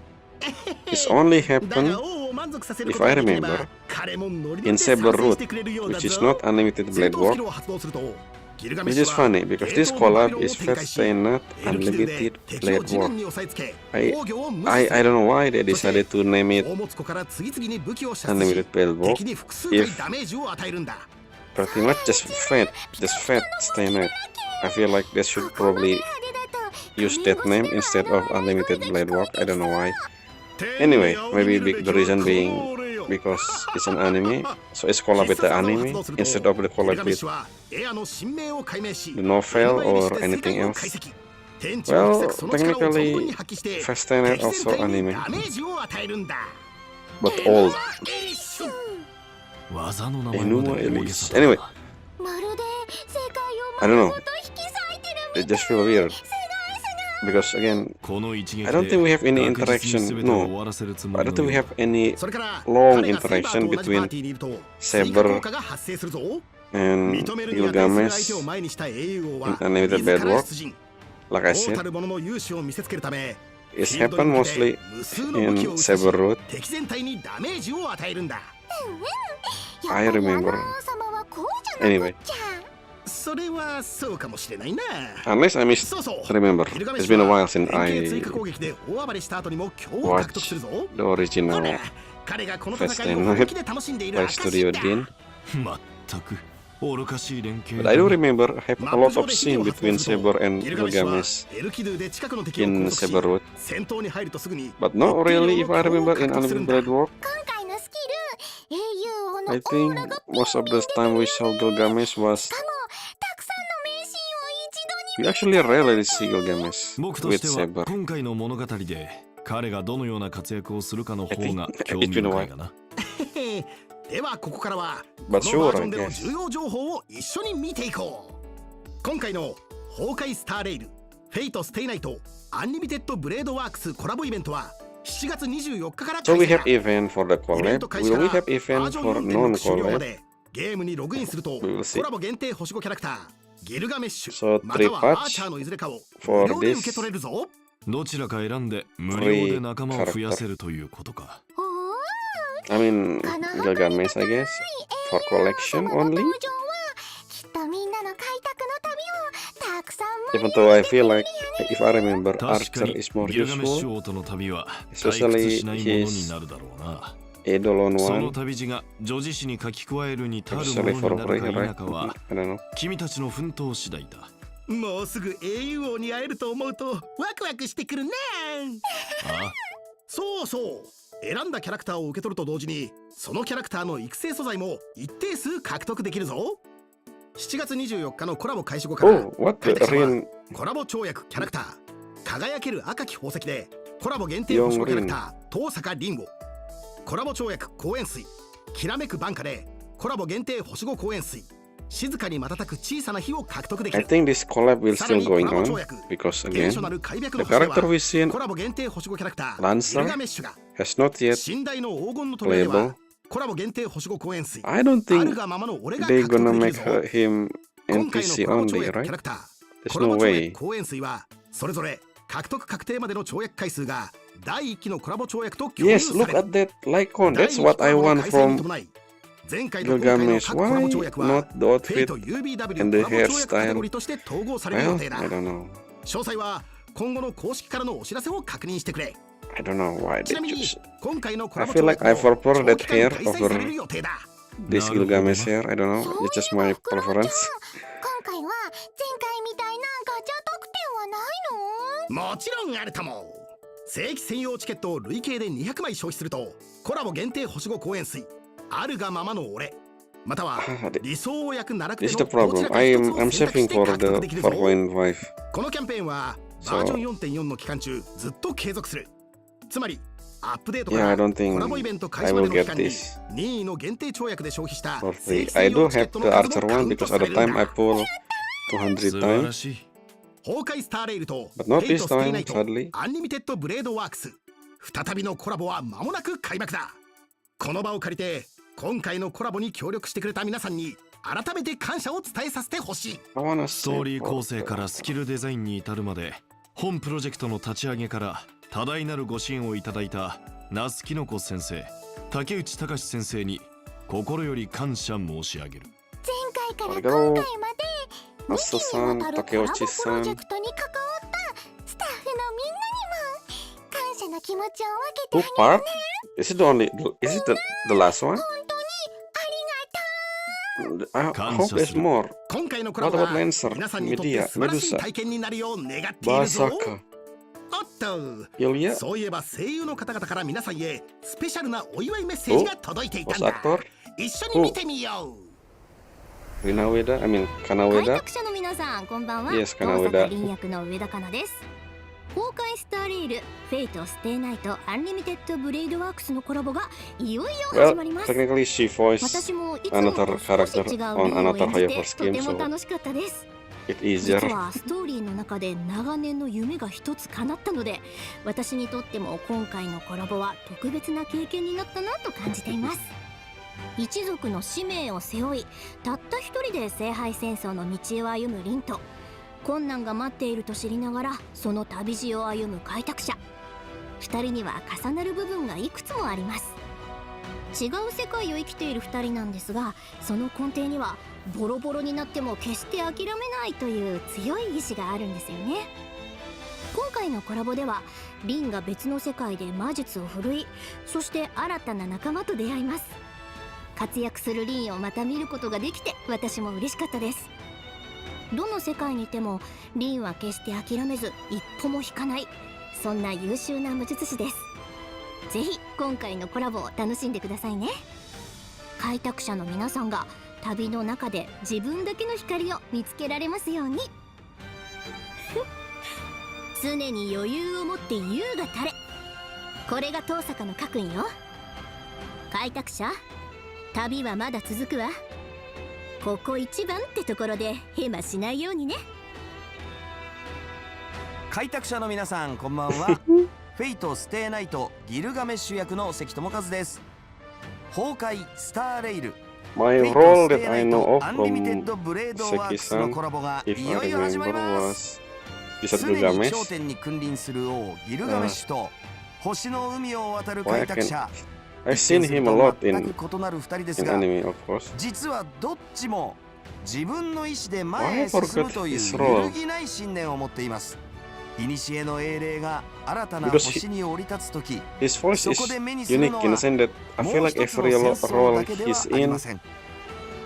Speaker 1: is only
Speaker 3: だ
Speaker 1: happen
Speaker 3: が王を満足させる
Speaker 1: if
Speaker 3: ことが
Speaker 1: I
Speaker 3: できれば
Speaker 1: remember
Speaker 3: 彼もノリノリ
Speaker 1: in
Speaker 3: で
Speaker 1: Saber
Speaker 3: 参戦してくれるようだ
Speaker 1: which is
Speaker 3: ぞ。
Speaker 1: not Unlimited
Speaker 3: 戦
Speaker 1: Blade
Speaker 3: 闘スキル
Speaker 1: Work.
Speaker 3: を発動するとギルガメッ
Speaker 1: Which
Speaker 3: シ
Speaker 1: is
Speaker 3: ュは
Speaker 1: funny because
Speaker 3: ゲ
Speaker 1: this
Speaker 3: ート・オブ・バビ
Speaker 1: collab
Speaker 3: ロンを
Speaker 1: is
Speaker 3: 展開
Speaker 1: Fat
Speaker 3: し
Speaker 1: Stay Not
Speaker 3: エルキドゥで
Speaker 1: Unlimited
Speaker 3: 敵を
Speaker 1: Blade
Speaker 3: 地面
Speaker 1: Work.
Speaker 3: に押さえつけ
Speaker 1: I
Speaker 3: 防御を無視
Speaker 1: I
Speaker 3: す
Speaker 1: I
Speaker 3: る。
Speaker 1: don't know why they
Speaker 3: そして
Speaker 1: decided to name it
Speaker 3: 宝物庫から次々に武器を射出し
Speaker 1: Unlimited Blade Work.
Speaker 3: 敵に複数回
Speaker 1: If
Speaker 3: ダメージを与えるんだ。
Speaker 1: pretty much just Fat Stay Not. I feel like they should probably use that name instead of Unlimited Blade Work. I don't know why. Anyway, maybe the reason being because it's an anime, so it's collab with the anime instead of the collab with the novel or anything else. Well, technically, Fast Stay Not also anime, but old.
Speaker 8: 技の名前ま
Speaker 1: Enuma
Speaker 8: で大げ
Speaker 1: Elise.
Speaker 8: さだ
Speaker 1: Anyway,
Speaker 2: まるで世界
Speaker 1: I
Speaker 2: を
Speaker 1: don't
Speaker 2: 丸
Speaker 1: know.
Speaker 2: ごと引き裂いてるみ
Speaker 1: It just feel weird
Speaker 2: すごい
Speaker 1: because again,
Speaker 8: この一撃
Speaker 1: I don't think we have any
Speaker 8: で確実に
Speaker 1: interaction.
Speaker 8: 全てを終
Speaker 1: No,
Speaker 8: わらせるつも
Speaker 1: I
Speaker 8: り
Speaker 1: don't
Speaker 8: の
Speaker 1: think we
Speaker 8: よ
Speaker 1: have any
Speaker 3: それから
Speaker 1: long
Speaker 3: 彼がセイバー
Speaker 1: interaction
Speaker 3: と同じパー
Speaker 1: between
Speaker 3: ティーにいると
Speaker 1: Saber
Speaker 3: 追加効果が発生するぞ。
Speaker 1: and
Speaker 3: 認めるに値する相
Speaker 1: Gilgamesh.
Speaker 3: 手を前にした英雄王は
Speaker 1: in Unlimited
Speaker 3: 自
Speaker 1: Blade
Speaker 3: ら
Speaker 1: Work.
Speaker 3: 出陣。
Speaker 1: Like I
Speaker 3: 王た
Speaker 1: said,
Speaker 3: る者の勇姿を見せつけるため
Speaker 1: it's
Speaker 3: フィールド
Speaker 1: happened
Speaker 3: に向けて
Speaker 1: mostly
Speaker 3: 無数の武器を
Speaker 1: in
Speaker 3: 撃ち
Speaker 1: Saber Root.
Speaker 3: 敵全体にダメージを与えるんだ。
Speaker 1: I remember.
Speaker 2: 王様はこうじゃなく
Speaker 1: Anyway,
Speaker 2: っちゃ。
Speaker 3: それはそうかもしれないな。
Speaker 1: unless I
Speaker 3: そうそう。
Speaker 1: misremember,
Speaker 3: ギルガメッ
Speaker 1: it's
Speaker 3: シュ
Speaker 1: been a
Speaker 3: は
Speaker 1: while since
Speaker 3: 連
Speaker 1: I
Speaker 3: 携追加攻撃で大暴れした後にも今日獲得するぞ。
Speaker 1: watched the
Speaker 3: ほ
Speaker 1: original
Speaker 3: ら、彼がこの
Speaker 1: Fast
Speaker 3: 戦いを
Speaker 1: and
Speaker 3: 本気で楽しんでいる
Speaker 1: Live
Speaker 3: 証
Speaker 1: Studio
Speaker 3: だ。
Speaker 1: Dean.
Speaker 8: まったく愚かしい連携
Speaker 1: But I do remember I have
Speaker 3: マ
Speaker 1: a
Speaker 3: ッ
Speaker 1: lot
Speaker 3: プ上
Speaker 1: of
Speaker 3: で火
Speaker 1: scene
Speaker 3: を発動
Speaker 1: between
Speaker 3: する
Speaker 1: Saber
Speaker 3: と
Speaker 1: and
Speaker 3: ギルガメッシュは
Speaker 1: Gilgamesh
Speaker 3: エルキドゥで近くの敵を
Speaker 1: in
Speaker 3: 攻略し
Speaker 1: Saberwood.
Speaker 3: 戦闘に入るとすぐに
Speaker 1: But not really if I remember in
Speaker 3: 獲得するん
Speaker 1: Unlimited
Speaker 3: だ。
Speaker 1: Blade Work.
Speaker 2: 今回のスキル、英雄王の
Speaker 1: I
Speaker 2: オー
Speaker 1: think
Speaker 2: ラが
Speaker 1: most of the time we saw Gilgamesh was
Speaker 2: しかもたくさんの名シーンを一度に
Speaker 1: we actually rarely see Gilgamesh
Speaker 8: 僕と
Speaker 1: with
Speaker 8: しては
Speaker 1: Saber.
Speaker 8: 今回の物語で彼がどのような活躍をするかの方が
Speaker 1: I think
Speaker 8: 興味深いかな。
Speaker 3: ではここからはこ
Speaker 1: But
Speaker 3: のバ
Speaker 1: sure,
Speaker 3: ージョ
Speaker 1: I
Speaker 3: ンでの
Speaker 1: guess.
Speaker 3: 重要情報を一緒に見ていこう。今回の崩壊スターレイルフェイトステイナイトアンリミテッドブレードワークスコラボイベントは7月24日から開
Speaker 1: So we
Speaker 3: 催
Speaker 1: have
Speaker 3: だ。
Speaker 1: event for the
Speaker 3: イベント
Speaker 1: collab.
Speaker 3: 開始
Speaker 1: Will
Speaker 3: か
Speaker 1: we
Speaker 3: ら
Speaker 1: have
Speaker 3: バー
Speaker 1: event
Speaker 3: ジョ
Speaker 1: for
Speaker 3: ン4.6終了ま
Speaker 1: non-collab?
Speaker 3: でゲームにログインすると
Speaker 1: We will see.
Speaker 3: コラボ限定星5キャラクターギルガメッシ
Speaker 1: So
Speaker 3: ュまたは
Speaker 1: three
Speaker 3: アー
Speaker 1: patch
Speaker 3: チャーのいずれかを
Speaker 1: for
Speaker 3: 無料で
Speaker 1: this
Speaker 3: 受け取れるぞ。
Speaker 8: どちらか選んで無料で仲間を増やせるということか。
Speaker 2: お
Speaker 1: I mean Gilgamesh, I guess, for
Speaker 2: ー
Speaker 1: collection
Speaker 2: 王様の
Speaker 1: only.
Speaker 2: 登場はきっとみんなの開拓の旅をたくさん
Speaker 1: Even though I feel like if I remember
Speaker 8: 確か
Speaker 1: Archer
Speaker 8: に
Speaker 1: is more
Speaker 8: ギルガメッシ
Speaker 1: useful.
Speaker 8: ュ王との旅は
Speaker 1: Especially
Speaker 8: 退屈しないものになるだろうな。
Speaker 1: Eidolon
Speaker 8: その
Speaker 1: one,
Speaker 8: 旅路が女子誌に書き加えるに足るも
Speaker 1: especially
Speaker 8: の
Speaker 1: for
Speaker 8: になる
Speaker 1: Bray,
Speaker 8: か
Speaker 1: right?
Speaker 8: 否かは
Speaker 1: I don't know.
Speaker 8: 君たちの奮闘次第だ。
Speaker 3: もうすぐ英雄王に会えると思うとワクワクしてくるね。
Speaker 8: あ
Speaker 3: そうそう、選んだキャラクターを受け取ると同時にそのキャラクターの育成素材も一定数獲得できるぞ。7月24日のコラボ開始後から
Speaker 1: Oh, what
Speaker 3: 開
Speaker 1: the
Speaker 3: 拓者は
Speaker 1: Rin
Speaker 3: コラボ跳躍キャラクター輝ける赤き宝石でコラボ限定星5キャラクター遠坂凛を、コラボ跳躍光円水きらめく晩夏でコラボ限定星5光円水静かに瞬く小さな火を獲得でき
Speaker 1: I
Speaker 3: る。
Speaker 1: think this collab will
Speaker 3: さら
Speaker 1: still
Speaker 3: にコ
Speaker 1: going
Speaker 3: ラボ
Speaker 1: on
Speaker 3: 跳躍
Speaker 1: because
Speaker 3: 原
Speaker 1: again
Speaker 3: 初なる開闢
Speaker 1: the
Speaker 3: の星で
Speaker 1: character
Speaker 3: は
Speaker 1: we see
Speaker 3: コラボ限定星5キャラクター
Speaker 1: Lancer
Speaker 3: ギルガメッシュが
Speaker 1: has not yet
Speaker 3: 寝台の黄金の扉で
Speaker 1: playable.
Speaker 3: はコラボ限定星5光円水
Speaker 1: I don't
Speaker 3: ある
Speaker 1: think
Speaker 3: がままの俺が
Speaker 1: they're
Speaker 3: 獲得
Speaker 1: gonna
Speaker 3: でき
Speaker 1: make
Speaker 3: るぞ。
Speaker 1: him
Speaker 3: 今回の
Speaker 1: NPC
Speaker 3: コラボ跳
Speaker 1: only,
Speaker 3: 躍キャ
Speaker 1: right?
Speaker 3: ラクター
Speaker 1: There's
Speaker 3: コラ
Speaker 1: no
Speaker 3: ボ跳
Speaker 1: way.
Speaker 3: 躍光円水はそれぞれ獲得確定までの跳躍回数が第1期のコラボ跳躍と共有
Speaker 1: Yes,
Speaker 3: さ
Speaker 1: look
Speaker 3: れる。
Speaker 1: at that Lycon.
Speaker 3: 第
Speaker 1: That's
Speaker 3: 一期
Speaker 1: what
Speaker 3: コ
Speaker 1: I
Speaker 3: ラボの
Speaker 1: want
Speaker 3: 開催に
Speaker 1: from
Speaker 3: 伴い前回と今回の
Speaker 1: Gilgamesh.
Speaker 3: 各コラボ
Speaker 1: Why
Speaker 3: 跳躍は
Speaker 1: not the
Speaker 3: フェイ
Speaker 1: outfit?
Speaker 3: ト UBW
Speaker 1: and
Speaker 3: コ
Speaker 1: the
Speaker 3: ラボ跳躍カテゴ
Speaker 1: hairstyle?
Speaker 3: リーとして統合される予
Speaker 1: Well,
Speaker 3: 定だ。
Speaker 1: I don't know.
Speaker 3: 詳細は今後の公式からのお知らせを確認してくれ。
Speaker 1: I don't know why
Speaker 3: ち
Speaker 1: they
Speaker 3: なみに
Speaker 1: choose
Speaker 3: 今回のコ
Speaker 1: I
Speaker 3: ラボ
Speaker 1: feel
Speaker 3: 跳
Speaker 1: like
Speaker 3: 躍
Speaker 1: I
Speaker 3: も
Speaker 1: prefer
Speaker 3: 長
Speaker 1: that
Speaker 3: 期間
Speaker 1: hair
Speaker 3: 開催される
Speaker 1: over
Speaker 3: 予定だ。
Speaker 1: this Gilgamesh hair. I don't know.
Speaker 2: そうい
Speaker 1: It's
Speaker 2: え
Speaker 1: just
Speaker 2: ば
Speaker 1: my
Speaker 2: フクロウちゃん
Speaker 1: preference.
Speaker 2: 今回は前回みたいなガチャ特典はないの？
Speaker 3: もちろんあるとも。正規専用チケットを累計で200枚消費するとコラボ限定星5光円水あるがままの俺または
Speaker 1: Ah,
Speaker 3: 理想を焼く奈落
Speaker 1: This
Speaker 3: で
Speaker 1: is the
Speaker 3: のどちら
Speaker 1: problem.
Speaker 3: か一つ
Speaker 1: I'm
Speaker 3: を選択し
Speaker 1: saving
Speaker 3: て
Speaker 1: for
Speaker 3: 獲
Speaker 1: the
Speaker 3: 得できるぞ。
Speaker 1: 4.5.
Speaker 3: このキャンペーンはバージョン 4.4 の期間中ずっと継続する。つまりアップデートか
Speaker 1: Yeah, I
Speaker 3: ら
Speaker 1: don't think
Speaker 3: コラボイベント開
Speaker 1: I
Speaker 3: 始まで
Speaker 1: will
Speaker 3: の期
Speaker 1: get
Speaker 3: 間に
Speaker 1: this
Speaker 3: 任意の限定跳躍で消費した
Speaker 1: for
Speaker 3: 正
Speaker 1: free.
Speaker 3: 規
Speaker 1: I
Speaker 3: 専
Speaker 1: do
Speaker 3: 用チケッ
Speaker 1: have
Speaker 3: ト
Speaker 1: the
Speaker 3: の数
Speaker 1: Archer
Speaker 3: もカウ
Speaker 1: one
Speaker 3: ント
Speaker 1: because
Speaker 3: さ
Speaker 1: at
Speaker 3: れ
Speaker 1: the
Speaker 3: るん
Speaker 1: time I
Speaker 3: だ。
Speaker 1: pulled 200
Speaker 8: 素晴ら
Speaker 1: times.
Speaker 8: しい。
Speaker 3: 崩壊スターレイルと
Speaker 1: But not
Speaker 3: フェイ
Speaker 1: this
Speaker 3: トステイ
Speaker 1: time,
Speaker 3: ナイト
Speaker 1: sadly.
Speaker 3: アンリミテッドブレードワークス再びのコラボは間もなく開幕だ。この場を借りて今回のコラボに協力してくれた皆さんに改めて感謝を伝えさせてほしい。
Speaker 1: I wanna
Speaker 8: ストー
Speaker 1: save
Speaker 8: リー
Speaker 1: for
Speaker 8: 構成からスキルデザインに至るまで本プロジェクトの立ち上げから多大なるご支援をいただいた那須きのこ先生、竹内隆先生に心より感謝申し上げる。
Speaker 2: 前回から今回まで2期にわたるコラボプロジェクトに関わったスタッフのみんなにも感謝の気持ちを分
Speaker 1: Two
Speaker 2: けてあげ
Speaker 1: part? Is it the last one?
Speaker 2: 本当にありがとう。
Speaker 1: I
Speaker 8: 感
Speaker 1: hope
Speaker 8: 謝
Speaker 1: there's
Speaker 8: する。
Speaker 1: more.
Speaker 3: 今回のコラ
Speaker 1: What
Speaker 3: ボ
Speaker 1: about
Speaker 3: が
Speaker 1: Lancer,
Speaker 3: 皆さんにとって
Speaker 1: Medea,
Speaker 3: 素晴らしい
Speaker 1: Medusa,
Speaker 3: 体験になるよう願っているぞ。
Speaker 1: Basaka,
Speaker 3: おっと
Speaker 1: Ilya,
Speaker 3: そういえば声優の方々から皆さんへスペシャルなお祝いメッセージが届いていた
Speaker 1: voice
Speaker 3: んだ。
Speaker 1: actor,
Speaker 3: 一緒に見てみよう。
Speaker 1: Rina Ueda, I mean
Speaker 2: 開
Speaker 1: Kanaweda.
Speaker 2: 拓者の皆さんこんばんは。
Speaker 1: Yes,
Speaker 2: 大
Speaker 1: Kanaweda.
Speaker 2: 阪林役の上田かなです。崩壊スターレールフェイトステイナイトアンリミテッドブレードワークスのコラボがいよいよ始
Speaker 1: Well,
Speaker 2: まります。
Speaker 1: technically she voiced
Speaker 2: 私もいつもと
Speaker 1: another
Speaker 2: 少し
Speaker 1: character
Speaker 2: 違う
Speaker 1: on
Speaker 2: 面を
Speaker 1: another
Speaker 2: 演じ
Speaker 1: Hyperverse
Speaker 2: てとて
Speaker 1: game,
Speaker 2: も
Speaker 1: so
Speaker 2: 楽しかったです。
Speaker 1: it's
Speaker 2: 実
Speaker 1: easier.
Speaker 2: はストーリーの中で長年の夢が一つ叶ったので、私にとっても今回のコラボは特別な経験になったなと感じています。一族の使命を背負い、たった一人で聖杯戦争の道を歩むリンと、困難が待っていると知りながらその旅路を歩む開拓者、二人には重なる部分がいくつもあります。違う世界を生きている2人なんですが、その根底にはボロボロになっても決して諦めないという強い意志があるんですよね。今回のコラボではリンが別の世界で魔術を振るい、そして新たな仲間と出会います。活躍するリンをまた見ることができて私も嬉しかったです。どの世界にいてもリンは決して諦めず一歩も引かない、そんな優秀な魔術師です。ぜひ今回のコラボを楽しんでくださいね。開拓者の皆さんが旅の中で自分だけの光を見つけられますように。常に余裕を持って優が垂れ、これが遠坂の家訓よ。開拓者、旅はまだ続くわ。ここ一番ってところでヘマしないようにね。
Speaker 7: 開拓者の皆さんこんばんは。フェイトステイナイトギルガメッシュ役の関智和です。崩壊スターレイル
Speaker 1: My role that I know of
Speaker 7: アンリミテッ
Speaker 1: from
Speaker 7: ドブレードワークスの
Speaker 1: Seki-san,
Speaker 7: コラボが
Speaker 1: if
Speaker 7: いよ
Speaker 1: I
Speaker 7: いよ始まり
Speaker 1: remember,
Speaker 7: ます。
Speaker 1: was
Speaker 7: 常
Speaker 1: Wizard
Speaker 7: に
Speaker 1: Gilgamesh.
Speaker 7: 頂点に君臨する王ギルガメッシュと星の海を渡る
Speaker 1: Well,
Speaker 7: 開拓者、
Speaker 1: I've seen him a lot
Speaker 7: 全
Speaker 1: in
Speaker 7: く異なる二人です
Speaker 1: in
Speaker 7: が、
Speaker 1: anime, of course.
Speaker 7: 実はどっちも自分の意志で前
Speaker 1: Why
Speaker 7: へ
Speaker 1: I
Speaker 7: 進
Speaker 1: forgot
Speaker 7: むという
Speaker 1: his
Speaker 7: 揺
Speaker 1: role?
Speaker 7: るぎない信念を持っています。古の英霊が新たな
Speaker 1: Because
Speaker 7: 星に降り立つとき、
Speaker 1: His voice
Speaker 7: そ
Speaker 1: is
Speaker 7: こで目にするの
Speaker 1: unique in
Speaker 7: は
Speaker 1: the sense that I
Speaker 7: も
Speaker 1: feel
Speaker 7: う
Speaker 1: like
Speaker 7: 一つの
Speaker 1: every
Speaker 7: 戦争
Speaker 1: role
Speaker 7: だけでは
Speaker 1: he's
Speaker 7: あり
Speaker 1: in,
Speaker 7: ません。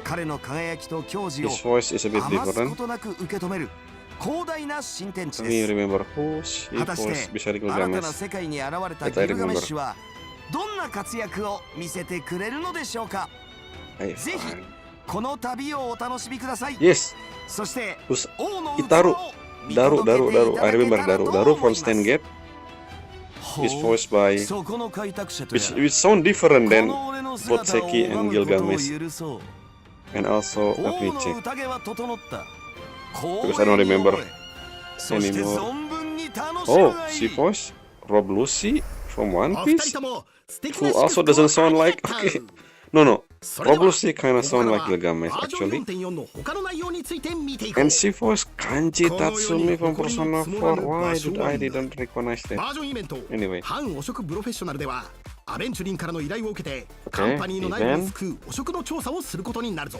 Speaker 7: 彼の輝きと矜持
Speaker 1: his
Speaker 7: を
Speaker 1: voice is a bit
Speaker 7: 余すこ
Speaker 1: different.
Speaker 7: となく受け止める広大な新天地
Speaker 1: Let
Speaker 7: で
Speaker 1: me
Speaker 7: す。
Speaker 1: remember who she
Speaker 7: 果たし
Speaker 1: was
Speaker 7: て
Speaker 1: Wizard
Speaker 7: 新たな
Speaker 1: Gilgamesh.
Speaker 7: 世界に現れた
Speaker 1: That I
Speaker 7: ギルガメッ
Speaker 1: remember.
Speaker 7: シュはどんな活躍を見せてくれるのでしょうか。
Speaker 1: I
Speaker 7: ぜひ
Speaker 1: find.
Speaker 7: この旅をお楽しみください。
Speaker 1: Yes,
Speaker 7: そして
Speaker 1: Who's
Speaker 7: 王の
Speaker 1: Itaru
Speaker 7: 器を見届けてい
Speaker 1: Daru.
Speaker 7: た
Speaker 1: I
Speaker 7: だけ
Speaker 1: remember
Speaker 7: たらと
Speaker 1: Daru.
Speaker 7: 思い
Speaker 1: Daru
Speaker 7: ま
Speaker 1: from
Speaker 7: す。
Speaker 1: Stand Gap
Speaker 7: ほ
Speaker 1: is
Speaker 7: う
Speaker 1: voiced by
Speaker 7: そこの開拓者とや
Speaker 1: which
Speaker 7: ら
Speaker 1: sound different
Speaker 7: こ
Speaker 1: than
Speaker 7: の俺の
Speaker 1: both
Speaker 7: 姿を
Speaker 1: Seki
Speaker 7: 拝
Speaker 1: and
Speaker 7: むことを
Speaker 1: Gilgamesh
Speaker 7: 許そう。
Speaker 1: and also
Speaker 7: 王の
Speaker 1: Avicii
Speaker 7: 宴は整った。
Speaker 1: because I don't remember
Speaker 7: そして
Speaker 1: anymore.
Speaker 7: 存分に楽しむ
Speaker 1: Oh,
Speaker 7: がい
Speaker 1: she
Speaker 7: い。
Speaker 1: voiced Rob Lucy from
Speaker 3: お
Speaker 1: One
Speaker 3: 二
Speaker 1: Piece
Speaker 3: 人とも素敵
Speaker 1: who
Speaker 3: な
Speaker 1: also
Speaker 3: 祝福を
Speaker 1: doesn't sound
Speaker 3: あ
Speaker 1: like
Speaker 3: りがとう
Speaker 1: okay. No,
Speaker 3: それで
Speaker 1: Rob
Speaker 3: は
Speaker 1: Lucy kind
Speaker 3: こ
Speaker 1: of
Speaker 3: こから
Speaker 1: sound
Speaker 3: は
Speaker 1: like Gilgamesh
Speaker 3: バージョン
Speaker 1: actually.
Speaker 3: 4.4 の他の内容について見ていこう。
Speaker 1: And she voiced Kanji
Speaker 3: この世に
Speaker 1: Tatsumi from
Speaker 3: 誇り
Speaker 1: Persona
Speaker 3: に積もらぬ
Speaker 1: 4. Why
Speaker 3: 場所
Speaker 1: did
Speaker 3: は
Speaker 1: I
Speaker 3: ない。
Speaker 1: didn't recognize
Speaker 3: バ
Speaker 1: that?
Speaker 3: ージョンイベント
Speaker 1: Anyway.
Speaker 3: 反汚職プロフェッショナルではアベンチュリンからの依頼を受けて
Speaker 1: Okay,
Speaker 3: カンパニーの内部を救う汚職の調査をすることになるぞ。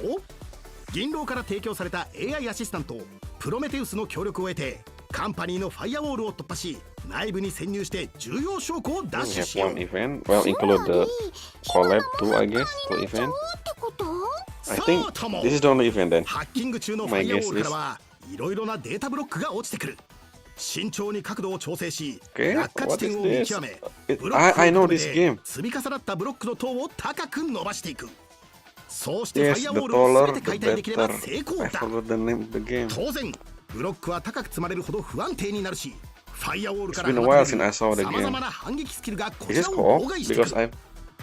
Speaker 3: 銀狼から提供された AI アシスタントプロメテウスの協力を得てカンパニーのファイアウォールを突破し内部に潜入して重要証拠を
Speaker 1: We
Speaker 3: 奪取
Speaker 1: have
Speaker 3: しよう。
Speaker 1: one event. Well, include the collab too, I guess. The event.
Speaker 2: ってこと？
Speaker 1: I
Speaker 3: さ
Speaker 1: think
Speaker 3: あとも
Speaker 1: this is the only event then.
Speaker 3: ハッキング中のファイアウォールからはいろいろなデータブロックが落ちてくる。慎重に角度を調整し
Speaker 1: Okay,
Speaker 3: 落下地
Speaker 1: what is
Speaker 3: 点を見
Speaker 1: this?
Speaker 3: 極め
Speaker 1: It-
Speaker 3: ブロックを
Speaker 1: I know
Speaker 3: 固め
Speaker 1: this
Speaker 3: て
Speaker 1: game.
Speaker 3: 積み重なったブロックの塔を高く伸ばしていく。そうして
Speaker 1: Yes,
Speaker 3: ファイアウォ
Speaker 1: the
Speaker 3: ールを
Speaker 1: taller,
Speaker 3: 全て
Speaker 1: the
Speaker 3: 解体できれば
Speaker 1: better.
Speaker 3: 成功
Speaker 1: I
Speaker 3: だ。
Speaker 1: forgot the name of the game.
Speaker 3: 当然ブロックは高く積まれるほど不安定になるしファイアウォール
Speaker 1: It's
Speaker 3: から
Speaker 1: been a
Speaker 3: 放
Speaker 1: while
Speaker 3: たれ
Speaker 1: since I
Speaker 3: る
Speaker 1: saw the
Speaker 3: さまざま
Speaker 1: game.
Speaker 3: な反撃スキルがこ
Speaker 1: Is
Speaker 3: ち
Speaker 1: this
Speaker 3: らを
Speaker 1: co-op?
Speaker 3: 妨害してく
Speaker 1: Because
Speaker 3: る。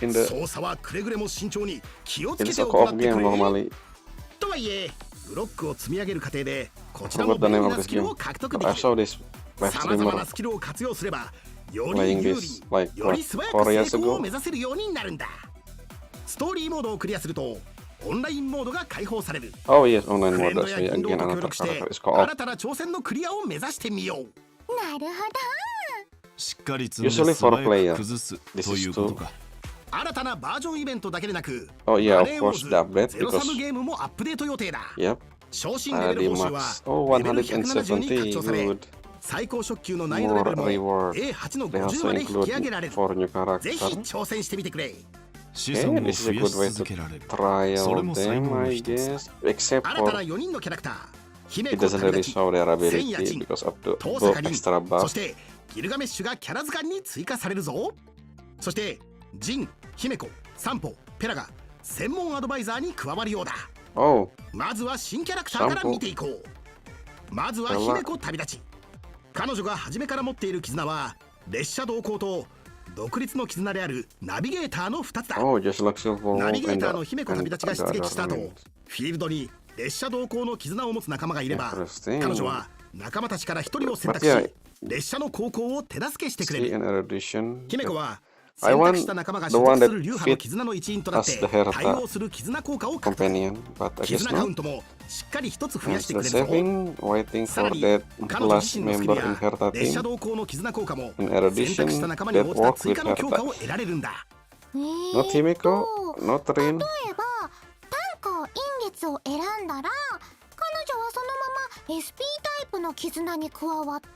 Speaker 1: I've in the
Speaker 3: 操作はくれぐれも慎重に気をつ
Speaker 1: it
Speaker 3: け
Speaker 1: is
Speaker 3: て
Speaker 1: a
Speaker 3: 行
Speaker 1: co-op
Speaker 3: ってく
Speaker 1: game
Speaker 3: れ。
Speaker 1: normally.
Speaker 3: とはいえブロックを積み上げる過程でこ
Speaker 1: I
Speaker 3: ちらも
Speaker 1: forgot the
Speaker 3: 便
Speaker 1: name
Speaker 3: 利
Speaker 1: of
Speaker 3: な
Speaker 1: this
Speaker 3: スキル
Speaker 1: game.
Speaker 3: を獲得で
Speaker 1: But I
Speaker 3: き
Speaker 1: saw
Speaker 3: る。
Speaker 1: this live
Speaker 3: さまざまな
Speaker 1: streamer
Speaker 3: スキルを活用すればより
Speaker 1: playing
Speaker 3: 有利
Speaker 1: this like
Speaker 3: よ
Speaker 1: what,
Speaker 3: り素早
Speaker 1: 4
Speaker 3: く
Speaker 1: years
Speaker 3: 成功を
Speaker 1: ago.
Speaker 3: 目指せるようになるんだ。ストーリーモードをクリアするとオンラインモードが開放される。
Speaker 1: Oh yes, online
Speaker 3: フレン
Speaker 1: mode.
Speaker 3: ド
Speaker 1: That's
Speaker 3: や
Speaker 1: right.
Speaker 3: 銀狼
Speaker 1: Again,
Speaker 3: と協
Speaker 1: another
Speaker 3: 力して
Speaker 1: character. It's co-op.
Speaker 3: 新たな挑戦のクリアを目指してみよう。
Speaker 2: なるほ
Speaker 8: しっかり積んで
Speaker 1: Usually
Speaker 8: 素
Speaker 1: for
Speaker 8: 早
Speaker 1: player.
Speaker 8: く崩す
Speaker 1: This
Speaker 8: と
Speaker 1: is
Speaker 8: いうこと
Speaker 1: two.
Speaker 8: か。
Speaker 3: 新たなバージョンイベントだけでなく
Speaker 1: Oh yeah,
Speaker 3: マ
Speaker 1: of
Speaker 3: ネーウォー
Speaker 1: course
Speaker 3: ズ
Speaker 1: the update
Speaker 3: ゼロサム
Speaker 1: because
Speaker 3: ゲームもアップデート予定だ。
Speaker 1: yep.
Speaker 3: 昇進レベル報酬は
Speaker 1: Max. Oh,
Speaker 3: レベル170に拡
Speaker 1: 170.
Speaker 3: 張され
Speaker 1: Good.
Speaker 3: 最高初級の難易度レベ
Speaker 1: More
Speaker 3: ルも
Speaker 1: reward.
Speaker 3: A8 の
Speaker 1: They
Speaker 3: 50
Speaker 1: also
Speaker 3: まで引き上げられ
Speaker 1: include
Speaker 3: る。
Speaker 1: 4 new
Speaker 3: ぜひ
Speaker 1: characters.
Speaker 3: 挑戦してみてくれ。
Speaker 8: 子
Speaker 1: Okay,
Speaker 8: 孫を
Speaker 1: this is a
Speaker 8: 増や
Speaker 1: good
Speaker 8: し
Speaker 1: way
Speaker 8: 続
Speaker 1: to
Speaker 8: けられる。
Speaker 1: trial
Speaker 8: それも才
Speaker 1: them,
Speaker 8: 能の
Speaker 1: I
Speaker 8: 一つ
Speaker 1: guess. Except
Speaker 3: 新た
Speaker 1: for
Speaker 3: な4人のキャラクター姫
Speaker 1: it
Speaker 3: 子
Speaker 1: doesn't
Speaker 3: 旅
Speaker 1: really
Speaker 3: 立ち
Speaker 1: show their
Speaker 3: 千夜
Speaker 1: ability
Speaker 3: 珍
Speaker 1: because of the
Speaker 3: 遠
Speaker 1: both
Speaker 3: 坂凛
Speaker 1: extra
Speaker 3: そ
Speaker 1: buff.
Speaker 3: してギルガメッシュがキャラ図鑑に追加されるぞ。そしてジン、姫子、サンポ、ペラが専門アドバイザーに加わるようだ。
Speaker 1: Oh,
Speaker 3: まずは新キャラクターから見ていこう。まずは姫子旅立ち。彼女が初めから持っている絆は列車同行と独立の絆であるナビゲーターの2つだ。
Speaker 1: oh, just like Silver
Speaker 3: ナビゲー
Speaker 1: and
Speaker 3: ター
Speaker 1: the,
Speaker 3: の姫子
Speaker 1: and
Speaker 3: 旅立ちが
Speaker 1: the
Speaker 3: 出撃した後
Speaker 1: other
Speaker 3: フィールドに列車同行の絆を持つ仲間がいれば
Speaker 1: Interesting.
Speaker 3: 彼女は仲間たちから一人を選択
Speaker 1: But yeah,
Speaker 3: し列車の航行を手助けしてくれ
Speaker 1: see
Speaker 3: る。
Speaker 1: an addition.
Speaker 3: 姫子は
Speaker 1: I
Speaker 3: 選
Speaker 1: want
Speaker 3: 択した仲間が
Speaker 1: the
Speaker 3: 所
Speaker 1: one
Speaker 3: 属
Speaker 1: that
Speaker 3: する流派の
Speaker 1: fit
Speaker 3: 絆の一員となって
Speaker 1: as the Herta
Speaker 3: 対応する絆効果を獲得。
Speaker 1: companion, but I
Speaker 3: 絆
Speaker 1: guess
Speaker 3: カウ
Speaker 1: not.
Speaker 3: ントもしっかり一つ増や
Speaker 1: And
Speaker 3: してく
Speaker 1: the
Speaker 3: れるぞ。
Speaker 1: saving, waiting
Speaker 3: さら
Speaker 1: for
Speaker 3: に
Speaker 1: that
Speaker 3: 彼女
Speaker 1: last
Speaker 3: 自身のスキル
Speaker 1: member in
Speaker 3: や
Speaker 1: Herta
Speaker 3: 列車
Speaker 1: team.
Speaker 3: 同行の絆効果も
Speaker 1: In
Speaker 3: 選
Speaker 1: addition,
Speaker 3: 択した仲間に応じた
Speaker 1: that work
Speaker 3: 追加の
Speaker 1: with
Speaker 3: 強化
Speaker 1: Herta.
Speaker 3: を得られるんだ。
Speaker 1: Not Himeko, not Rin.
Speaker 2: 例えば炭鉱陰月を選んだら彼女はそのまま SP タイプの絆に加わって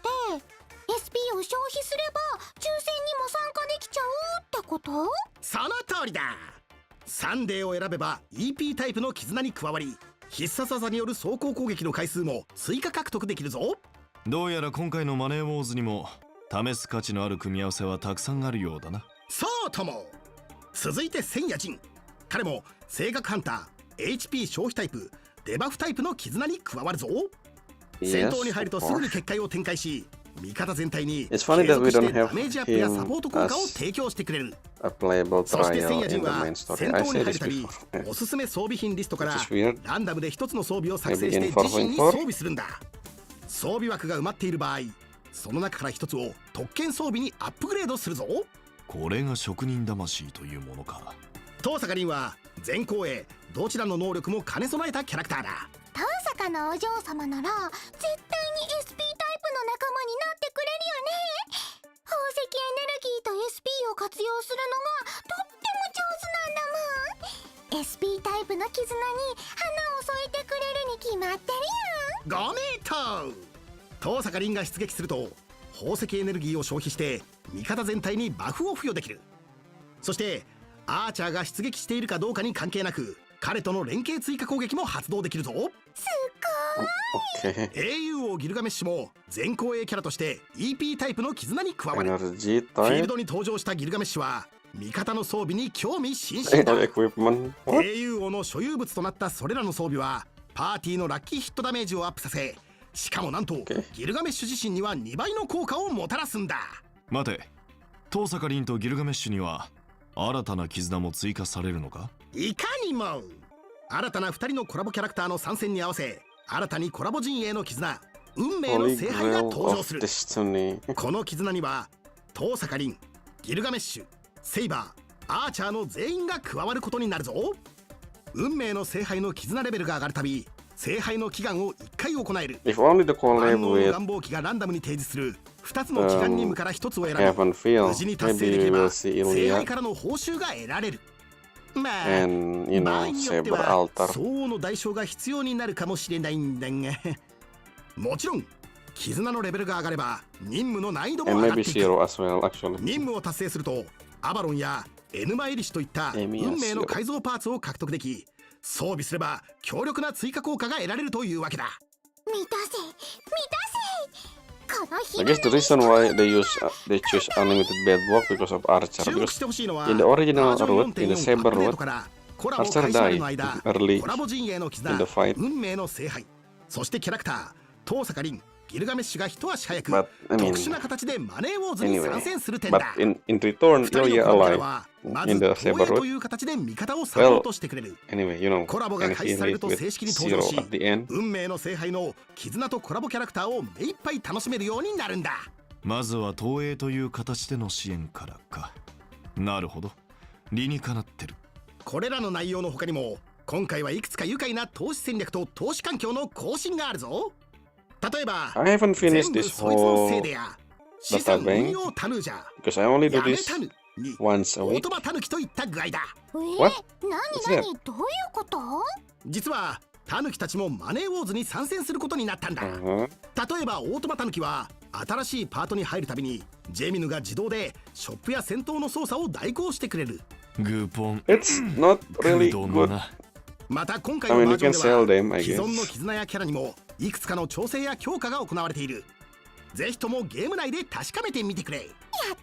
Speaker 2: SP を消費すれば抽選にも参加できちゃうってこと？
Speaker 3: その通りだ。サンデーを選べば EP タイプの絆に加わり、必殺技による走行攻撃の回数も追加獲得できるぞ。
Speaker 8: どうやら今回のマネーウォーズにも試す価値のある組み合わせはたくさんあるようだな。
Speaker 3: そうとも。続いて千夜人、彼も性格ハンター HP 消費タイプデバフタイプの絆に加わるぞ。戦闘に入るとすぐに結界を展開し、味方全体に継
Speaker 1: It's funny that
Speaker 3: 続
Speaker 1: we
Speaker 3: して
Speaker 1: don't
Speaker 3: ダ
Speaker 1: have
Speaker 3: メージアップやサポート効果を
Speaker 1: him
Speaker 3: 提供してくれる。
Speaker 1: a playable
Speaker 3: そして千
Speaker 1: trial
Speaker 3: 夜人
Speaker 1: in the
Speaker 3: は
Speaker 1: main story.
Speaker 3: 戦
Speaker 1: I
Speaker 3: 闘に
Speaker 1: said
Speaker 3: 入る
Speaker 1: this
Speaker 3: たび
Speaker 1: before.
Speaker 3: おすすめ装備品リストから
Speaker 1: Which is weird.
Speaker 3: ランダムで一つの装備を作成して
Speaker 1: Maybe in
Speaker 3: 自身に
Speaker 1: 4.4?
Speaker 3: 装備するんだ。装備枠が埋まっている場合、その中から一つを特権装備にアップグレードするぞ。
Speaker 8: これが職人魂というものか。
Speaker 3: 遠坂凛は前後衛どちらの能力も兼ね備えたキャラクターだ。
Speaker 2: 遠坂のお嬢様なら絶対に SP タイプの仲間になってくれるよね。宝石エネルギーと SP を活用するのがとっても上手なんだもん。 SP タイプの絆に花を添えてくれるに決まってるやん。
Speaker 3: ご名答。遠坂凛が出撃すると宝石エネルギーを消費して味方全体にバフを付与できる。そしてアーチャーが出撃しているかどうかに関係なく彼との連携追加攻撃も発動できるぞ。
Speaker 2: すっごい。
Speaker 1: Okay.
Speaker 3: 英雄王ギルガメッシュも前後衛キャラとして EP タイプの絆に加わる。
Speaker 1: Energy
Speaker 3: フィール
Speaker 1: type
Speaker 3: ドに登場したギルガメッシュは味方の装備に興味津々だ。
Speaker 1: equipment. What?
Speaker 3: 英雄王の所有物となったそれらの装備はパーティーのラッキーヒットダメージをアップさせ、しかもなんと
Speaker 1: Okay.
Speaker 3: ギルガメッシュ自身には2倍の効果をもたらすんだ。
Speaker 8: 待て、遠坂凛とギルガメッシュには新たな絆も追加されるのか？
Speaker 3: いかにも。新たな2人のコラボキャラクターの参戦に合わせ、新たにコラボ陣営の絆運命の
Speaker 1: Holy
Speaker 3: 聖杯が
Speaker 1: Grail
Speaker 3: 登場
Speaker 1: of
Speaker 3: する。
Speaker 1: Destiny.
Speaker 3: この絆には遠坂凛、ギルガメッシュ、セイバー、アーチャーの全員が加わることになるぞ。運命の聖杯の絆レベルが上がるたび聖杯の祈願を1回行える。
Speaker 1: If only the
Speaker 3: 万
Speaker 1: collab
Speaker 3: 能の
Speaker 1: with
Speaker 3: 願望機がランダムに提示する2つの祈願任務から1つを選び、
Speaker 1: Heaven Feel.
Speaker 3: 無事に達成
Speaker 1: Maybe
Speaker 3: でき
Speaker 1: we
Speaker 3: れ
Speaker 1: will
Speaker 3: ば
Speaker 1: see
Speaker 3: 聖杯
Speaker 1: Ilya
Speaker 3: からの報酬が得られる。まあ
Speaker 1: and you
Speaker 3: 場合
Speaker 1: know
Speaker 3: によって
Speaker 1: Saber
Speaker 3: は
Speaker 1: Altar.
Speaker 3: 相応の代償が必要になるかもしれないんだがもちろん絆のレベルが上がれば任務の難易度も
Speaker 1: And
Speaker 3: 上がっ
Speaker 1: maybe
Speaker 3: ていく。
Speaker 1: Zero as well actually.
Speaker 3: 任務を達成するとアバロンやエヌマエリシといった運命の改造パーツを獲得でき、装備すれば強力な追加効果が得られるというわけだ。
Speaker 2: 満たせ満たせ。この
Speaker 1: I guess the reason why they choose unlimited bedwalk because of Archer.
Speaker 3: 注目
Speaker 1: Because
Speaker 3: してほしいのは
Speaker 1: in the original
Speaker 3: バージョン
Speaker 1: route, in the
Speaker 3: 4.4
Speaker 1: Saber
Speaker 3: アップデー
Speaker 1: route,
Speaker 3: トからコラボ
Speaker 1: Archer
Speaker 3: 開始まで
Speaker 1: died
Speaker 3: の間
Speaker 1: early
Speaker 3: コラボ陣営の
Speaker 1: in
Speaker 3: 絆
Speaker 1: the fight.
Speaker 3: 運命の聖杯、そしてキャラクター遠坂凛、ギルガメッシュが一足早く
Speaker 1: But I
Speaker 3: 特
Speaker 1: mean,
Speaker 3: 殊な形でマネーウォーズに
Speaker 1: anyway,
Speaker 3: 参戦する点
Speaker 1: but
Speaker 3: だ。
Speaker 1: in return,
Speaker 3: 二人の
Speaker 1: Ilya
Speaker 3: コラボキャラ
Speaker 1: alive
Speaker 3: はま
Speaker 1: in
Speaker 3: ず
Speaker 1: the
Speaker 3: 投
Speaker 1: Saber
Speaker 3: 影と
Speaker 1: route.
Speaker 3: いう形で味方をサポートしてくれる。
Speaker 1: Anyway, you know,
Speaker 3: コラボが
Speaker 1: and
Speaker 3: 開
Speaker 1: he
Speaker 3: 始される
Speaker 1: hit
Speaker 3: と
Speaker 1: with
Speaker 3: 正式に登場
Speaker 1: Zero
Speaker 3: し
Speaker 1: at the end.
Speaker 3: 運命の聖杯の絆とコラボキャラクターを目いっぱい楽しめるようになるんだ。
Speaker 8: まずは投影という形での支援からか。なるほど、理にかなってる。
Speaker 3: これらの内容の他にも今回はいくつか愉快な投資戦略と投資環境の更新があるぞ。例えば
Speaker 1: I haven't
Speaker 3: 全
Speaker 1: finished
Speaker 3: 部
Speaker 1: this
Speaker 3: そいつのせい
Speaker 1: whole
Speaker 3: でや資産運用タヌージャ
Speaker 1: because I only do
Speaker 3: やめ
Speaker 1: this
Speaker 3: タヌに
Speaker 1: once a
Speaker 3: オー
Speaker 1: week.
Speaker 3: トマタヌキといった具合だ。
Speaker 1: What?
Speaker 2: 何どういうこと？
Speaker 3: 実はタヌキたちもマネーウォーズに参戦することになったんだ。
Speaker 1: Uh-huh.
Speaker 3: 例えばオートマタヌキは新しいパートに入るたびにジェミヌが自動でショップや戦闘の操作を代行してくれる。
Speaker 8: グーポン
Speaker 1: It's not
Speaker 8: 空
Speaker 1: really
Speaker 8: 洞だ
Speaker 1: good.
Speaker 8: な。
Speaker 3: また今回
Speaker 1: I
Speaker 3: の
Speaker 1: mean,
Speaker 3: バ
Speaker 1: you
Speaker 3: ージョ
Speaker 1: can
Speaker 3: ン
Speaker 1: sell
Speaker 3: で
Speaker 1: them,
Speaker 3: は
Speaker 1: I
Speaker 3: 既存の
Speaker 1: guess.
Speaker 3: 絆やキャラにもいくつかの調整や強化が行われている。ぜひともゲーム内で確かめてみてくれ。
Speaker 2: やったなやっ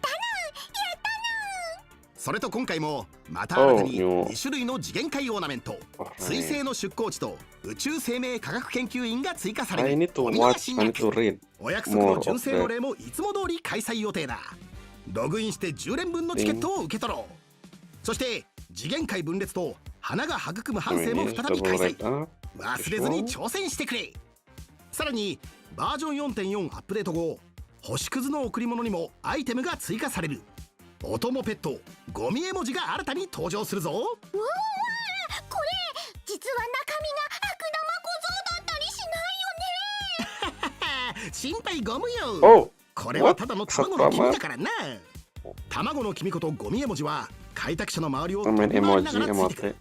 Speaker 2: たな。
Speaker 3: それと今回もまた新たに
Speaker 1: Oh,
Speaker 3: 2種類の次元界オーナメント、
Speaker 1: Alright.
Speaker 3: 水星の出向地と宇宙生命科学研究員が追加され
Speaker 1: I
Speaker 3: る。
Speaker 1: need to
Speaker 3: お見逃
Speaker 1: watch,
Speaker 3: し
Speaker 1: I
Speaker 3: な
Speaker 1: need to
Speaker 3: く。
Speaker 1: read
Speaker 3: お約束の純正の例もいつも通り開催予定だ。ログインして10連分のチケットを受け取ろう。そして次元界分裂と花が育む
Speaker 1: I
Speaker 3: 半生
Speaker 1: mean,
Speaker 3: も
Speaker 1: yes,
Speaker 3: 再び開
Speaker 1: double
Speaker 3: 催。
Speaker 1: red.
Speaker 3: 忘れずに挑戦してくれ。さらにバージョン 4.4 アップデート後、星屑の贈り物にもアイテムが追加される。お供ペットゴミ絵文字が新たに登場するぞ。
Speaker 2: うわー、これ実は中身が悪玉小僧だったりしないよね。
Speaker 3: 心配ゴムよ。
Speaker 1: Oh,
Speaker 3: これはただの卵の黄身だからな。卵の黄身ことゴミ絵文字は開拓者の周りを
Speaker 1: I
Speaker 3: 飛
Speaker 1: mean
Speaker 3: び回りなが
Speaker 1: emoji,
Speaker 3: らついてくる。
Speaker 1: emote.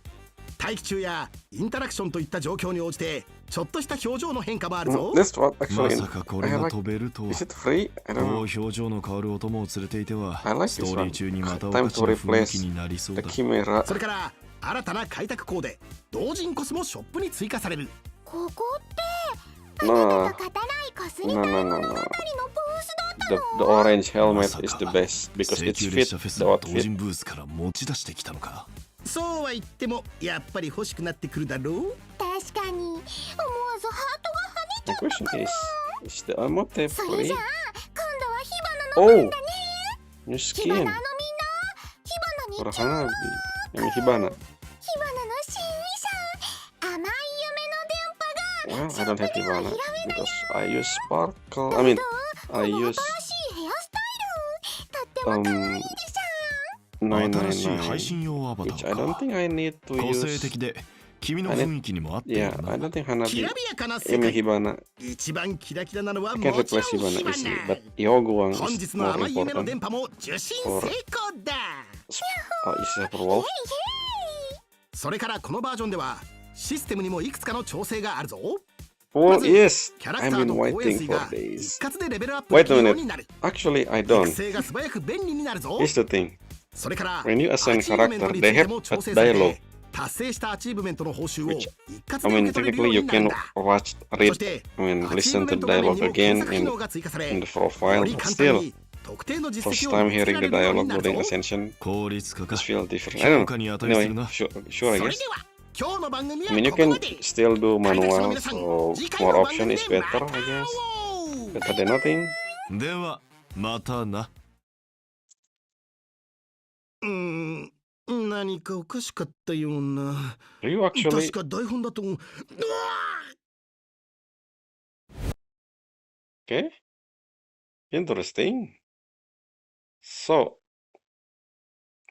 Speaker 3: 待機中やインタラクションといった状況に応じてちょっとした表情の変化もあるぞ。
Speaker 1: That's what
Speaker 8: ま
Speaker 1: actually
Speaker 8: さかこ
Speaker 1: I
Speaker 8: れが
Speaker 1: like.
Speaker 8: 飛べるとは。
Speaker 1: Is it free? I
Speaker 8: こ
Speaker 1: don't
Speaker 8: う
Speaker 1: know.
Speaker 8: 表情の変わるお供を連れていては
Speaker 1: I like
Speaker 8: ス
Speaker 1: this
Speaker 8: トーリ
Speaker 1: one.
Speaker 8: ー中にまたお
Speaker 1: Time
Speaker 8: かし
Speaker 1: to
Speaker 8: な雰囲気
Speaker 1: replace
Speaker 8: になりそう
Speaker 1: the
Speaker 8: だ。
Speaker 1: chimera.
Speaker 3: それから新たな開拓コーデ同人コスもショップに追加される。
Speaker 2: ここってあ
Speaker 1: No,
Speaker 2: なたが勝たないかすり
Speaker 1: no,
Speaker 2: たい
Speaker 1: no,
Speaker 2: 物
Speaker 1: no,
Speaker 2: 語の
Speaker 1: no.
Speaker 2: ブースだった
Speaker 1: The
Speaker 2: の？
Speaker 1: orange
Speaker 8: ま
Speaker 1: helmet
Speaker 8: さ
Speaker 1: is the
Speaker 8: か
Speaker 1: best because
Speaker 8: 西
Speaker 1: it's
Speaker 8: 急
Speaker 1: fit
Speaker 8: 列車フェス
Speaker 1: the
Speaker 8: の同
Speaker 1: outfit.
Speaker 8: 人ブースから持ち出してきたのか。
Speaker 3: そうは言ってもやっぱり欲しくなってくるだろう。
Speaker 2: 確かに思わずハートが跳ねちゃ
Speaker 1: My
Speaker 2: った
Speaker 1: question
Speaker 2: かな。
Speaker 1: is the emote
Speaker 2: それ
Speaker 1: free?
Speaker 2: じゃあ今度は火花の
Speaker 1: Oh,
Speaker 2: 番だね。
Speaker 1: new
Speaker 2: 火花のみん
Speaker 1: skin
Speaker 2: な火
Speaker 1: for
Speaker 2: 花に
Speaker 1: Hanabi. I mean Hibana.
Speaker 2: 火花の新衣装甘い夢の電波
Speaker 1: Well, I don't have
Speaker 2: ショップでは
Speaker 1: Hibana
Speaker 2: ひらめ
Speaker 1: because I use sparkle.
Speaker 2: だ
Speaker 1: I
Speaker 2: け
Speaker 1: mean,
Speaker 2: ど
Speaker 1: I
Speaker 2: この
Speaker 1: use
Speaker 2: 新しいヘアスタイルとっても可愛いでし
Speaker 8: 新しい配
Speaker 1: 999,
Speaker 8: 信用アバタ
Speaker 1: which I
Speaker 8: ー
Speaker 1: don't
Speaker 8: か。
Speaker 1: think I need to
Speaker 8: 個性
Speaker 1: use.
Speaker 8: 的で君の雰囲気にも合ってい
Speaker 1: Yeah,
Speaker 8: る
Speaker 1: I
Speaker 8: な。
Speaker 1: don't think
Speaker 3: き
Speaker 1: Hanabi.
Speaker 3: らびやかな
Speaker 1: I
Speaker 3: 世
Speaker 1: mean
Speaker 3: 界。
Speaker 1: Hibana.
Speaker 3: 一番キラキラなのは
Speaker 1: I
Speaker 3: も
Speaker 1: can
Speaker 3: ちろん
Speaker 1: replace Hibana
Speaker 3: 火
Speaker 1: easily,
Speaker 3: 花。
Speaker 1: but Yoguang
Speaker 3: 本
Speaker 1: is
Speaker 3: 日の
Speaker 1: more
Speaker 3: 甘い夢の
Speaker 1: important.
Speaker 3: 電波も受信成功だ。
Speaker 1: Is that for Wolf?
Speaker 3: それからこのバージョンではシステムにもいくつかの調整があるぞ。
Speaker 1: Well, yes.
Speaker 3: キャラク
Speaker 1: I've
Speaker 3: ター
Speaker 1: Been
Speaker 3: と公演
Speaker 1: waiting
Speaker 3: 水
Speaker 1: for
Speaker 3: が
Speaker 1: days.
Speaker 3: 一括でレベルアップ
Speaker 1: Wait
Speaker 3: でき
Speaker 1: a
Speaker 3: るよう
Speaker 1: minute.
Speaker 3: になる。
Speaker 1: Actually, I
Speaker 3: 育
Speaker 1: don't.
Speaker 3: 成が素早く便利になるぞ。
Speaker 1: Here's the thing.
Speaker 3: それから
Speaker 1: When you
Speaker 3: ア
Speaker 1: assign
Speaker 3: チーブメント
Speaker 1: character,
Speaker 3: につ
Speaker 1: they
Speaker 3: いて
Speaker 1: have
Speaker 3: も
Speaker 1: a
Speaker 3: 調整され
Speaker 1: dialogue.
Speaker 3: て達成したアチーブメントの報酬を
Speaker 1: Which,
Speaker 3: 一括
Speaker 1: I
Speaker 3: で
Speaker 1: mean,
Speaker 3: 受け取れるよう
Speaker 1: technically, you
Speaker 3: になるん
Speaker 1: can
Speaker 3: だ。
Speaker 1: watch,
Speaker 3: そ
Speaker 1: read,
Speaker 3: して
Speaker 1: I mean,
Speaker 3: アチー
Speaker 1: listen
Speaker 3: ブメ
Speaker 1: to
Speaker 3: ント画面
Speaker 1: dialogue
Speaker 3: にも
Speaker 1: again
Speaker 3: 検索機
Speaker 1: in,
Speaker 3: 能が追加され
Speaker 1: in the
Speaker 3: よ
Speaker 1: profile.
Speaker 3: り
Speaker 1: But
Speaker 3: 簡単
Speaker 1: still,
Speaker 3: に特定の実
Speaker 1: first
Speaker 3: 績を
Speaker 1: time
Speaker 3: 見つけ
Speaker 1: hearing
Speaker 3: ら
Speaker 1: the
Speaker 3: れるように
Speaker 1: dialogue
Speaker 3: なる
Speaker 1: during
Speaker 3: ぞ。
Speaker 1: Ascension
Speaker 8: 効率化か。
Speaker 1: just feel different. I don't
Speaker 8: 評価に
Speaker 1: know.
Speaker 8: 値する
Speaker 1: Anyway,
Speaker 8: な。
Speaker 1: sure, I
Speaker 3: それ
Speaker 1: guess.
Speaker 3: では今日の番組
Speaker 1: I
Speaker 3: は
Speaker 1: mean, you
Speaker 3: ここ
Speaker 1: can
Speaker 3: まで。
Speaker 1: still do
Speaker 3: 開拓者の
Speaker 1: manual,
Speaker 3: 皆さん、
Speaker 1: so
Speaker 3: 次回
Speaker 1: more
Speaker 3: の番
Speaker 1: option
Speaker 3: 組
Speaker 1: is
Speaker 3: でま
Speaker 1: better,
Speaker 3: た
Speaker 1: I guess.
Speaker 3: 会おう。
Speaker 1: Better than nothing.
Speaker 8: ではまたな。
Speaker 3: 何かおかしかったような。
Speaker 1: Do you
Speaker 3: 確
Speaker 1: actually?
Speaker 3: か台本だと。うわ
Speaker 1: Okay, interesting. So,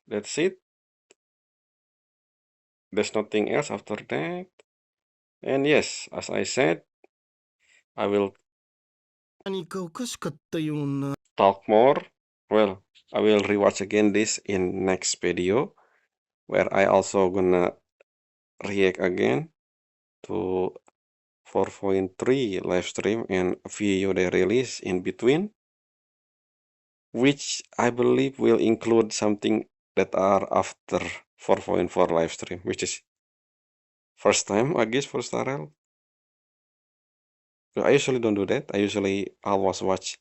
Speaker 1: that's it. There's nothing else after that. And yes, as I said, I will
Speaker 3: 何かおかしかったような。
Speaker 1: talk more. Well, I will rewatch again this in next video, where I also gonna react again to 4.3 live stream and a video they release in between, which I believe will include something that are after 4.4 live stream, which is first time, I guess, for Starrel. I usually don't do that. I usually always watch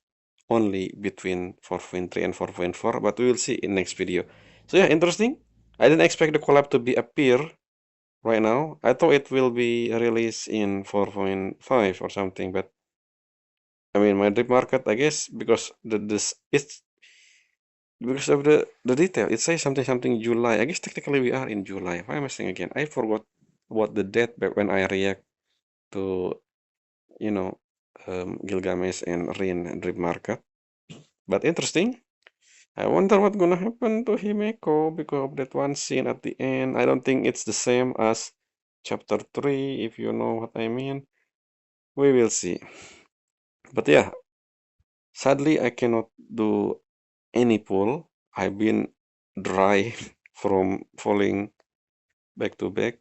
Speaker 1: only between 4.3 and 4.4, but we will see in next video. So yeah, interesting. I didn't expect the collab to be appear right now. I thought it will be released in 4.5 or something, but I mean my drip market, I guess, because it's because of the detail. It says something July. I guess technically we are in July. Why am I saying again? I forgot what the date back when I react to Gilgamesh and Rin drip market. But interesting. I wonder what's gonna happen to Himeko because of that one scene at the end. I don't think it's the same as chapter 3, if you know what I mean. We will see. But yeah, sadly I cannot do any pull. I've been dry from falling back to back.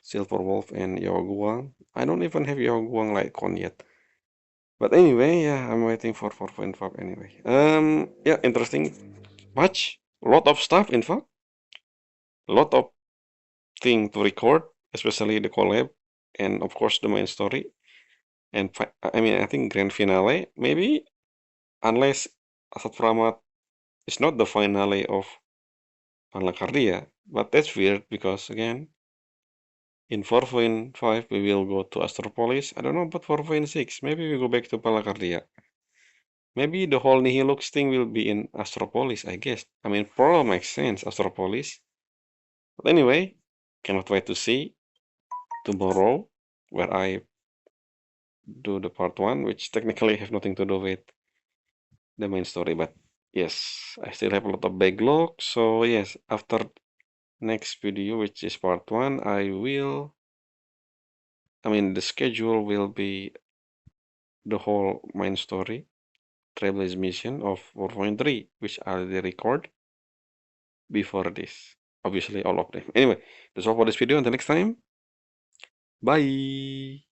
Speaker 1: Silver Wolf and Yaoguang. I don't even have Yaoguang Lightcon yet. But anyway, yeah, I'm waiting for 4.5 anyway. Yeah, interesting. Much. Lot of stuff, in fact. Lot of thing to record, especially the collab, and of course the main story. And I mean, I think grand finale, maybe, unless Asat Pramat is not the finale of Panlakardia. But that's weird because, again, in 4.5 we will go to Astropolis. I don't know about 4.6. Maybe we go back to Palacardia. Maybe the whole Nihilux thing will be in Astropolis, I guess. I mean, probably makes sense, Astropolis. But anyway, cannot wait to see tomorrow, where I do the part 1, which technically have nothing to do with the main story. But yes, I still have a lot of backlog. So yes, after next video, which is part 1, the schedule will be the whole main story, Trailblaze mission of 4.3, which I already record. before this. Obviously, all of them. Anyway, that's all for this video. Until next time, bye.